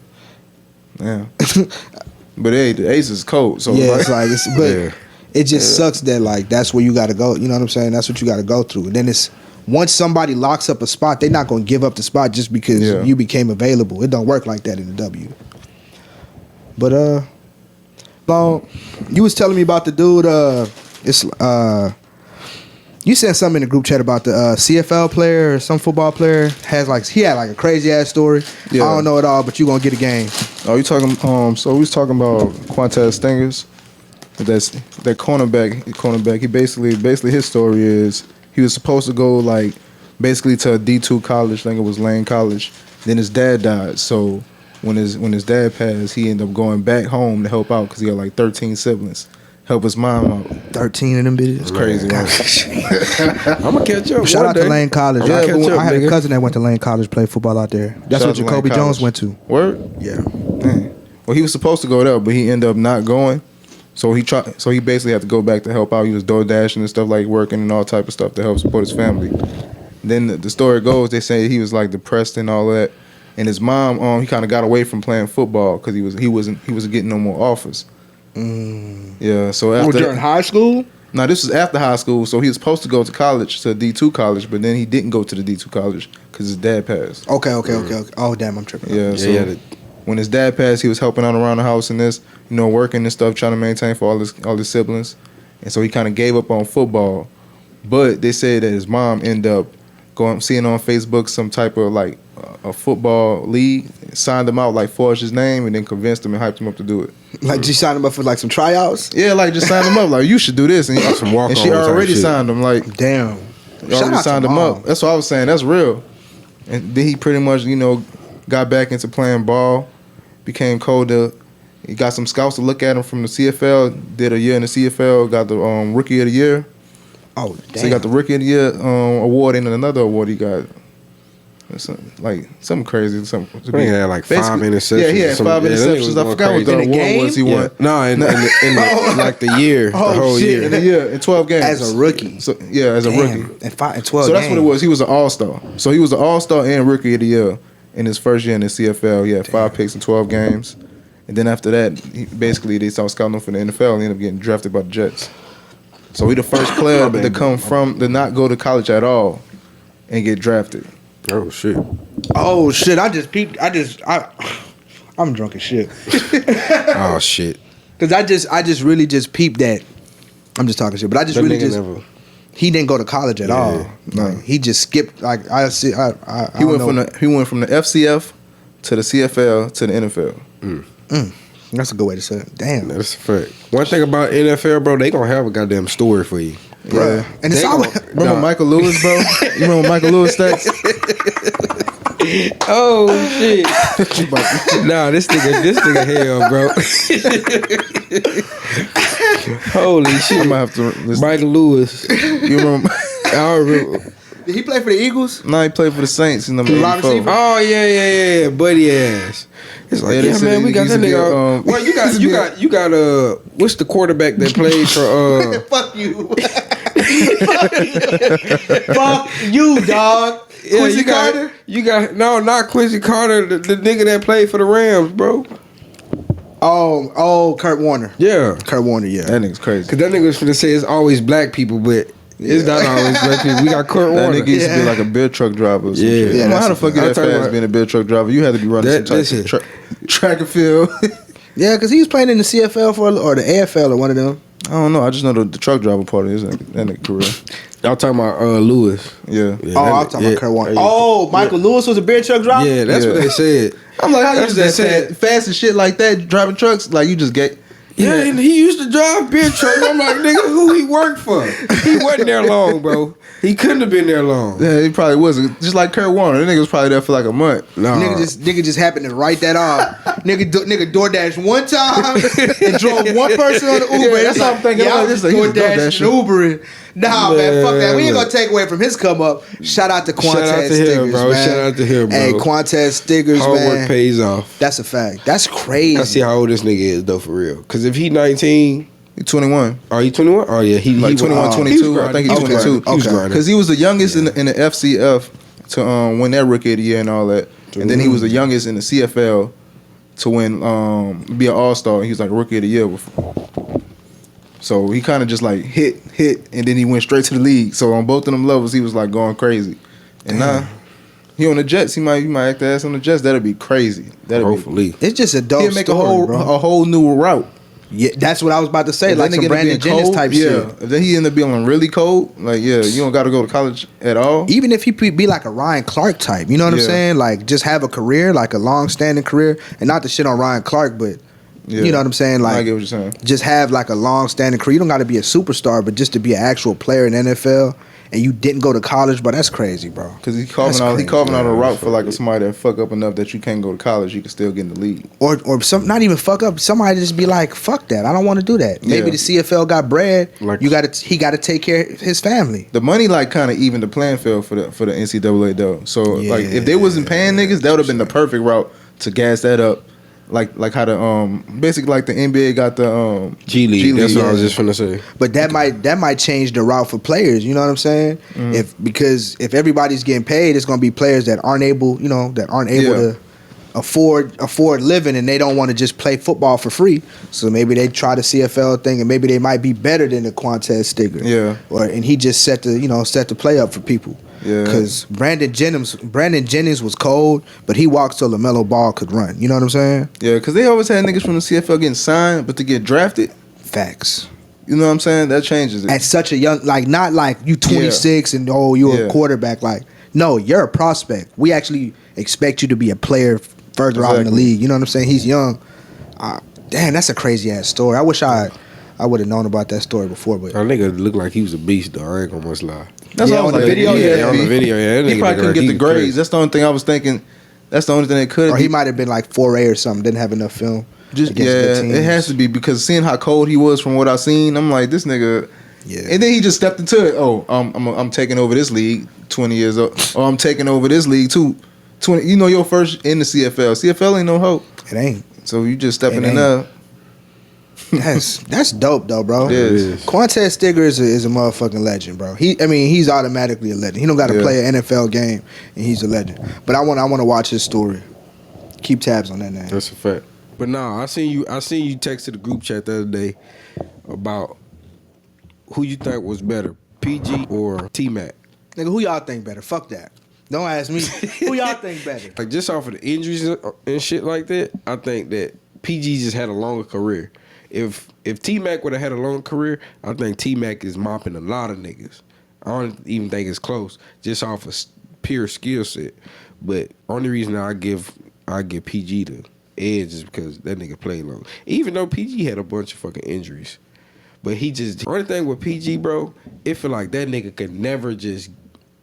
Yeah, but hey, the Aces is cold. So Yeah, it's like it just sucks that like that's where you got to go. You know what I'm saying? That's what you got to go through. And then it's once somebody locks up a spot, they're not gonna give up the spot just because you became available. It don't work like that in the W. But you was telling me about the dude. You said something in the group chat about the CFL player or some football player had a crazy ass story. Yeah. I don't know it all, but you gonna get a game. Oh, you talking? So we was talking about Quantez Stingers. That's that cornerback. He basically his story is he was supposed to go like basically to a D2 college. I think it was Lane College. Then his dad died. So when his dad passed, he ended up going back home to help out because he had like 13 siblings. Help his mom out. 13 of them bitches. It's crazy. I'm gonna catch up. Shout out to Lane College. Yeah, I had a cousin that went to Lane College, played football out there. That's Shout what Jacoby Jones went to. Word? Yeah. Man. Well, he was supposed to go there, but he ended up not going. So he basically had to go back to help out. He was door dashing and stuff, like working and all type of stuff to help support his family. Then the story goes, they say he was like depressed and all that. And his mom, he kind of got away from playing football because he wasn't getting no more offers. Yeah, so after during high school? No, this was after high school. So he was supposed to go to college, to a D2 college, but then he didn't go to the D2 college because his dad passed. Okay. Oh, damn, I'm tripping. Yeah, so when his dad passed, he was helping out around the house and this, working and stuff, trying to maintain for all his siblings. And so he kind of gave up on football. But they said that his mom ended up seeing on Facebook some type of like a football league, signed him out, like forged his name, and then convinced him and hyped him up to do it. Like, she signed him up for like some tryouts? Yeah, like just signed him up, like you should do this, and she already signed him. Like, damn, already signed him up. That's what I was saying. That's real. And then he pretty much, got back into playing ball, became colder. He got some scouts to look at him from the CFL. Did a year in the CFL. Got the Rookie of the Year. Oh, damn. So he got the Rookie of the Year award, and then another award he got. Something crazy. I think he had like 5 interceptions. Yeah, he had 5 interceptions. I forgot what the award was he won. No, in like the year, the whole year. In the year, in 12 games. As a rookie. So, yeah, as a rookie. And 12 games. So that's what it was. He was an all-star. So he was an all-star and Rookie of the Year in his first year in the CFL. He had 5 picks in 12 games. And then after that, they started scouting him for the NFL and ended up getting drafted by the Jets. So he the first player to not go to college at all and get drafted. Oh shit! I'm drunk as shit. Oh shit! Because I just really just peeped that. I'm just talking shit, but I just really just. He didn't go to college at all. Like he just skipped. Like I see. He went from the FCF to the CFL to the NFL. That's a good way to say it. Damn, that's a fact. One thing about NFL, bro, they gonna have a goddamn story for you. Yeah, and it's always remember Michael Lewis, bro. You remember Michael Lewis stats? Oh shit! Nah, this nigga hell, bro. Holy shit! I might have to listen. Michael Lewis. You remember? I remember. Did he play for the Eagles? No, he played for the Saints in number 84. Oh yeah, buddy ass. It's like, yeah man, we got that nigga. Well, you got what's the quarterback that played for? Fuck you. Fuck you, dog. Yeah, Quincy Carter? No, not Quincy Carter, the nigga that played for the Rams, bro. Oh, Kurt Warner. Yeah. Kurt Warner, yeah. That nigga's crazy. Cause that nigga was finna say it's always black people, but it's not always black people. We got Kurt Warner. That nigga used to be like a beer truck driver or some shit. Yeah, how the fuck you that fast being a beer truck driver? You had to be running some type of track and field. Yeah, because he was playing in the CFL or the AFL or one of them. I don't know. I just know the truck driver part of his that nigga career. Y'all talking about Lewis? Yeah. I'm talking about Kurt Warner. Oh, Michael Lewis was a beer truck driver. Yeah, that's what they said. I'm like, how you That's just what they that said. fast and shit like that, driving trucks? Like you just get. Yeah, and he used to drive beer truck. I'm like, nigga, who he worked for? He wasn't there long, bro. He couldn't have been there long. Yeah, he probably wasn't. Just like Kurt Warner, that nigga was probably there for like a month. No, Nigga just happened to write that off. nigga DoorDash one time and drove one person on the Uber. Yeah, that's what I'm thinking. Yeah, I Like, was this is like, he's DoorDash and Ubering. Nah, man, fuck that. We ain't gonna take away from his come up. Shout out to Quantez Shout out to him, Stickers, bro. man. Shout out to him, bro. Hey, Quantez Stickers, hard man. work pays off. That's a fact. That's crazy. I see how old this nigga is though, for real. Cause if he 19, He 21. are he 21? Oh yeah, he Like he 21, 22. I think he's 22. He was grinding. Because he was the youngest in the FCF to win that Rookie of the Year and all that. And then he was the youngest in the CFL to win, be an All-Star. He was like Rookie of the Year before. So he kind of just like hit, and then he went straight to the league. So on both of them levels, he was like going crazy. And now he on the Jets. He might act the ass on the Jets. That'd be crazy. Hopefully. It's just a dope He'll make story, bro. a whole new route. Yeah, that's what I was about to say. If Like that some nigga end up Brandon being Jennings cold, type yeah. shit. If then he end up being really cold, like you don't got to go to college at all. Even if he be like a Ryan Clarke type, you know what I'm Yeah. saying? Like just have a career, like a long-standing career, and not the shit on Ryan Clarke, but Yeah. you know what I'm saying? Like I get what you're saying. just have like a long-standing career. You don't got to be a superstar, but just to be an actual player in the NFL, and you didn't go to college, bro. That's crazy, bro. Because he That's carving out crazy. a route for like somebody that fuck up enough that you can't go to college, you can still get in the league. Or some not even fuck up. Somebody just be like, fuck that. I don't want to do that. Maybe Yeah. the CFL got bread. Like- He got to take care of his family. The money like kind of evened the playing field for the NCAA though. So like if they wasn't paying niggas, that would have been the perfect route to gas that up. Like how the basically like the NBA got the G League. That's what I was just finna say. But that might change the route for players. You know what I'm saying? Because if everybody's getting paid, it's gonna be players that aren't able to afford living, and they don't want to just play football for free. So maybe they try the CFL thing, and maybe they might be better than the Quantez Sticker. Yeah. And he just set the play up for people. Yeah. Because Brandon Jennings was cold, but he walked so LaMelo Ball could run. You know what I'm saying? Yeah, because they always had niggas from the CFL getting signed, but to get drafted, Facts. you know what I'm saying? That changes it. At such a young, like not like you 26 and you're Yeah. a quarterback. Like no, you're a prospect. We actually expect you to be a player further out in the Exactly. league. You know what I'm saying? He's young. Damn, that's a crazy ass story. I wish I would have known about that story before, but That nigga looked like he was a beast though. I ain't gonna much lie. That's Yeah, what I was on the like, video, on the video, yeah. That He nigga probably look couldn't like get he the was grades. crazy. That's the only thing I was thinking. That's the only thing they could. or he might have been like 4A or something. Didn't have enough film. Just against good yeah, teams. it has to be because seeing how cold he was from what I seen, I'm like this nigga. Yeah. And then he just stepped into it. Oh, I'm taking over this league, 20 years old. Or I'm taking over this league too, 20. You know, your first in the CFL. CFL ain't no hope. It ain't. So you just stepping It in ain't. there. That's dope though, bro. It is. Quantez Sticker is a motherfucking legend, bro. He's automatically a legend. He don't got to Yeah. play an NFL game, and he's a legend. But I want to watch his story. Keep tabs on that name. That's a fact. But nah, I seen you texted the group chat the other day about who you think was better, PG or T-Mac. Nigga, who y'all think better? Fuck that. Don't ask me. Who y'all think better? Like just off of the injuries and shit like that, I think that PG just had a longer career. If T-Mac would have had a longer career, I think T-Mac is mopping a lot of niggas. I don't even think it's close, just off of pure skill set. But only reason I give PG the edge is because that nigga played long. Even though PG had a bunch of fucking injuries. But the only thing with PG, bro, it feel like that nigga could never just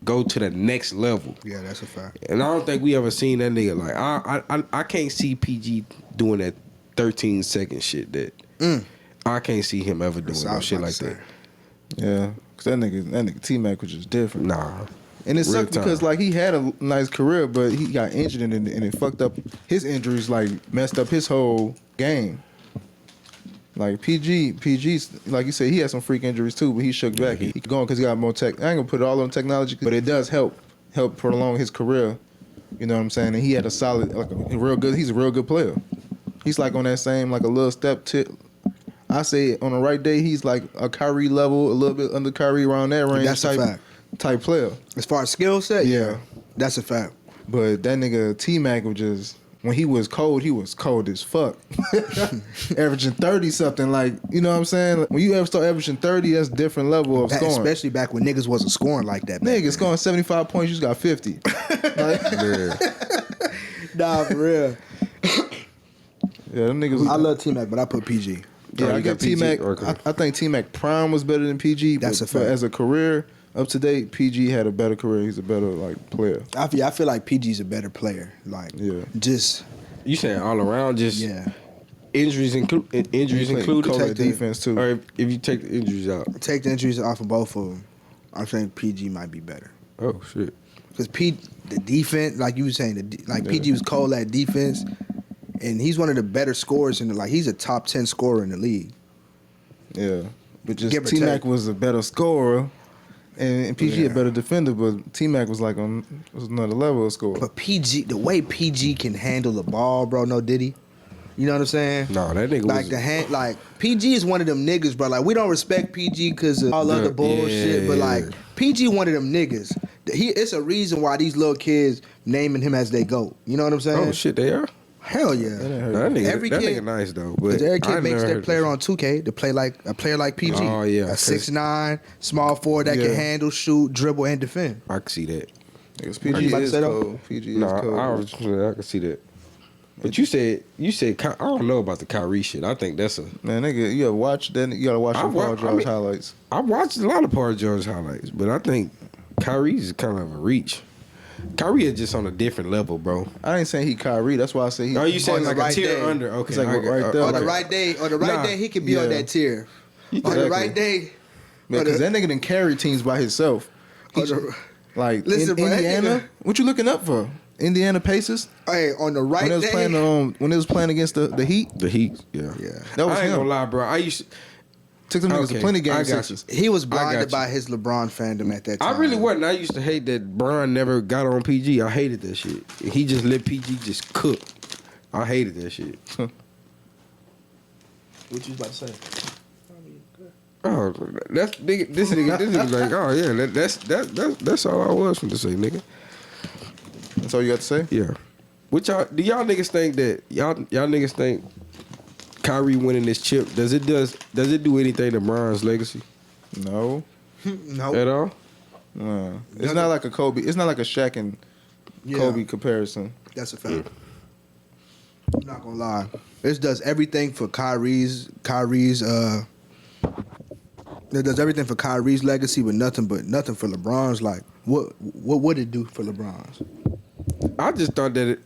go to the next level. Yeah, that's a fact. And I don't think we ever seen that nigga. Like I can't see PG doing that 13-second shit that I can't see him ever doing no shit like that. Yeah, because that nigga T-Mac was just different. Nah. And it Real sucked because time. like he had a nice career, but he got injured and it fucked up his injuries. Like messed up his whole game. Like PG's like you said, he had some freak injuries too, but he shook back. He going because he got more tech. I ain't gonna put it all on technology, but it does help prolong his career. You know what I'm saying? And he had a solid, like a real good. He's a real good player. He's like on that same like a little step tip. I say on the right day, he's like a Kyrie level, a little bit under Kyrie around that range. That's a fact. Type player. As far as skill set, Yeah. that's a fact. But that nigga T-Mac was just when he was cold as fuck. Averaging 30 something, like, you know what I'm saying? Like, when you ever start averaging 30, that's a different level of scoring. Especially back when niggas wasn't scoring like that. Niggas scoring 75 points, you just got 50. Like, nah, for real. Yeah, them niggas. I love T-Mac, but I put PG. Yeah, I give T-Mac. I think T-Mac Prime was better than PG. That's a but fact. As a career, up to date, PG had a better career. He's a better like player. I feel like PG's a better player. Like, just you saying all around, just injuries included. Take defense too. Or if you take the injuries out, take the injuries off of both of them. I think PG might be better. Oh shit! Because the defense, like you were saying, PG was cold at defense, and he's one of the better scorers in the he's a top 10 scorer in the league. Yeah, but just T-Mac was a better scorer, and PG a better defender. But T-Mac was like was another level of scorer. But PG, the way PG can handle the ball, bro, no Diddy. You know what I'm saying? No, that nigga like PG is one of them niggas, bro. Like, we don't respect PG because of all other bullshit, but like PG one of them niggas. It's a reason why these little kids naming him as they GOAT. You know what I'm saying? Oh shit, they are. Hell yeah. That nigga nice though. But every kid makes their player on 2K to play like a player like PG. Oh yeah, a 6'9", small forward that can handle, shoot, dribble, and defend. I can see that. Because PG is cold. PG is cold. I can see that. But you said I don't know about the Kyrie shit. I think that's man, nigga. You gotta watch that. You gotta watch the Paul George highlights. I watched a lot of Paul George highlights, but I think Kyrie's kind of a reach. Kyrie is just on a different level, bro. I ain't saying he Kyrie. That's why I say he. Oh, you saying like a tier under? Okay, it's like right there. On the right day, he could be on that tier. On the right day, because that nigga done carry teams by himself. Like listen, Indiana, what you looking up for? Indiana Pacers. Hey, on the right day, when they was playing against the Heat. The Heat, yeah. That was I ain't him. gonna lie, bro. I used to. Took them niggas to plenty game sixes. He was blinded by his LeBron fandom at that time. I really wasn't. I used to hate that Bron never got on PG. I hated that shit. He just let PG just cook. I hated that shit. What you about to say? Oh, that's nigga. This nigga like, oh yeah, that's all I was finna say, nigga. That's all you got to say? Yeah. What y'all niggas think that y'all niggas think Kyrie winning this chip does it do anything to Bron's legacy? No. No. At all? No. It's not like a Kobe. It's not like a Shaq and Kobe comparison. That's a fact. I'm not gonna lie. This does everything for Kyrie's it does everything for Kyrie's legacy, but nothing for LeBron's. Like, what would it do for LeBron's? I just thought that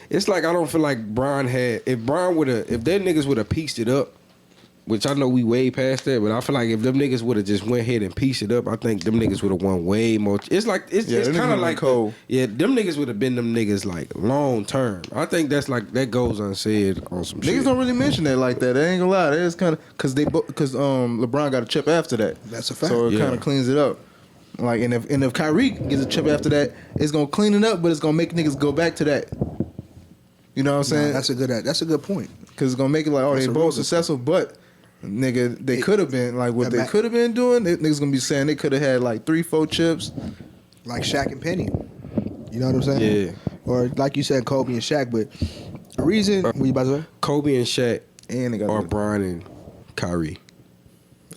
it's like I don't feel like Bron had. If their niggas would have pieced it up, which I know we way past that, but I feel like if them niggas would have just went ahead and pieced it up, I think them niggas would have won way more. It's like it's kind of like cold. Yeah, them niggas would have been them niggas like long term. I think that's like that goes unsaid on some shit. Niggas don't really mention that like that. They ain't gonna lie. It's kind of because LeBron got a chip after that. That's a fact. So it kind of cleans it up. Like and if Kyrie gets a chip after that, it's gonna clean it up, but it's gonna make niggas go back to that. You know what I'm saying? That's a good point. Because it's gonna make it like, they both successful, but nigga, they could have been like what they could have been doing. Niggas gonna be saying they could have had like 3-4 chips, like Shaq and Penny. You know what I'm saying? Yeah. Or like you said, Kobe and Shaq. But the reason what you about to say? Kobe and Shaq and they got or Bron and Kyrie.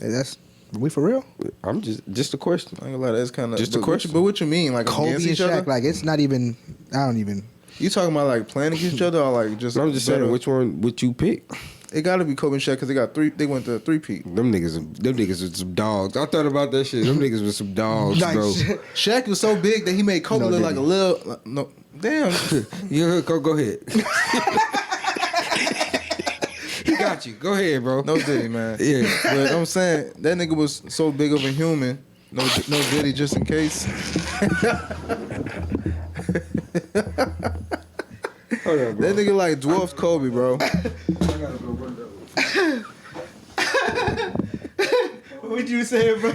Hey, that's we for real? I'm just a question. I ain't gonna lie, that's kind of just a question. But what you mean, like Kobe and Shaq? Like it's not even. I don't even. You talking about like playing against each other or like just? I'm just saying, which one would you pick? It got to be Kobe and Shaq because they got 3. They went to 3-peat. Them niggas was some dogs. I thought about that shit. Them niggas was some dogs, bro. Shaq was so big that he made Kobe look like a little. No, damn. You go ahead. He got you. Go ahead, bro. No Diddy, man. Yeah, but I'm saying that nigga was so big of a human. No Diddy, just in case. Hold on, bro. That nigga like dwarfed Kobe, bro. What you saying, bro?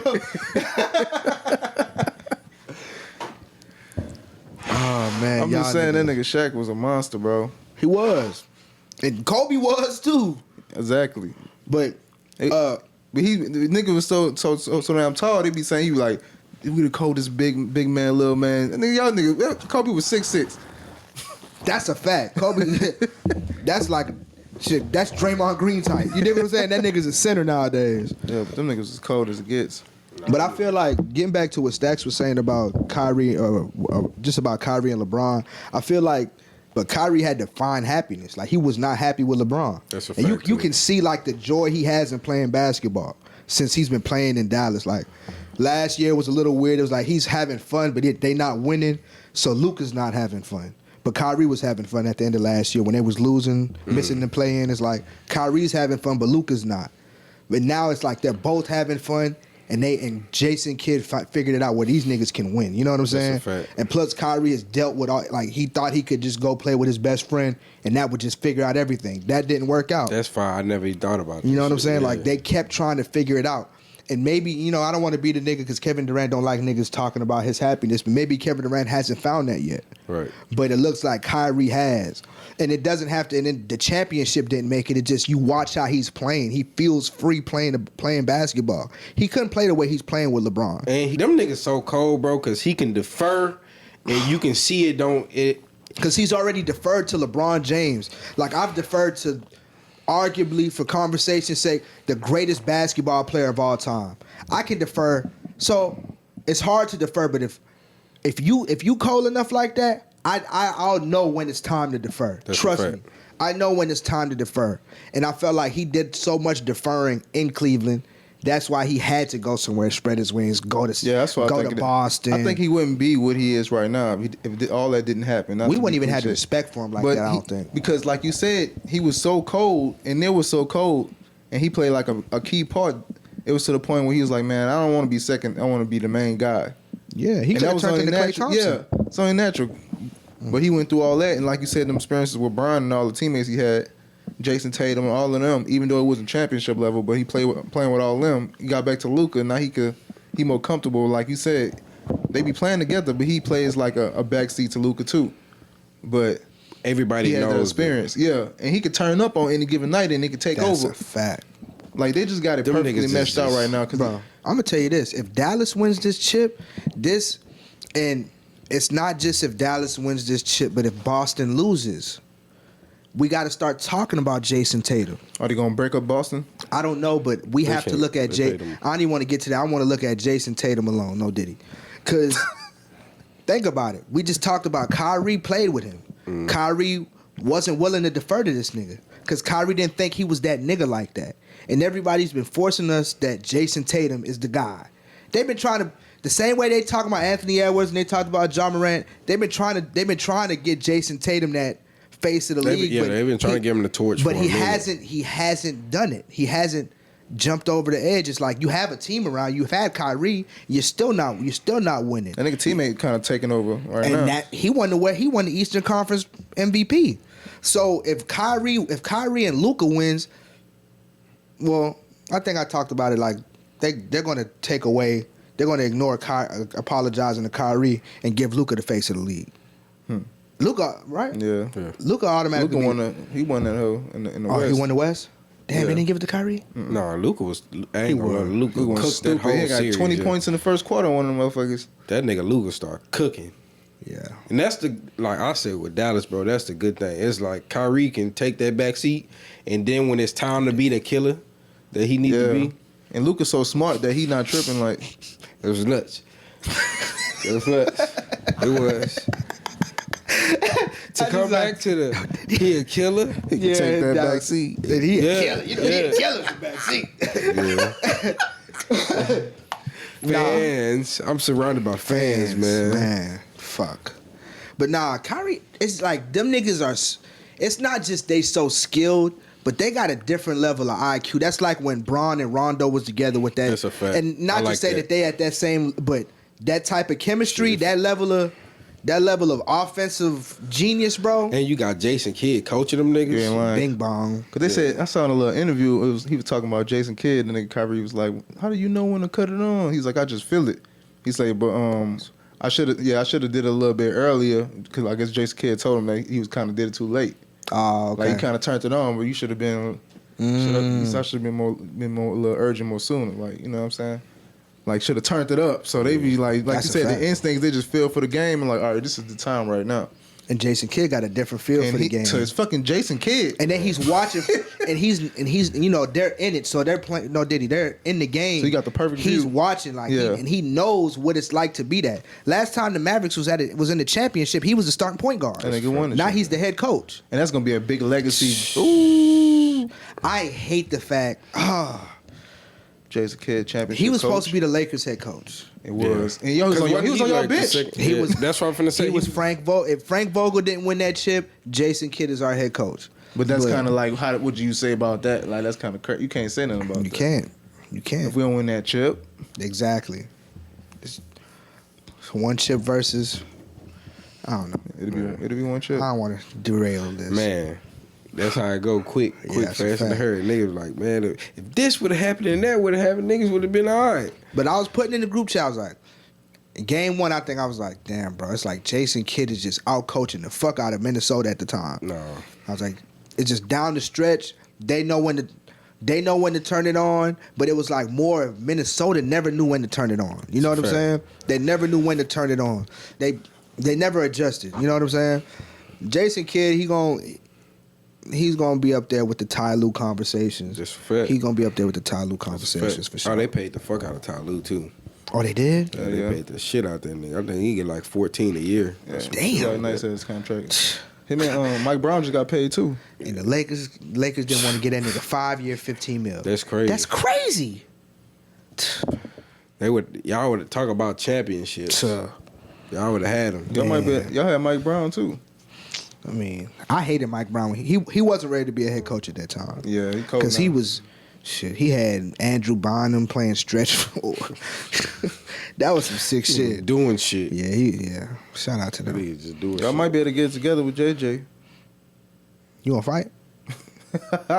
Oh man, I'm just saying that nigga Shaq was a monster, bro. He was, and Kobe was too. Exactly. But the nigga was so damn tall. They be saying he was like, we the coldest big man, little man. And then y'all niggas, Kobe was 6'6". That's a fact. Kobe, that's like shit. That's Draymond Green type. You dig what I'm saying? That nigga's a center nowadays. Yeah, but them niggas as cold as it gets. But I feel like getting back to what Stacks was saying about Kyrie, just about Kyrie and LeBron. I feel like, but Kyrie had to find happiness. Like he was not happy with LeBron. That's a and fact, you too. can see like the joy he has in playing basketball since he's been playing in Dallas. Like last year was a little weird. It was like he's having fun, but they not winning. So Luka's not having fun. But Kyrie was having fun at the end of last year when they was losing, missing the play-in. It's like Kyrie's having fun, but Luka's not. But now it's like they're both having fun, and Jason Kidd figured it out where these niggas can win. You know what I'm saying? That's a fact. And plus Kyrie has dealt with all, like he thought he could just go play with his best friend, and that would just figure out everything. That didn't work out. That's fine. I never even thought about it. You know what I'm saying? Like they kept trying to figure it out. And maybe, you know, I don't want to be the nigga because Kevin Durant don't like niggas talking about his happiness, but maybe Kevin Durant hasn't found that yet. Right. But it looks like Kyrie has. And it doesn't have to, and then the championship didn't make it. It just, you watch how he's playing. He feels free playing basketball. He couldn't play the way he's playing with LeBron. And them niggas so cold, bro, because he can defer, and you can see it Because he's already deferred to LeBron James. Like, I've deferred to, arguably, for conversation's sake, the greatest basketball player of all time. I can defer. So it's hard to defer, but if you cold enough like that, I'll know when it's time to defer. That's Trust a me. fact. I know when it's time to defer. And I felt like he did so much deferring in Cleveland. That's why he had to go somewhere, spread his wings, go to Boston. I think he wouldn't be what he is right now if all that didn't happen. We wouldn't even have the respect for him like that, I don't think. Because like you said, he was so cold, and it was so cold, and he played like a key part. It was to the point where he was like, man, I don't want to be second. I want to be the main guy. Yeah, he could have turned into Klay Thompson. Yeah, it's only natural. But he went through all that, and like you said, them experiences with Brian and all the teammates he had, Jason Tatum and all of them, even though it wasn't championship level, but he playing with all of them. He got back to Luka. Now he more comfortable. Like you said, they be playing together, but he plays like a backseat to Luka too. But everybody he had knows that experience. Yeah, and he could turn up on any given night and he could take over. That's a fact. Like they just got it Them perfectly niggas meshed out just- right now. Cause Bro, I'm gonna tell you this: if Dallas wins this chip, and it's not just if Dallas wins this chip, but if Boston loses, we got to start talking about Jason Tatum. Are they gonna break up Boston? I don't know, but we have to can't. look at They Jay. Tatum. I don't even want to get to that. I want to look at Jason Tatum alone. No Diddy, because think about it. We just talked about Kyrie played with him. Kyrie wasn't willing to defer to this nigga because Kyrie didn't think he was that nigga like that. And everybody's been forcing us that Jason Tatum is the guy. They've been trying to, the same way they talk about Anthony Edwards and they talked about Ja Morant. They've been trying to get Jason Tatum that face of the league. They've been trying to give him the torch. But for he a minute. hasn't done it. He hasn't jumped over the edge. It's like you have a team around. You've had Kyrie. You're still not winning. That nigga teammate kind of taking over right And now. that he won the Eastern Conference MVP. So if Kyrie and Luka wins, well, I think I talked about it. Like they're going to take away. They're going to ignore apologizing to Kyrie and give Luka the face of the league. Luka, right? Yeah. Luka automatically. He won that hoe in the Oh, West. he won the West. Damn, Yeah. they didn't give it to Kyrie. No, Luka was. I ain't gonna lie, Luka He went cooked that stupid. whole He got series. 20 yeah. points in the first quarter on one of them motherfuckers. That nigga Luka started cooking. Yeah. And that's like I said with Dallas, bro, that's the good thing. It's like Kyrie can take that back seat, and then when it's time to be the killer that he needs to be, And Luka's so smart that he not tripping like. it was nuts. It was nuts. It was. To come back to the, he a killer. He can take that back seat. And he Yeah. a killer. You know, he a killer in the back seat. Fans, I'm surrounded by fans, man. Man, fuck. But nah, Kyrie, it's like them niggas are. It's not just they so skilled, but they got a different level of IQ. That's like when Braun and Rondo was together with that. That's a fact. And not I to like say that they at that same, but that type of chemistry, that level of offensive genius, bro. And you got Jason Kidd coaching them niggas. You ain't lying. Bing bong. Cause they said I saw in a little interview he was talking about Jason Kidd and then Kyrie was like, "How do you know when to cut it on?" He's like, "I just feel it." He's like, "But I should have did it a little bit earlier because I guess Jason Kidd told him that he was kind of did it too late. Oh, okay. Like he kind of turned it on, but you should have been. I should have been more a little urgent more sooner. Like you know what I'm saying." Like should have turned it up, so they be like That's you a said, fact. the instincts they just feel for the game and like, all right, this is the time right now. And Jason Kidd got a different feel for the game. So it's fucking Jason Kidd. And then he's watching, and he's you know, they're in it, so they're playing. No, Diddy, they're in the game. So he got the perfect He's view. watching like, Yeah. and he knows what it's like to be that. Last time the Mavericks was in the championship, he was the starting point guard. And they won the now shit. he's the head coach. And that's gonna be a big legacy. Ooh, I hate the fact. Jason Kidd championship. He was coach. supposed to be the Lakers head coach. It was. And he was on your bench. He was. That's what I'm finna say. He was Frank Vogel. If Frank Vogel didn't win that chip, Jason Kidd is our head coach. But that's kind of like, how would you say about that? Like, that's kind of crazy. You can't say nothing about that. You can't. If we don't win that chip. Exactly. It's one chip versus. I don't know. It'll be one chip. I don't want to derail this. Man, that's how it go. Quick, that's a fast, and fact. hurry. Niggas like, man, if this would have happened and that would have happened, niggas would have been all right. But I was putting in the group chat. I was like, in game one, I think I was like, damn, bro. It's like Jason Kidd is just out coaching the fuck out of Minnesota at the time. No, I was like, it's just down the stretch. They know when to turn it on, but it was like more of Minnesota never knew when to turn it on. You know what I'm saying? They never knew when to turn it on. They never adjusted. You know what I'm saying? Jason Kidd, he's gonna be up there with the Ty Lue conversations. just fact. He's gonna be up there with the Ty Lue conversations for sure. Oh, they paid the fuck out of Ty Lue too. Oh, they did? Yeah, they paid the shit out that nigga. I think he get like 14 a year. Yeah. Damn. He got a nice ass contract. Him and Mike Brown just got paid too. And the Lakers didn't want to get that nigga 5-year, $15 million. That's crazy. That's crazy. Y'all would talk about championships. Y'all would have had him. Y'all had Mike Brown too. I mean, I hated Mike Brown. He wasn't ready to be a head coach at that time. Yeah, he coached. Because he was, he had Andrew Bonham playing stretch floor. That was some sick shit. Doing shit. Yeah. Shout out to them. Niggas just doing Y'all shit. might be able to get together with JJ. You want to fight?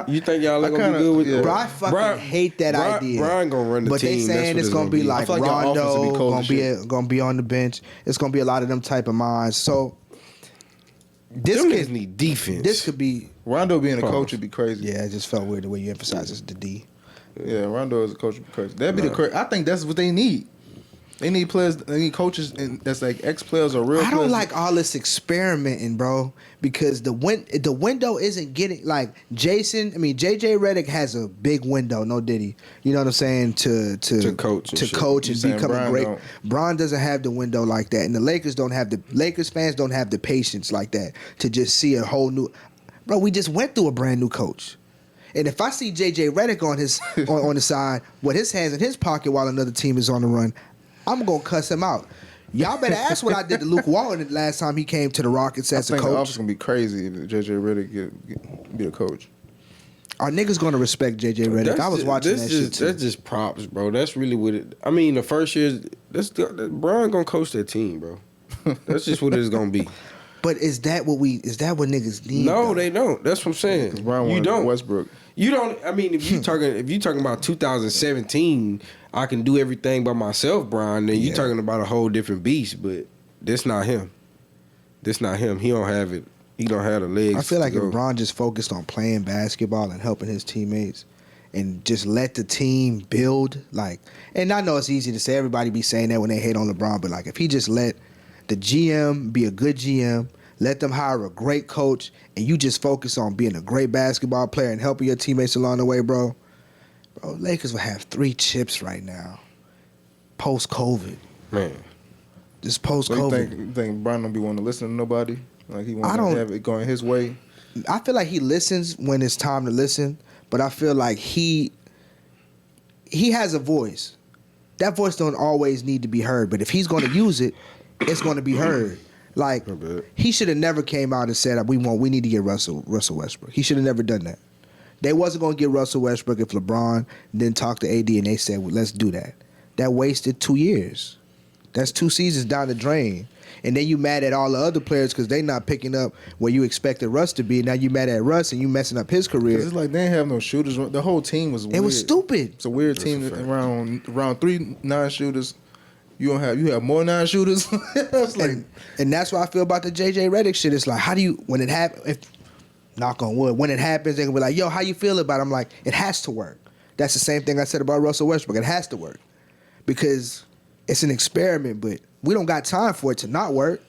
You think y'all are gonna kinda- be good with yeah. Bro, I fucking hate that idea. Brian gonna run the but team. they saying That's it's what gonna be like I feel like your offense will be Rondo cold as gonna be on the bench. It's gonna be a lot of them type of minds. So this Them niggas could need defense. this could be. Rondo being a Pause. coach would be crazy. Yeah, it just felt weird the way you emphasize the D. Yeah, Rondo as a coach would be crazy. That'd be the crazy. I think that's what they need. They need players. They need coaches that's like ex-players or real. I don't players. like all this experimenting, bro, because the window isn't getting like JJ Redick has a big window, no Diddy. You know what I'm saying to coach and shit. coach You and saying become a Bron great. don't. Bron doesn't have the window like that, and the Lakers fans don't have the patience like that to just see a whole new. Bro, we just went through a brand new coach. And if I see JJ Redick on his on the side with his hands in his pocket while another team is on the run, I'm gonna cuss him out. Y'all better ask what I did to Luke Walton the last time he came to the Rockets I as a think the office coach. gonna be crazy if JJ Redick be a coach. Are niggas gonna respect JJ Redick? I was watching that shit too. That's just props, bro. That's really what it. I mean, the first year, Brian gonna coach that team, bro. That's just what it's gonna be. But is that what niggas need? No, though? they don't. That's what I'm saying. Brian You wanted don't. Westbrook. You don't. I mean, if you talking about 2017, I can do everything by myself, Brian. Then you Yeah. talking about a whole different beast. But this not him. This not him. He don't have it. He don't have the legs. I feel like to if go. LeBron just focused on playing basketball and helping his teammates and just let the team build, like, and I know it's easy to say, everybody be saying that when they hate on LeBron, but like if he just let the GM be a good GM, let them hire a great coach, and you just focus on being a great basketball player and helping your teammates along the way, bro, Lakers will have 3 chips right now. Post-COVID. Man. Just So post-COVID. you think Brian don't be wanting to listen to nobody? Like he I wants don't- to have it going his way. I feel like he listens when it's time to listen, but I feel like he has a voice. That voice don't always need to be heard, but if he's going to use it, it's going to be heard. Like he should have never came out and said we need to get Russell Westbrook. He should have never done that. They wasn't going to get Russell Westbrook if LeBron didn't talk to AD and they said, well, let's do that. That wasted 2 years. That's 2 seasons down the drain. And then you mad at all the other players because they not picking up where you expected Russ to be. Now you mad at Russ and you messing up his career. It's like they didn't have no shooters. The whole team was weird. It was stupid. It's a weird team around 3 non-shooters. You have more non-shooters. It's like, and that's what I feel about the JJ Redick shit. It's like, how do you, when it happens, knock on wood, when it happens, they can be like, yo, how you feel about it? I'm like, it has to work. That's the same thing I said about Russell Westbrook. It has to work. Because it's an experiment, but we don't got time for it to not work.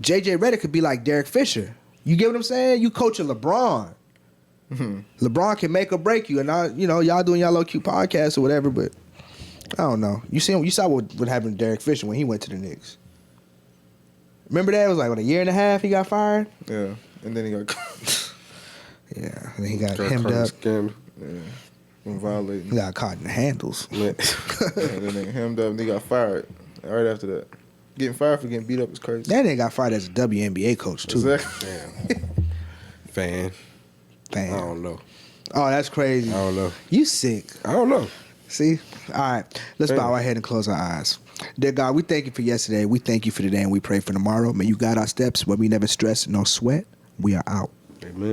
JJ Redick could be like Derek Fisher. You get what I'm saying? You coaching LeBron. LeBron can make or break you, and y'all doing y'all low cute podcast or whatever. But I don't know. You saw what happened to Derek Fisher when he went to the Knicks. Remember that? It was like, what, a year and a half he got fired? Yeah. And then he got yeah. And then he got hemmed up. Scammed. Yeah. From violating. He got caught in the handles. Yeah, and then they hemmed up and he got fired right after that. Getting fired for getting beat up is crazy. That nigga got fired as a WNBA coach too. Exactly. Damn. Fan. I don't know. Oh, that's crazy. I don't know. You sick. I don't know. See? All right. Let's bow our head and close our eyes. Dear God, we thank you for yesterday. We thank you for today, and we pray for tomorrow. May you guide our steps where we never stress, no sweat. We are out. Amen.